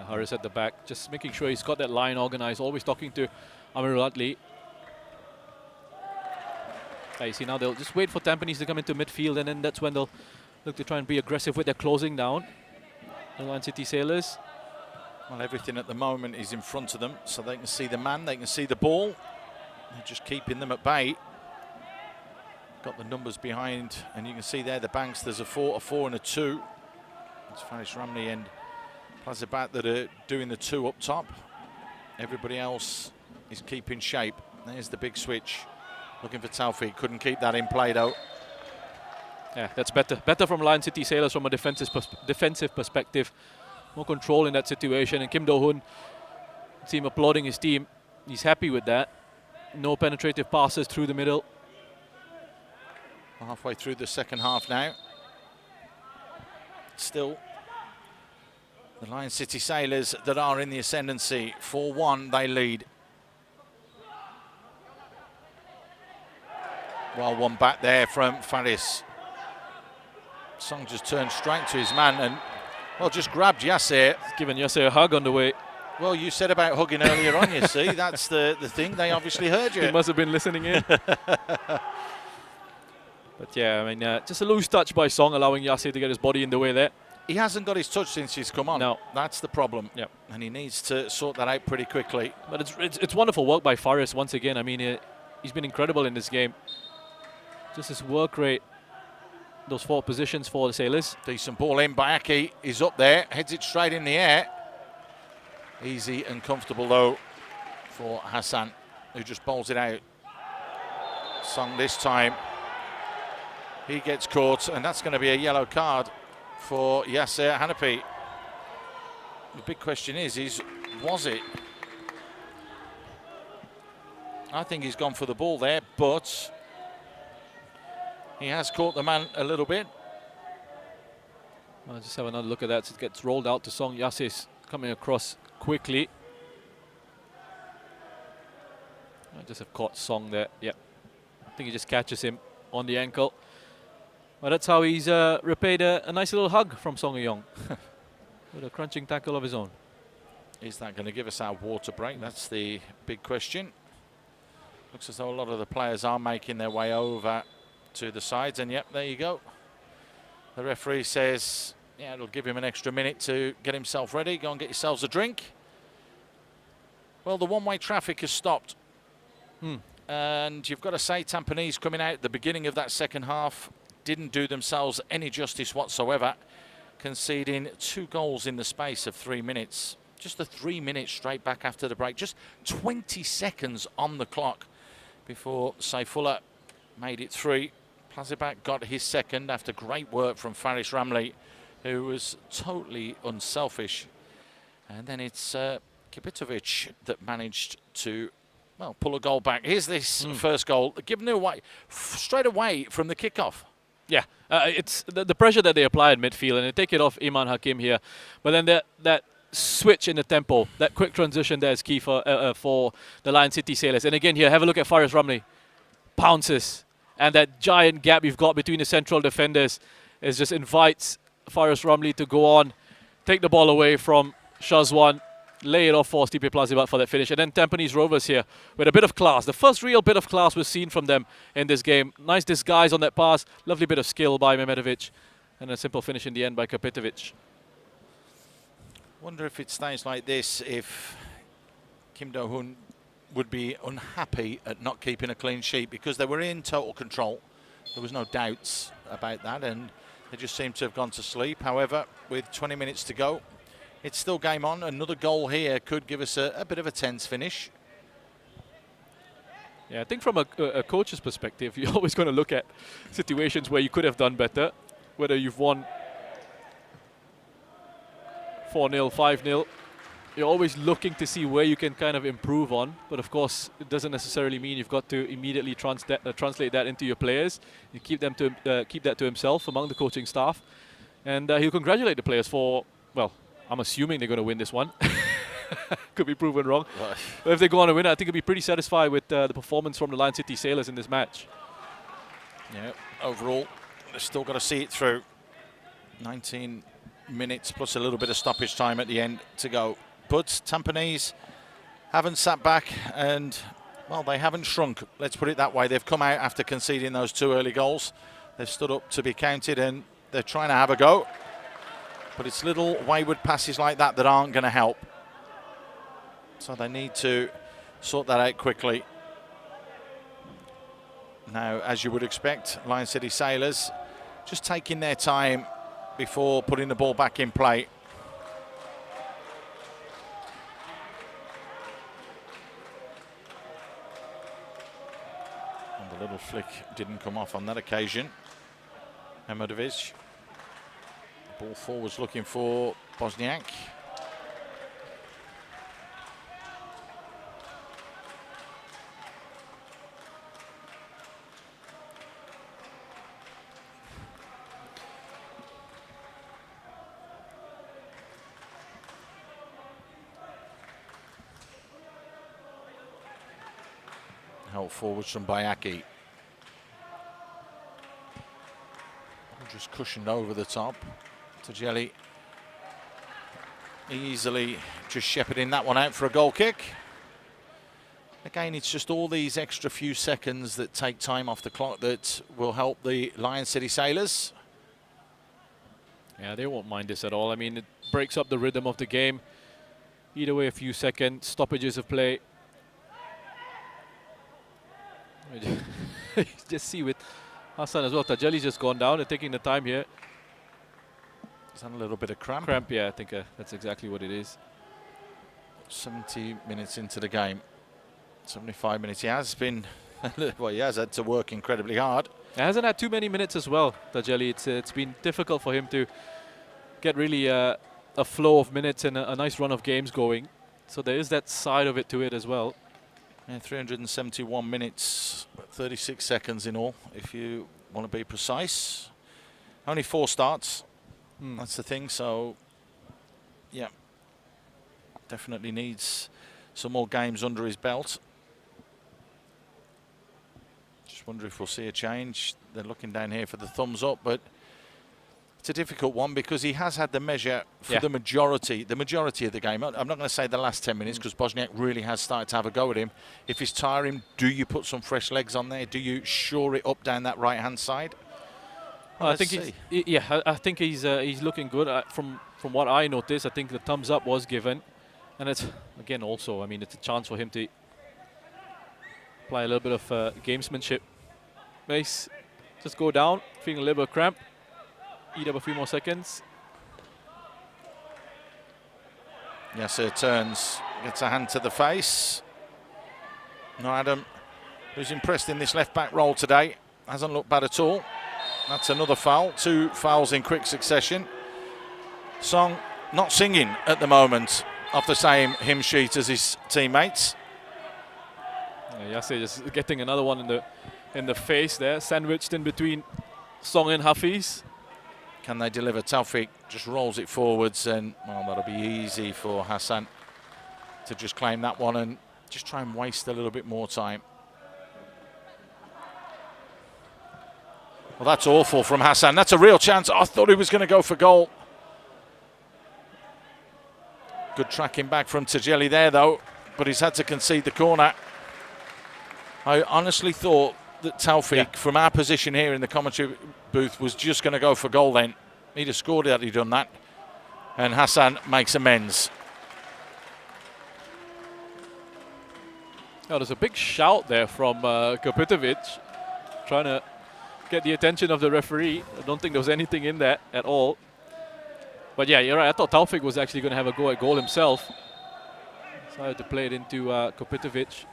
Harris at the back, just making sure he's got that line organized, always talking to Amirul Adli. You see now they'll just wait for Tampines to come into midfield, and then that's when they'll look to try and be aggressive with their closing down. The Lion City Sailors. Well, everything at the moment is in front of them, so they can see the man, they can see the ball. They're just keeping them at bay. Got the numbers behind, and you can see there the banks. There's a 4, a 4 and a 2. It's Faris Ramli and Plazibat that are doing the 2 up top. Everybody else is keeping shape. There's the big switch. Looking for Taufik, couldn't keep that in play though. Yeah, that's better. Better from Lion City Sailors from a defensive perspective. More control in that situation. And Kim Do-hoon, team applauding his team. He's happy with that. No penetrative passes through the middle. Halfway through the second half now. Still, the Lion City Sailors that are in the ascendancy. 4-1, they lead. Well, one back there from Faris. Song just turned straight to his man and, well, just grabbed Yasser. He's given Yasser a hug on the way. Well, you said about hugging earlier on, you see. That's the thing. They obviously heard you. He must have been listening in. But yeah, I mean, just a loose touch by Song, allowing Yasser to get his body in the way there. He hasn't got his touch since he's come on. No. That's the problem. Yep. And he needs to sort that out pretty quickly. But it's wonderful work by Faris once again. I mean, he's been incredible in this game. Just his work rate, those 4 positions for the Sailors. Decent ball in. Bayaki is up there, heads it straight in the air. Easy and comfortable though for Hassan, who just bowls it out. Song this time. He gets caught, and that's going to be a yellow card for Yasser Hanapi. The big question is was it? I think he's gone for the ball there, but he has caught the man a little bit. I'll just have another look at that. It gets rolled out to Song. Yasser's coming across quickly. I just have caught Song there. Yep. I think he just catches him on the ankle. Well, that's how he's repaid a nice little hug from Song Euyong with a crunching tackle of his own. Is that going to give us our water break? That's the big question. Looks as though a lot of the players are making their way over to the sides, and yep, there you go. The referee says, yeah, it'll give him an extra minute to get himself ready. Go and get yourselves a drink. Well, the one-way traffic has stopped. And you've got to say Tampines coming out at the beginning of that second half didn't do themselves any justice whatsoever, conceding 2 goals in the space of 3 minutes. Just the 3 minutes straight back after the break. Just 20 seconds on the clock before Saifullah made it 3. Plazibat got his second after great work from Faris Ramli, who was totally unselfish. And then it's Kipitovic that managed to, well, pull a goal back. Here's this first goal, given away straight away from the kickoff. Yeah, it's the pressure that they apply at midfield, and they take it off Iman Hakim here. But then that switch in the tempo, that quick transition there is key for the Lion City Sailors. And again here, have a look at Faris Ramli. Pounces. And that giant gap you've got between the central defenders is just invites Faris Ramli to go on, take the ball away from Shazwan, lay it off for Stipe Plazibat for that finish. And then Tampines Rovers here with a bit of class. The first real bit of class was seen from them in this game. Nice disguise on that pass. Lovely bit of skill by Mehmetovic. And a simple finish in the end by Kapitovic. Wonder if it stays like this, if Kim Do-hoon would be unhappy at not keeping a clean sheet, because they were in total control. There was no doubts about that, and they just seemed to have gone to sleep. However, with 20 minutes to go, it's still game on. Another goal here could give us a bit of a tense finish. Yeah, I think from a coach's perspective, you're always going to look at situations where you could have done better, whether you've won 4-0, 5-0. You're always looking to see where you can kind of improve on, but of course it doesn't necessarily mean you've got to immediately translate that into your players. You keep that to himself among the coaching staff, and he'll congratulate the players for, well, I'm assuming they're going to win this one. Could be proven wrong. But if they go on to win, I think he'll be pretty satisfied with the performance from the Lion City Sailors in this match. Yeah, overall, they've still got to see it through. 19 minutes plus a little bit of stoppage time at the end to go. But Tampines haven't sat back and, well, they haven't shrunk. Let's put it that way. They've come out after conceding those 2 early goals. They've stood up to be counted and they're trying to have a go. But it's little wayward passes like that that aren't going to help. So they need to sort that out quickly. Now, as you would expect, Lion City Sailors just taking their time before putting the ball back in play. And the little flick didn't come off on that occasion. Mehmetovic. Ball forwards looking for Bosniak. Help forwards from Bayaki. Just cushioned over the top. Tajeli easily just shepherding that one out for a goal kick. Again, it's just all these extra few seconds that take time off the clock that will help the Lion City Sailors. Yeah, they won't mind this at all. I mean, it breaks up the rhythm of the game. Either way, a few seconds, stoppages of play. Just see with Hassan as well. Tajeli's just gone down and taking the time here. Is that a little bit of cramp? Cramp, yeah, I think that's exactly what it is. 70 minutes into the game. 75 minutes. He has been, well, he has had to work incredibly hard. He hasn't had too many minutes as well, Tajeli. It's been difficult for him to get really a flow of minutes and a nice run of games going. So there is that side of it to it as well. Yeah, 371 minutes, 36 seconds in all, if you want to be precise. Only 4 starts. That's the thing. So, yeah, definitely needs some more games under his belt. Just wonder if we'll see a change. They're looking down here for the thumbs up, but it's a difficult one because he has had the measure for the majority of the game. I'm not going to say the last 10 minutes because Bosniak really has started to have a go at him. If he's tiring, do you put some fresh legs on there? Do you shore it up down that right-hand side? Well, I think I think he's looking good. From what I noticed, I think the thumbs up was given, and it's again also, I mean, it's a chance for him to apply a little bit of gamesmanship. Mace, just go down, feeling a little bit of cramp. Eat up a few more seconds. Yasser turns, gets a hand to the face. No, Adam, who's impressed in this left-back role today, hasn't looked bad at all. That's another foul. 2 fouls in quick succession. Song not singing at the moment off the same hymn sheet as his teammates. Yeah, Yasser just getting another one in the face there, sandwiched in between Song and Hafiz. Can they deliver? Taufik just rolls it forwards, and well, that'll be easy for Hassan to just claim that one and just try and waste a little bit more time. Well, that's awful from Hassan. That's a real chance. I thought he was going to go for goal. Good tracking back from Tajeli there, though, but he's had to concede the corner. I honestly thought that Taufik, from our position here in the commentary booth, was just going to go for goal then. He'd have scored had he done that. And Hassan makes amends. Oh, there's a big shout there from Kapitovic, trying to get the attention of the referee. I don't think there was anything in that at all. But yeah, you're right. I thought Taufik was actually going to have a go at goal himself. Decided to play it into Kapitovic.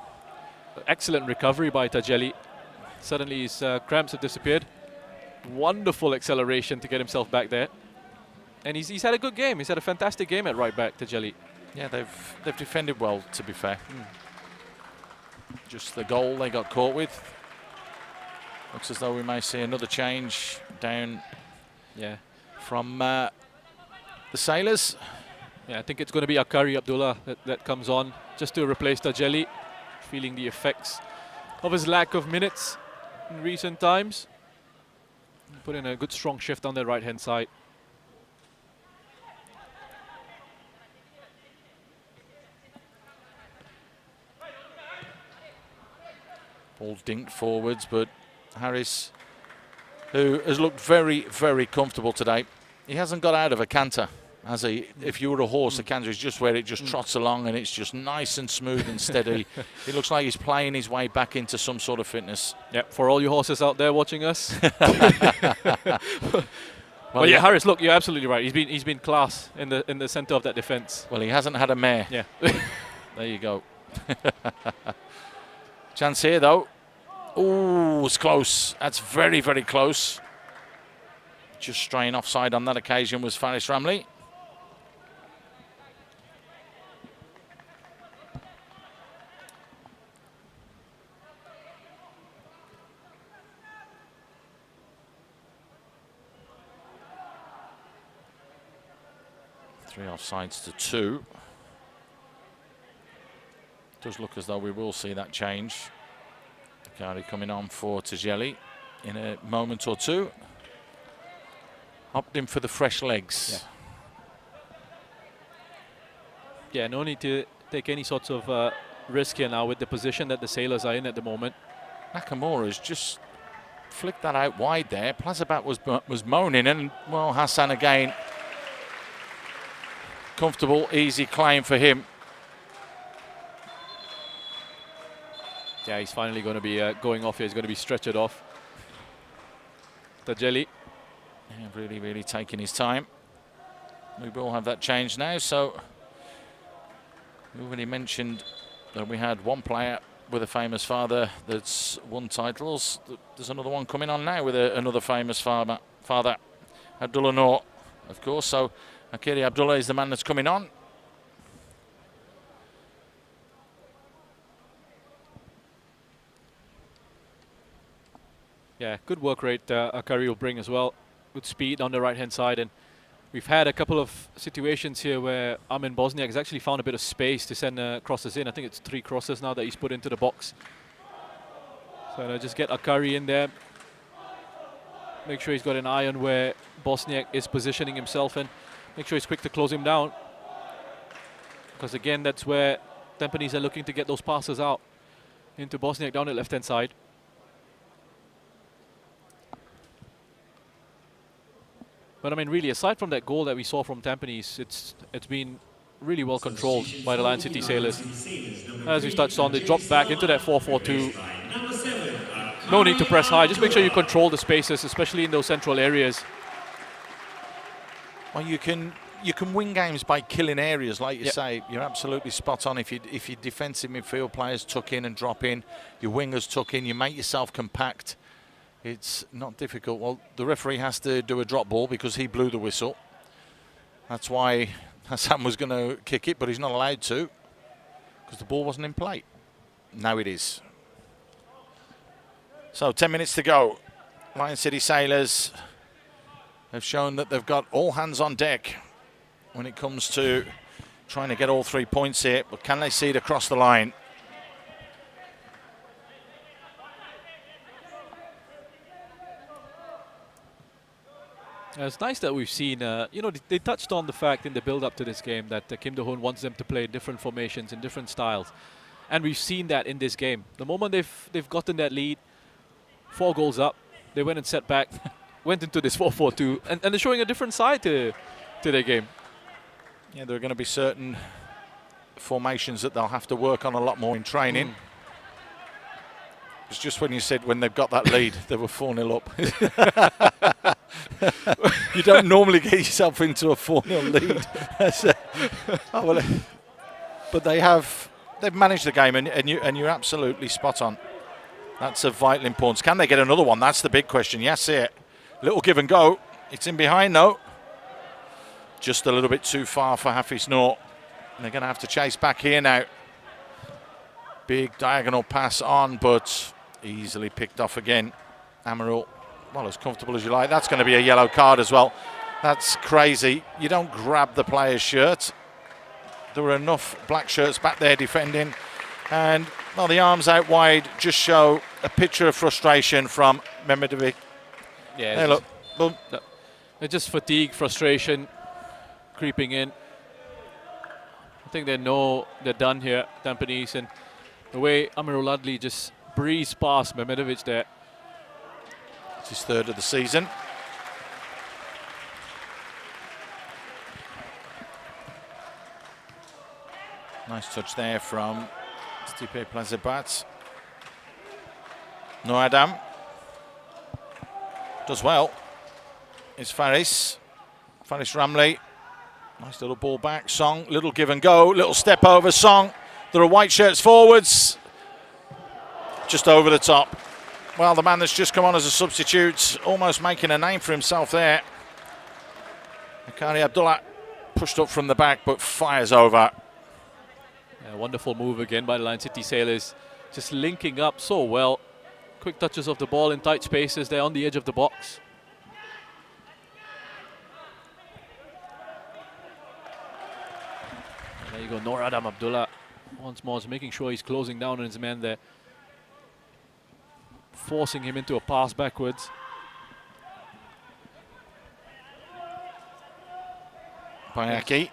Excellent recovery by Tajeli. Suddenly his cramps have disappeared. Wonderful acceleration to get himself back there. And he's had a good game. He's had a fantastic game at right back, Tajeli. Yeah, they've defended well, to be fair. Just the goal they got caught with. Looks as though we may see another change down from the Sailors. Yeah, I think it's going to be Akari Abdullah that comes on just to replace Tajeli, feeling the effects of his lack of minutes in recent times. Put in a good strong shift on the right-hand side. Ball dinked forwards, but Harris, who has looked very, very comfortable today, he hasn't got out of a canter, has he? If you were a horse, the canter is just where it just trots along and it's just nice and smooth and steady. It looks like he's playing his way back into some sort of fitness. Yep, for all you horses out there watching us. Well, yeah, Harris, look, you're absolutely right. He's been class in the centre of that defence. Well, he hasn't had a mare. Yeah. There you go. Chance here, though. Oh, it's close. That's very, very close. Just straying offside on that occasion was Faris Ramley. Three offsides to 2. Does look as though we will see that change. Akari coming on for Tajeli in a moment or two. Opting for the fresh legs. Yeah, no need to take any sorts of risk here now with the position that the Sailors are in at the moment. Nakamura's just flicked that out wide there. Plazabat was moaning, and well, Hassan again. Comfortable, easy claim for him. Yeah, he's finally going to be going off here. He's going to be stretchered off. Tajeli. Yeah, really, really taking his time. We will have that change now. So we already mentioned that we had one player with a famous father that's won titles. There's another one coming on now with another famous father, Abdullah Noor, of course. So Akiri Abdullah is the man that's coming on. Yeah, good work rate Akari will bring as well. Good speed on the right-hand side. And we've had a couple of situations here where Armin Bosniak has actually found a bit of space to send crosses in. I think it's 3 crosses now that he's put into the box. So just get Akari in there. Make sure he's got an eye on where Bosniak is positioning himself and make sure he's quick to close him down. Because again, that's where Tampines are looking to get those passes out into Bosniak down the left-hand side. But I mean, really, aside from that goal that we saw from Tampines, it's been really well controlled by the Lion City Sailors. As we touched on, they dropped back into that 4-4-2. No need to press high. Just make sure you control the spaces, especially in those central areas. Well, you can win games by killing areas, like you say. You're absolutely spot on. If your defensive midfield players tuck in and drop in, your wingers tuck in, you make yourself compact. It's not difficult. Well, the referee has to do a drop ball because he blew the whistle. That's why Hassan was going to kick it, but he's not allowed to because the ball wasn't in play. Now it is. So 10 minutes to go. Lion City Sailors have shown that they've got all hands on deck when it comes to trying to get all 3 points here, but can they see it across the line? It's nice that we've seen, you know, they touched on the fact in the build-up to this game that Kim Do-hoon wants them to play different formations in different styles. And we've seen that in this game. The moment they've gotten that lead, 4 goals up, they went and set back, went into this 4-4-2, and they're showing a different side to their game. Yeah, there are going to be certain formations that they'll have to work on a lot more in training. It's just when you said when they've got that lead, they were 4-0 up. You don't normally get yourself into a 4-0 lead. But they've managed the game, and you're absolutely spot on. That's of vital importance. Can they get another one? That's the big question. Yes, it. Little give and go. It's in behind though. Just a little bit too far for Hafiz Noor. And they're going to have to chase back here now. Big diagonal pass on, but easily picked off again. Amarul, well, as comfortable as you like. That's going to be a yellow card as well. That's crazy. You don't grab the player's shirt. There were enough black shirts back there defending. And, well, the arms out wide just show a picture of frustration from Mehmedovic. Yeah, hey, look. Boom. They're just fatigue, frustration creeping in. I think they know they're done here, Tampines, and the way Amirul Adli just breezed past Mehmedovic there. It's his 3rd of the season. Nice touch there from Stipe Plazebat. No Adam. Does well. It's Faris. Faris Ramley. Nice little ball back. Song, little give and go. Little step over Song. There are white shirts forwards. Just over the top. Well, the man that's just come on as a substitute, almost making a name for himself there. Akari Abdullah pushed up from the back, but fires over. Yeah, wonderful move again by the Lion City Sailors. Just linking up so well. Quick touches of the ball in tight spaces there on the edge of the box. And there you go, Noor Adam Abdullah once more is making sure he's closing down on his man there. Forcing him into a pass backwards. Bayaki,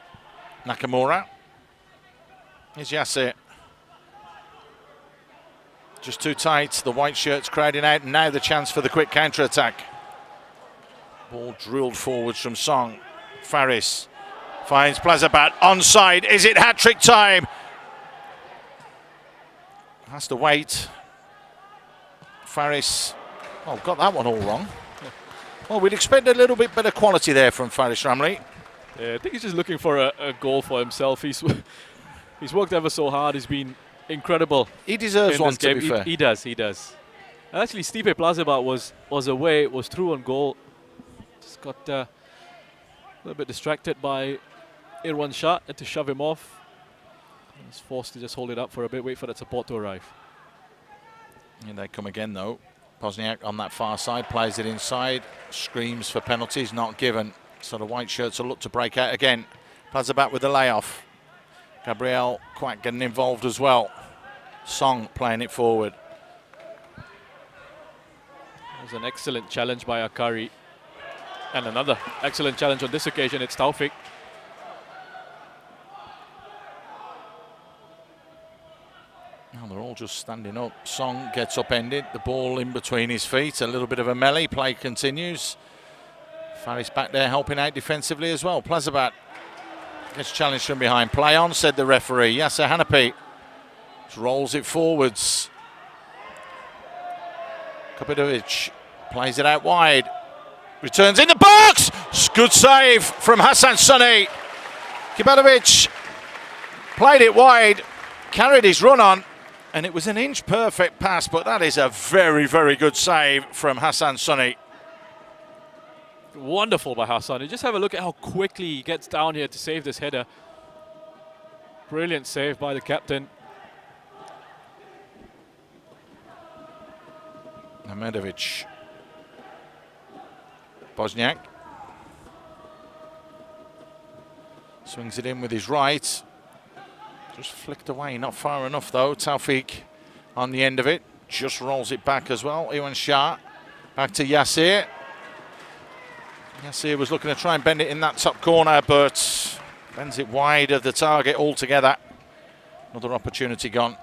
Nakamura. Here's Yasser. Just too tight. The white shirts crowding out. And now the chance for the quick counter-attack. Ball drilled forwards from Song. Faris finds Plazabat onside. Is it hat-trick time? Has to wait. Faris, oh, got that one all wrong. Well, we'd expect a little bit better quality there from Faris Ramley. Yeah, I think he's just looking for a goal for himself. He's worked ever so hard. He's been incredible. He deserves one, to be fair. He does. And actually, Stipe Plazebat was away, was through on goal. Just got a little bit distracted by Irwan Shah, had to shove him off. He was forced to just hold it up for a bit, wait for that support to arrive. And they come again, though. Pozniak on that far side, plays it inside, screams for penalties, not given. So the white shirts will look to break out again. Plazabat with the layoff. Gabriel Quack getting involved as well. Song playing it forward. That was an excellent challenge by Akari. And another excellent challenge on this occasion, it's Taufik. Now they're all just standing up. Song gets upended, the ball in between his feet, a little bit of a melee, play continues. Faris back there helping out defensively as well. Plazabat gets challenged from behind. Play on, said the referee. Yasser Hanapi just rolls it forwards. Kapidovic plays it out wide. Returns in the box! Good save from Hassan Sunny. Kapidovic played it wide, carried his run on, and it was an inch perfect pass, but that is a very, very good save from Hassan Sunny. Wonderful by Hassan. You just have a look at how quickly he gets down here to save this header. Brilliant save by the captain. Mehmedovic Bosniak swings it in with his right. Just flicked away, not far enough though. Taufik on the end of it. Just rolls it back as well. Iwan Shah back to Yasir. Yasir was looking to try and bend it in that top corner, but bends it wide of the target altogether. Another opportunity gone.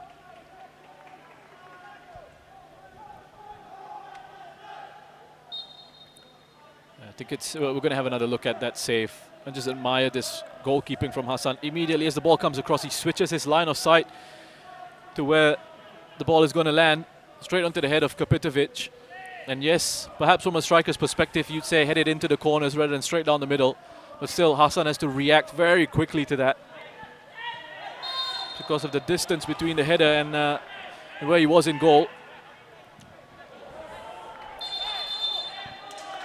I think it's we're going to have another look at that save and just admire this goalkeeping from Hassan. Immediately as the ball comes across, he switches his line of sight to where the ball is going to land, straight onto the head of Kapitovic. And yes, perhaps from a striker's perspective, you'd say headed into the corners rather than straight down the middle. But still, Hassan has to react very quickly to that because of the distance between the header and where he was in goal.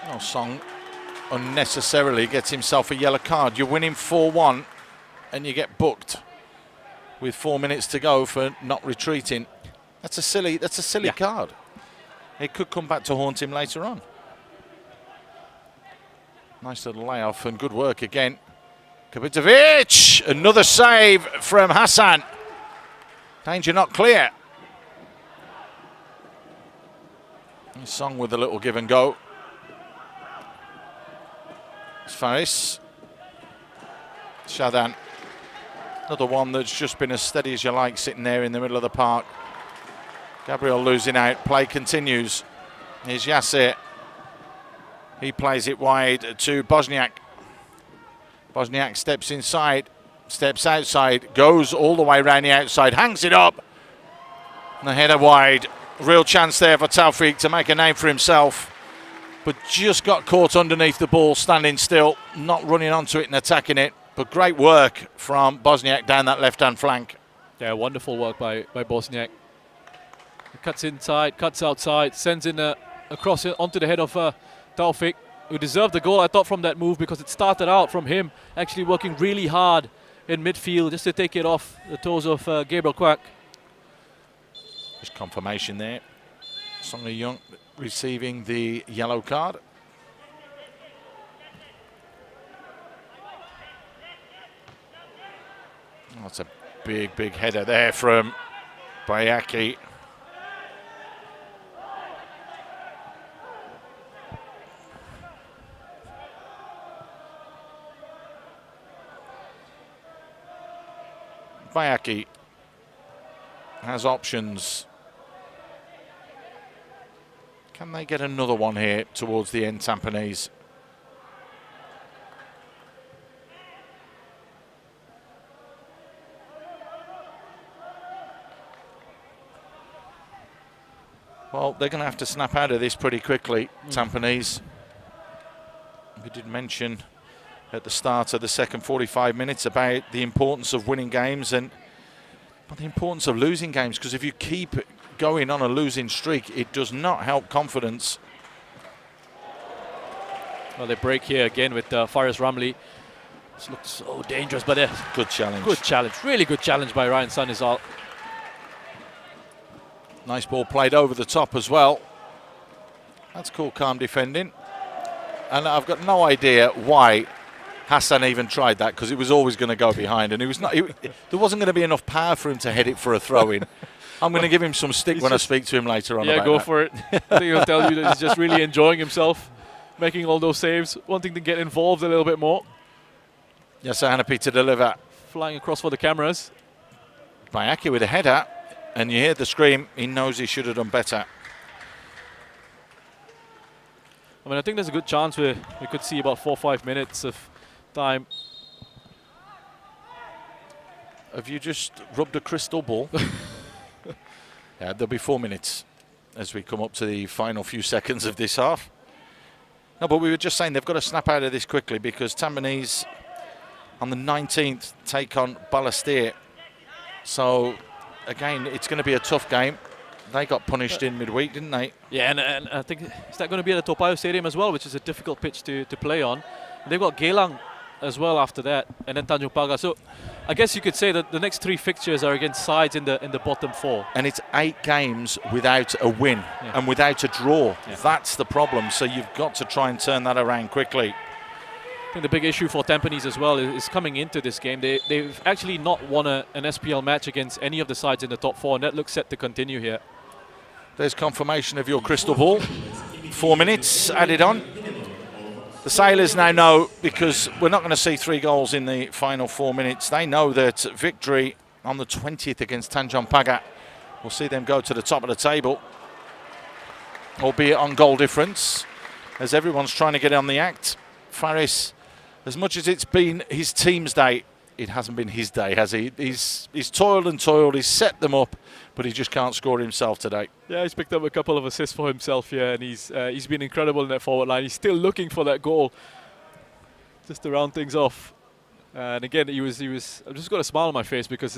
Oh, Song unnecessarily gets himself a yellow card. You're winning 4-1 and you get booked with 4 minutes to go for not retreating. That's a silly card. It could come back to haunt him later on. Nice little layoff and good work again. Kapitovic, another save from Hassan. Danger not clear. Song with a little give and go. It's Faris. Shadan. Another one that's just been as steady as you like, sitting there in the middle of the park. Gabriel losing out. Play continues. Here's Yasir. He plays it wide to Bosniak. Bosniak steps inside, steps outside, goes all the way around the outside, hangs it up. And the header wide. Real chance there for Taufik to make a name for himself. But just got caught underneath the ball, standing still, not running onto it and attacking it. But great work from Bosniak down that left-hand flank. Yeah, wonderful work by Bosniak. He cuts inside, cuts outside, sends in across onto the head of Taufik, who deserved the goal, I thought, from that move, because it started out from him actually working really hard in midfield just to take it off the toes of Gabriel Kwak. Just confirmation there. Song Young receiving the yellow card. Oh, that's a big header there from Bayaki. Bayaki has options. Can they get another one here towards the end, Tampines? Well, they're going to have to snap out of this pretty quickly, Tampines. We did mention at the start of the second 45 minutes about the importance of winning games and the importance of losing games, because if you keep going on a losing streak, it does not help confidence. Well, they break here again with Faris Ramli. This looks so dangerous, but good challenge. Good challenge, really good challenge by Ryan Sanizal. Nice ball played over the top as well. That's cool, calm defending. And I've got no idea why Hassan even tried that, because it was always going to go behind, and there wasn't going to be enough power for him to head it for a throw-in. I'm going to give him some stick when I speak to him later on. Yeah, about go that. for it. I think he'll tell you that he's just really enjoying himself, making all those saves, wanting to get involved a little bit more. Yes, Hanapi to deliver. Flying across for the cameras. Bayaki with a header, and you hear the scream. He knows he should have done better. I mean, I think there's a good chance we could see about 4 or 5 minutes of time. Have you just rubbed a crystal ball? Yeah, there'll be 4 minutes as we come up to the final few seconds of this half. No, but we were just saying they've got to snap out of this quickly, because Tampines on the 19th take on Balestier. So, again, it's going to be a tough game. They got punished in midweek, didn't they? Yeah, and I think, is that going to be at the Toa Payoh Stadium as well, which is a difficult pitch to play on. And they've got Geylang as well after that, and then Tanjung Pagar. So I guess you could say that the next 3 fixtures are against sides in the bottom 4. And it's 8 games without a win and without a draw. That's the problem. So you've got to try and turn that around quickly. I think the big issue for Tampines as well is coming into this game. They've actually not won an SPL match against any of the sides in the top 4, and that looks set to continue here. There's confirmation of your crystal ball. 4 minutes added on. The Sailors now know, because we're not going to see 3 goals in the final 4 minutes. They know that victory on the 20th against Tanjung Pagar will see them go to the top of the table, albeit on goal difference, as everyone's trying to get on the act. Faris, as much as it's been his team's day, it hasn't been his day, has he? He's toiled and toiled, he's set them up, but he just can't score himself today. Yeah, he's picked up a couple of assists for himself here, and he's been incredible in that forward line. He's still looking for that goal, just to round things off. And again, he was. I've just got a smile on my face because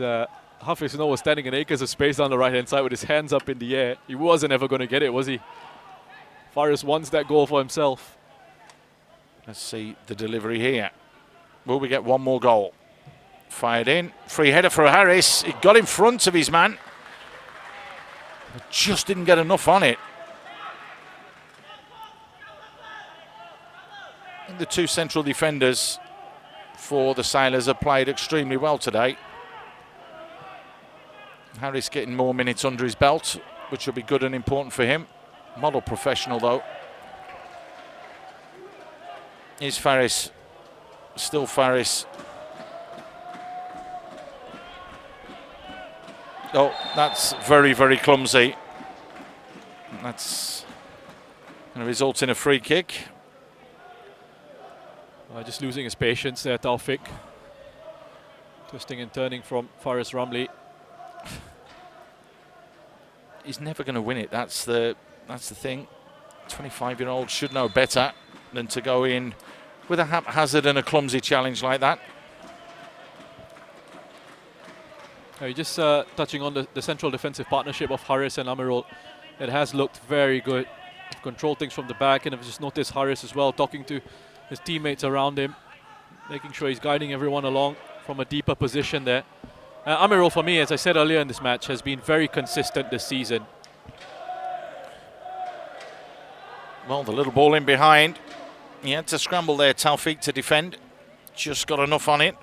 Hafiz Noor was standing in acres of space down the right-hand side with his hands up in the air. He wasn't ever going to get it, was he? Faris wants that goal for himself. Let's see the delivery here. Will we get one more goal? Fired in. Free header for Harris. He got in front of his man. Just didn't get enough on it. The 2 central defenders for the Sailors have played extremely well today. Harris getting more minutes under his belt, which will be good and important for him. Model professional though. Is Faris. Still Faris. Oh, that's very, very clumsy. That's going to result in a free kick. Just losing his patience there, Taufik. Twisting and turning from Faris Ramli. He's never going to win it. That's the thing. 25-year-old should know better than to go in with a haphazard and a clumsy challenge like that. Just touching on the central defensive partnership of Haris and Amirul. It has looked very good. Controlled things from the back, and I've just noticed Haris as well talking to his teammates around him, making sure he's guiding everyone along from a deeper position there. Amirul, for me, as I said earlier in this match, has been very consistent this season. Well, the little ball in behind. He had to scramble there, Taufik, to defend. Just got enough on it.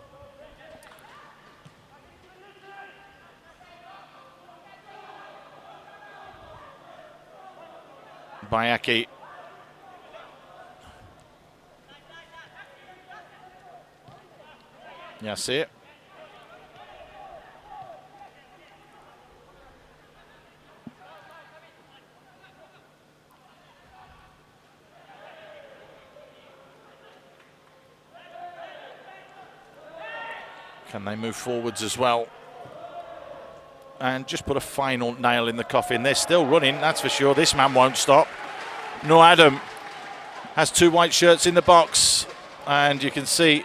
Bayaki. Yeah, see it. Can they move forwards as well? And just put a final nail in the coffin. They're still running, that's for sure. This man won't stop. Noor Adam has 2 white shirts in the box, and you can see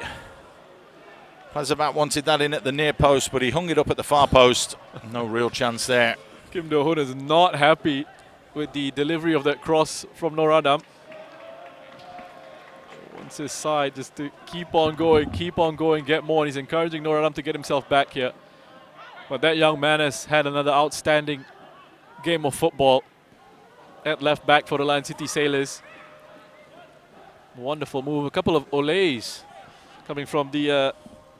Plazabat wanted that in at the near post, but he hung it up at the far post. No real chance there. Kim Do-hoon is not happy with the delivery of that cross from Noor Adam. Wants his side just to keep on going, get more. And he's encouraging Noor Adam to get himself back here. But that young man has had another outstanding game of football at left back for the Lion City Sailors. Wonderful move. A couple of olays coming from the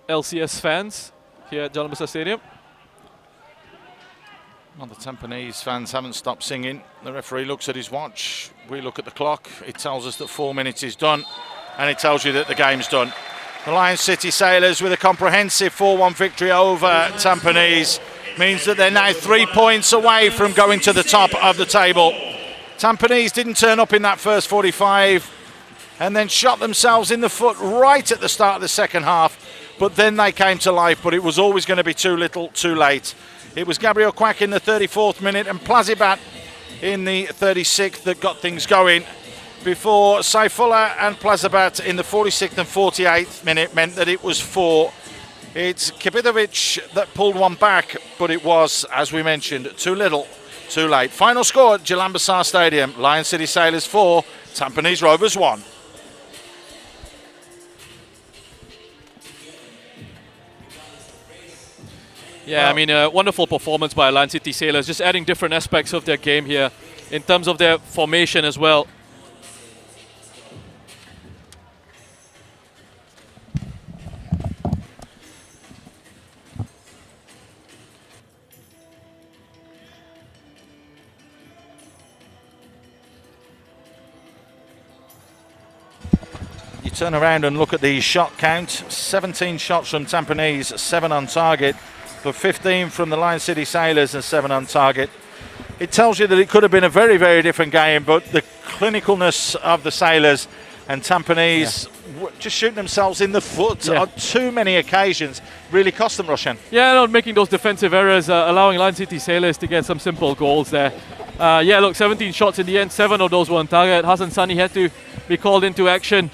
LCS fans here at Jalan Besar Stadium. Well, the Tampines fans haven't stopped singing. The referee looks at his watch. We look at the clock. It tells us that 4 minutes is done, and it tells you that the game's done. The Lion City Sailors with a comprehensive 4-1 victory over Tampines means that they're now 3 points away from going to the top of the table. Tampines didn't turn up in that first 45 and then shot themselves in the foot right at the start of the second half, but then they came to life, but it was always going to be too little, too late. It was Gabriel Kwak in the 34th minute and Plazibat in the 36th that got things going, before Saifullah and Plazabat in the 46th and 48th minute meant that it was 4. It's Kipitovic that pulled one back, but it was, as we mentioned, too little, too late. Final score at Jalan Besar Stadium, Lion City Sailors 4, Tampines Rovers 1. Yeah, I mean, a wonderful performance by Lion City Sailors, just adding different aspects of their game here in terms of their formation as well. You turn around and look at the shot count. 17 shots from Tampines, 7 on target, but 15 from the Lion City Sailors and 7 on target. It tells you that it could have been a very, very different game, but the clinicalness of the Sailors and Tampines just shooting themselves in the foot on too many occasions really cost them, Roshan. Yeah, not making those defensive errors, allowing Lion City Sailors to get some simple goals there. Yeah, look, 17 shots in the end, 7 of those were on target. Hassan Sani had to be called into action.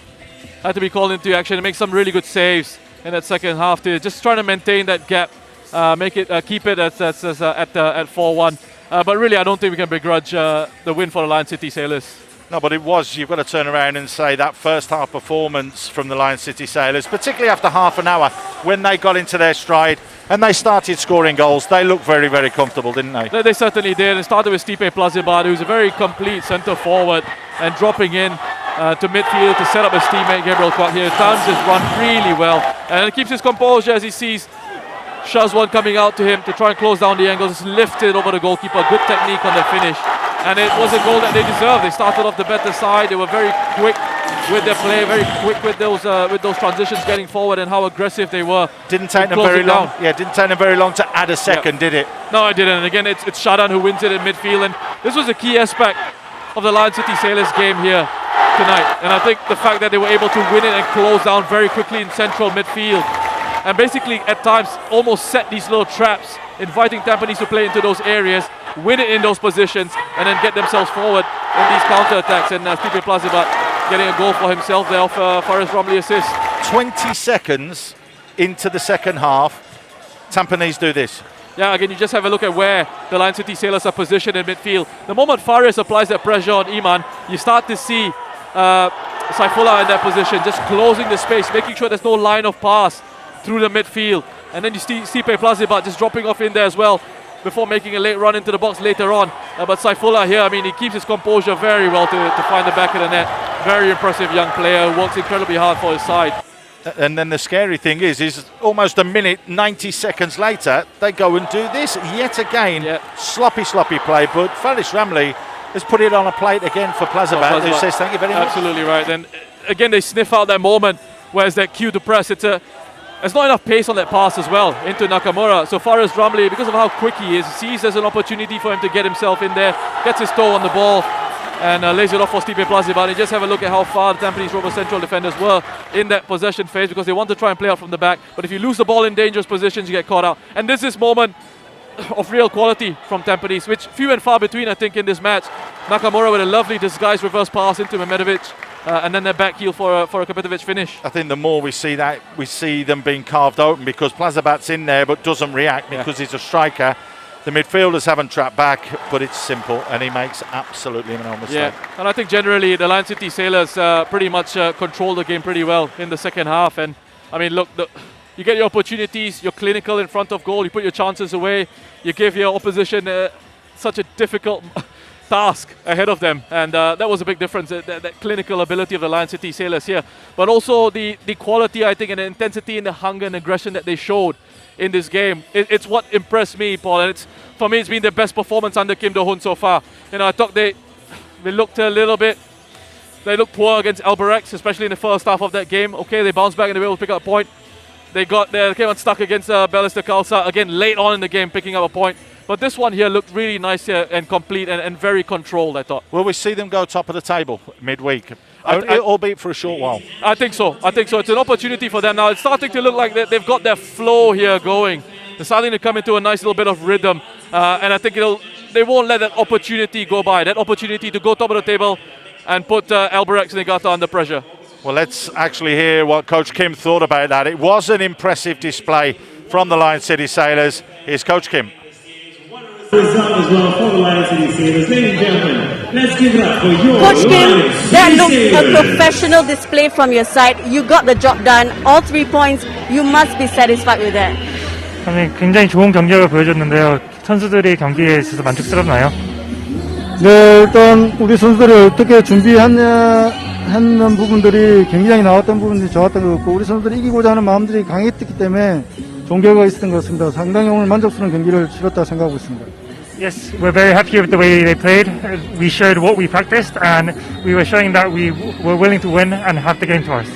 And make some really good saves in that second half to just trying to maintain that gap, keep it at 4-1. But really, I don't think we can begrudge the win for the Lion City Sailors. No, but you've got to turn around and say that first half performance from the Lion City Sailors, particularly after half an hour when they got into their stride and they started scoring goals, they looked very, very comfortable, didn't they? They certainly did. It started with Stipe Plazibat, who's a very complete centre forward, and dropping in to midfield to set up his teammate Gabriel Kwak here. Times his run really well, and it keeps his composure as he sees Shazwan coming out to him to try and close down the angles. Just lifted over the goalkeeper. Good technique on the finish. And it was a goal that they deserved. They started off the better side. They were very quick with their play, very quick with those transitions getting forward and how aggressive they were. Didn't take them very long. Yeah, didn't take them very long to add a second, did it? No, it didn't. And again, it's Shadan who wins it in midfield. And this was a key aspect of the Lion City Sailors game here tonight. And I think the fact that they were able to win it and close down very quickly in central midfield, and basically at times almost set these little traps, inviting Tampines to play into those areas, win it in those positions, and then get themselves forward in these counter-attacks. And Stipe Plazibat getting a goal for himself there off Faris Romley assist. 20 seconds into the second half, Tampines do this. Yeah, again, you just have a look at where the Lion City Sailors are positioned in midfield. The moment Faris applies that pressure on Iman, you start to see Saifullah in that position, just closing the space, making sure there's no line of pass through the midfield. And then you see Stipe Plazibat just dropping off in there as well before making a late run into the box later on. But Saifullah here, I mean, he keeps his composure very well to find the back of the net. Very impressive young player who works incredibly hard for his side. And then the scary thing is almost a minute, 90 seconds later, they go and do this yet again. Sloppy play, but Faris Ramley has put it on a plate again for Plazibat, who says thank you very much. Absolutely right. And again, they sniff out that moment where it's that cue to press. There's not enough pace on that pass as well into Nakamura. So Faris Ramley, because of how quick he is, sees there's an opportunity for him to get himself in there, gets his toe on the ball, and lays it off for Stipe Plazibat. And just have a look at how far the Tampines Rovers central defenders were in that possession phase, because they want to try and play out from the back. But if you lose the ball in dangerous positions, you get caught out. And this is moment of real quality from Tampines, which few and far between, I think, in this match. Nakamura with a lovely disguised reverse pass into Mehmedovic, and then their back heel for a Kapitovic finish. I think the more we see that, we see them being carved open, because Plazibat's in there but doesn't react because he's a striker. The midfielders haven't trapped back, but it's simple, and he makes absolutely no mistake. Yeah, and I think generally the Lion City Sailors pretty much control the game pretty well in the second half. And I mean, look, you get your opportunities, you're clinical in front of goal, you put your chances away, you give your opposition such a difficult task ahead of them, and that was a big difference, that clinical ability of the Lion City Sailors here, but also the quality, I think, and the intensity and the hunger and aggression that they showed in this game. It's what impressed me, Paul, and for me it's been the best performance under Kim Do-hoon so far. You know, I thought they looked a little bit, they looked poor against Albirex, especially in the first half of that game. Okay, they bounced back and they were able to pick up a point. They came unstuck against Balestier Khalsa, again late on in the game, picking up a point. But this one here looked really nice here and complete and very controlled, I thought. Will we see them go top of the table midweek? Albeit for a short while. I think so. It's an opportunity for them now. It's starting to look like they've got their flow here going. They're starting to come into a nice little bit of rhythm. And I think they won't let that opportunity go by. That opportunity to go top of the table and put Albirex Niigata under pressure. Well, let's actually hear what Coach Kim thought about that. It was an impressive display from the Lion City Sailors. Here's Coach Kim. Result as well for the Lion City Sailors. Ladies and gentlemen, let's give it up for your Coach Kim, Lion that City looked Sailors. a professional display from your side. You got the job done. All 3 points. You must be satisfied with that. 굉장히 좋은 경기력을 보여줬는데요. 선수들이 경기에 있어서 만족스럽나요? 네, 일단 우리 선수들이 어떻게 준비했냐 하는 부분들이 굉장히 나왔던 부분들이 좋았던 것 같고, 우리 선수들이 이기고자 하는 마음들이 강했기 때문에 좋은 결과가 있었던 것 같습니다. 상당히 오늘 만족스러운 경기를 치렀다 생각하고 있습니다. Yes, we're very happy with the way they played. We showed what we practiced, and we were showing that we were willing to win and have the game to us.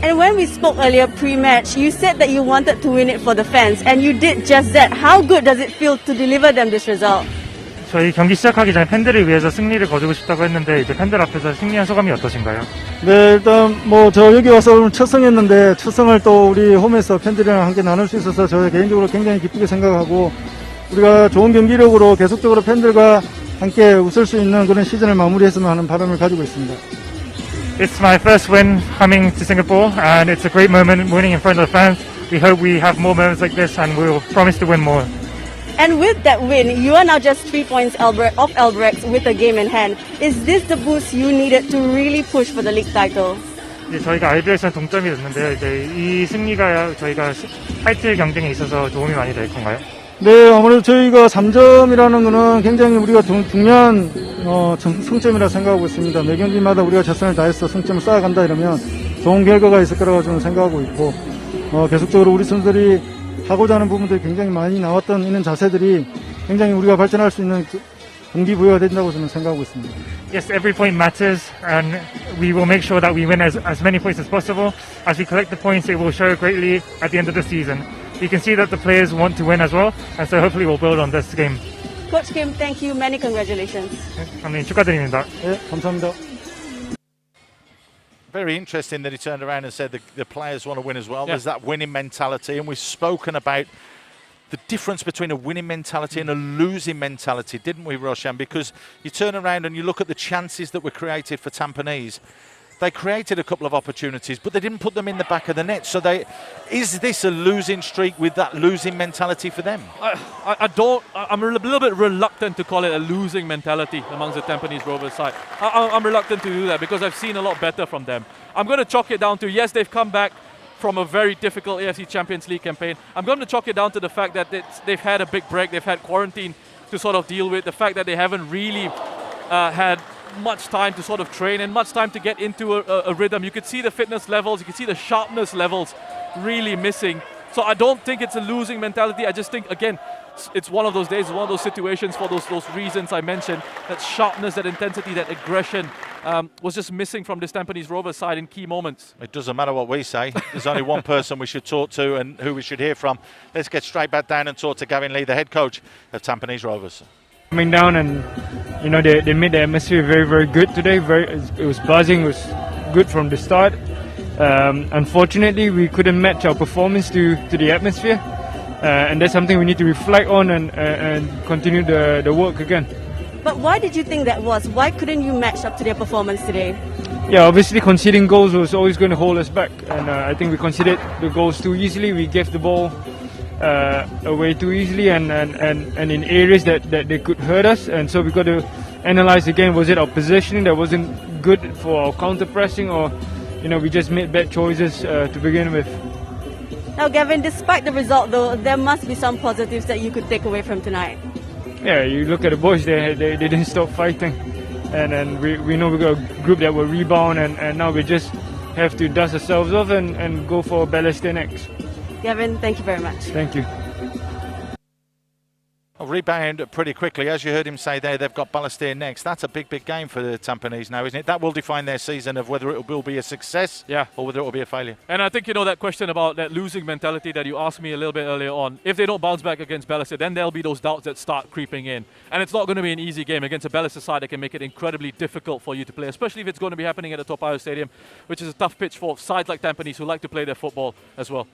And when we spoke earlier pre-match, you said that you wanted to win it for the fans, and you did just that. How good does it feel to deliver them this result? 저희 경기 시작하기 전에 팬들을 위해서 승리를 거두고 싶다고 했는데 이제 팬들 앞에서 승리한 소감이 어떠신가요? 네, 일단 저 여기 와서 오늘 첫 승했는데 첫 승을 또 우리 홈에서 팬들이랑 함께 나눌 수 있어서 저 개인적으로 굉장히 기쁘게 생각하고, 우리가 좋은 경기력으로 계속적으로 팬들과 함께 웃을 수 있는 그런 시즌을 마무리했으면 하는 바람을 가지고 있습니다. It's my first win coming to Singapore, and it's a great moment winning in front of the fans. We hope we have more moments like this, and we'll promise to win more. And with that win, you are now just 3 points off Albirex with a game in hand. Is this the boost you needed to really push for the league title? 이제 저희가 알비렉스랑 동점이 됐는데요. 이제 이 승리가 저희가 타이틀 경쟁에 있어서 도움이 많이 될 건가요? 네, 아무래도 저희가 3점이라는 거는 굉장히 우리가 중요한 승점이라 생각하고 있습니다. 매 경기마다 우리가 최선을 다해서 승점을 쌓아간다 이러면 좋은 결과가 있을 거라고 저는 생각하고 있고, 계속적으로 우리 선수들이 하고자 하는 부분들이 굉장히 많이 나왔던 이런 자세들이 굉장히 우리가 발전할 수 있는 동기부여가 된다고 저는 생각하고 있습니다. Yes, every point matters, and we will make sure that we win as many points as possible. As we collect the points, it will show greatly at the end of the season. You can see that the players want to win as well, and so hopefully we'll build on this game. Coach Kim, thank you. Many congratulations. 감독님 축하드립니다. 네, 감사합니다. Very interesting that he turned around and said the players want to win as well. Yeah. There's that winning mentality, and we've spoken about the difference between a winning mentality and a losing mentality, didn't we, Roshan? Because you turn around and you look at the chances that were created for Tampines. They created a couple of opportunities, but they didn't put them in the back of the net. So is this a losing streak with that losing mentality for them? I'm a little bit reluctant to call it a losing mentality amongst the Tampines Rovers side. I'm reluctant to do that because I've seen a lot better from them. I'm going to chalk it down to, yes, they've come back from a very difficult AFC Champions League campaign. I'm going to chalk it down to the fact that they've had a big break, they've had quarantine to sort of deal with, the fact that they haven't really had much time to sort of train and much time to get into a rhythm. You could see the fitness levels, you could see the sharpness levels really missing. So I don't think it's a losing mentality. I just think, again, it's one of those days, one of those situations for those reasons I mentioned. That sharpness, that intensity, that aggression was just missing from this Tampines Rovers side in key moments. It doesn't matter what we say. There's only one person we should talk to and who we should hear from. Let's get straight back down and talk to Gavin Lee, the head coach of Tampines Rovers. Coming down and they made the atmosphere very, very good today. It was buzzing. It was good from the start. Unfortunately, we couldn't match our performance to the atmosphere, and that's something we need to reflect on and continue the work again. But why did you think that was? Why couldn't you match up to their performance today? Yeah, obviously conceding goals was always going to hold us back, and I think we conceded the goals too easily. We gave the ball away too easily and in areas that they could hurt us, and so we got to analyze again. Was it our positioning that wasn't good for our counter pressing, or we just made bad choices to begin with? Now, Gavin, despite the result though, there must be some positives that you could take away from tonight. Yeah, you look at the boys, they didn't stop fighting, and we know we got a group that will rebound, and now we just have to dust ourselves off and go for Balestier next. Gavin, thank you very much. Thank you. Rebound pretty quickly. As you heard him say there, they've got Balestier next. That's a big game for the Tampines now, isn't it? That will define their season of whether it will be a success or whether it will be a failure. And I think, that question about that losing mentality that you asked me a little bit earlier on, if they don't bounce back against Balestier, then there'll be those doubts that start creeping in. And it's not going to be an easy game against a Balestier side that can make it incredibly difficult for you to play, especially if it's going to be happening at the Toa Payoh Stadium, which is a tough pitch for sides like Tampines who like to play their football as well.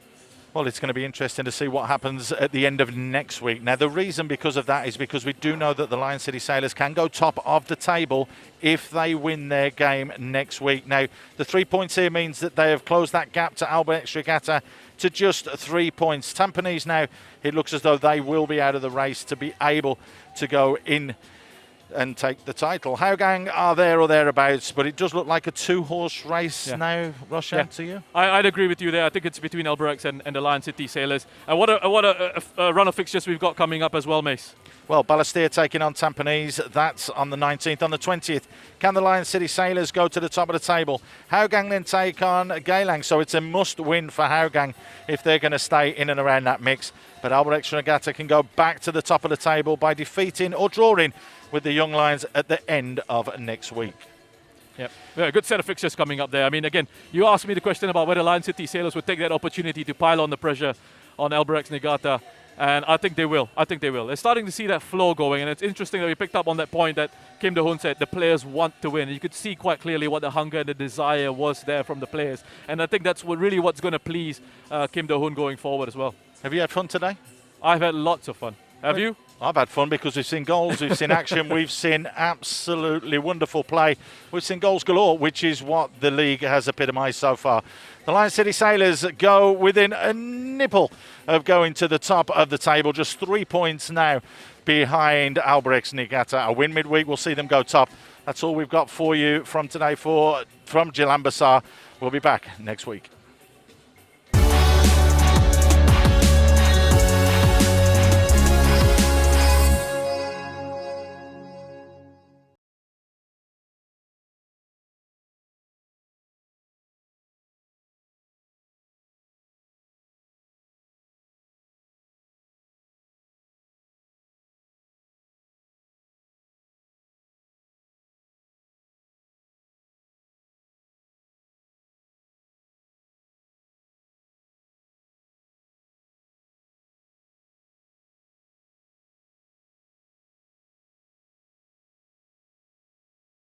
Well, it's going to be interesting to see what happens at the end of next week. Now, the reason because of that is because we do know that the Lion City Sailors can go top of the table if they win their game next week. Now, the 3 points here means that they have closed that gap to Albirex Niigata to just 3 points. Tampines now, it looks as though they will be out of the race to be able to go in and take the title. Hougang are there or thereabouts, but it does look like a two-horse race now, Roshan, to you? I'd agree with you there. I think it's between Albirex and the Lion City Sailors. And what a run of fixtures we've got coming up as well, Mace. Well, Balestier taking on Tampines. That's on the 19th. On the 20th, can the Lion City Sailors go to the top of the table? Hougang then take on Geylang, so it's a must-win for Hougang if they're going to stay in and around that mix. But Albirex Niigata can go back to the top of the table by defeating or drawing with the Young Lions at the end of next week. Yep. Yeah, a good set of fixtures coming up there. I mean, again, you asked me the question about whether Lion City Sailors would take that opportunity to pile on the pressure on Albirex Niigata. And I think they will. I think they will. They're starting to see that flow going, and it's interesting that we picked up on that point that Kim Do-hoon said the players want to win. You could see quite clearly what the hunger and the desire was there from the players, and I think that's really what's going to please Kim Do-hoon going forward as well. Have you had fun today? I've had lots of fun. Have you? I've had fun because we've seen goals, we've seen action, we've seen absolutely wonderful play. We've seen goals galore, which is what the league has epitomised so far. The Lion City Sailors go within a nipple of going to the top of the table, just 3 points now behind Albirex Niigata. A win midweek will see them go top. That's all we've got for you from today from Jalan Besar. We'll be back next week.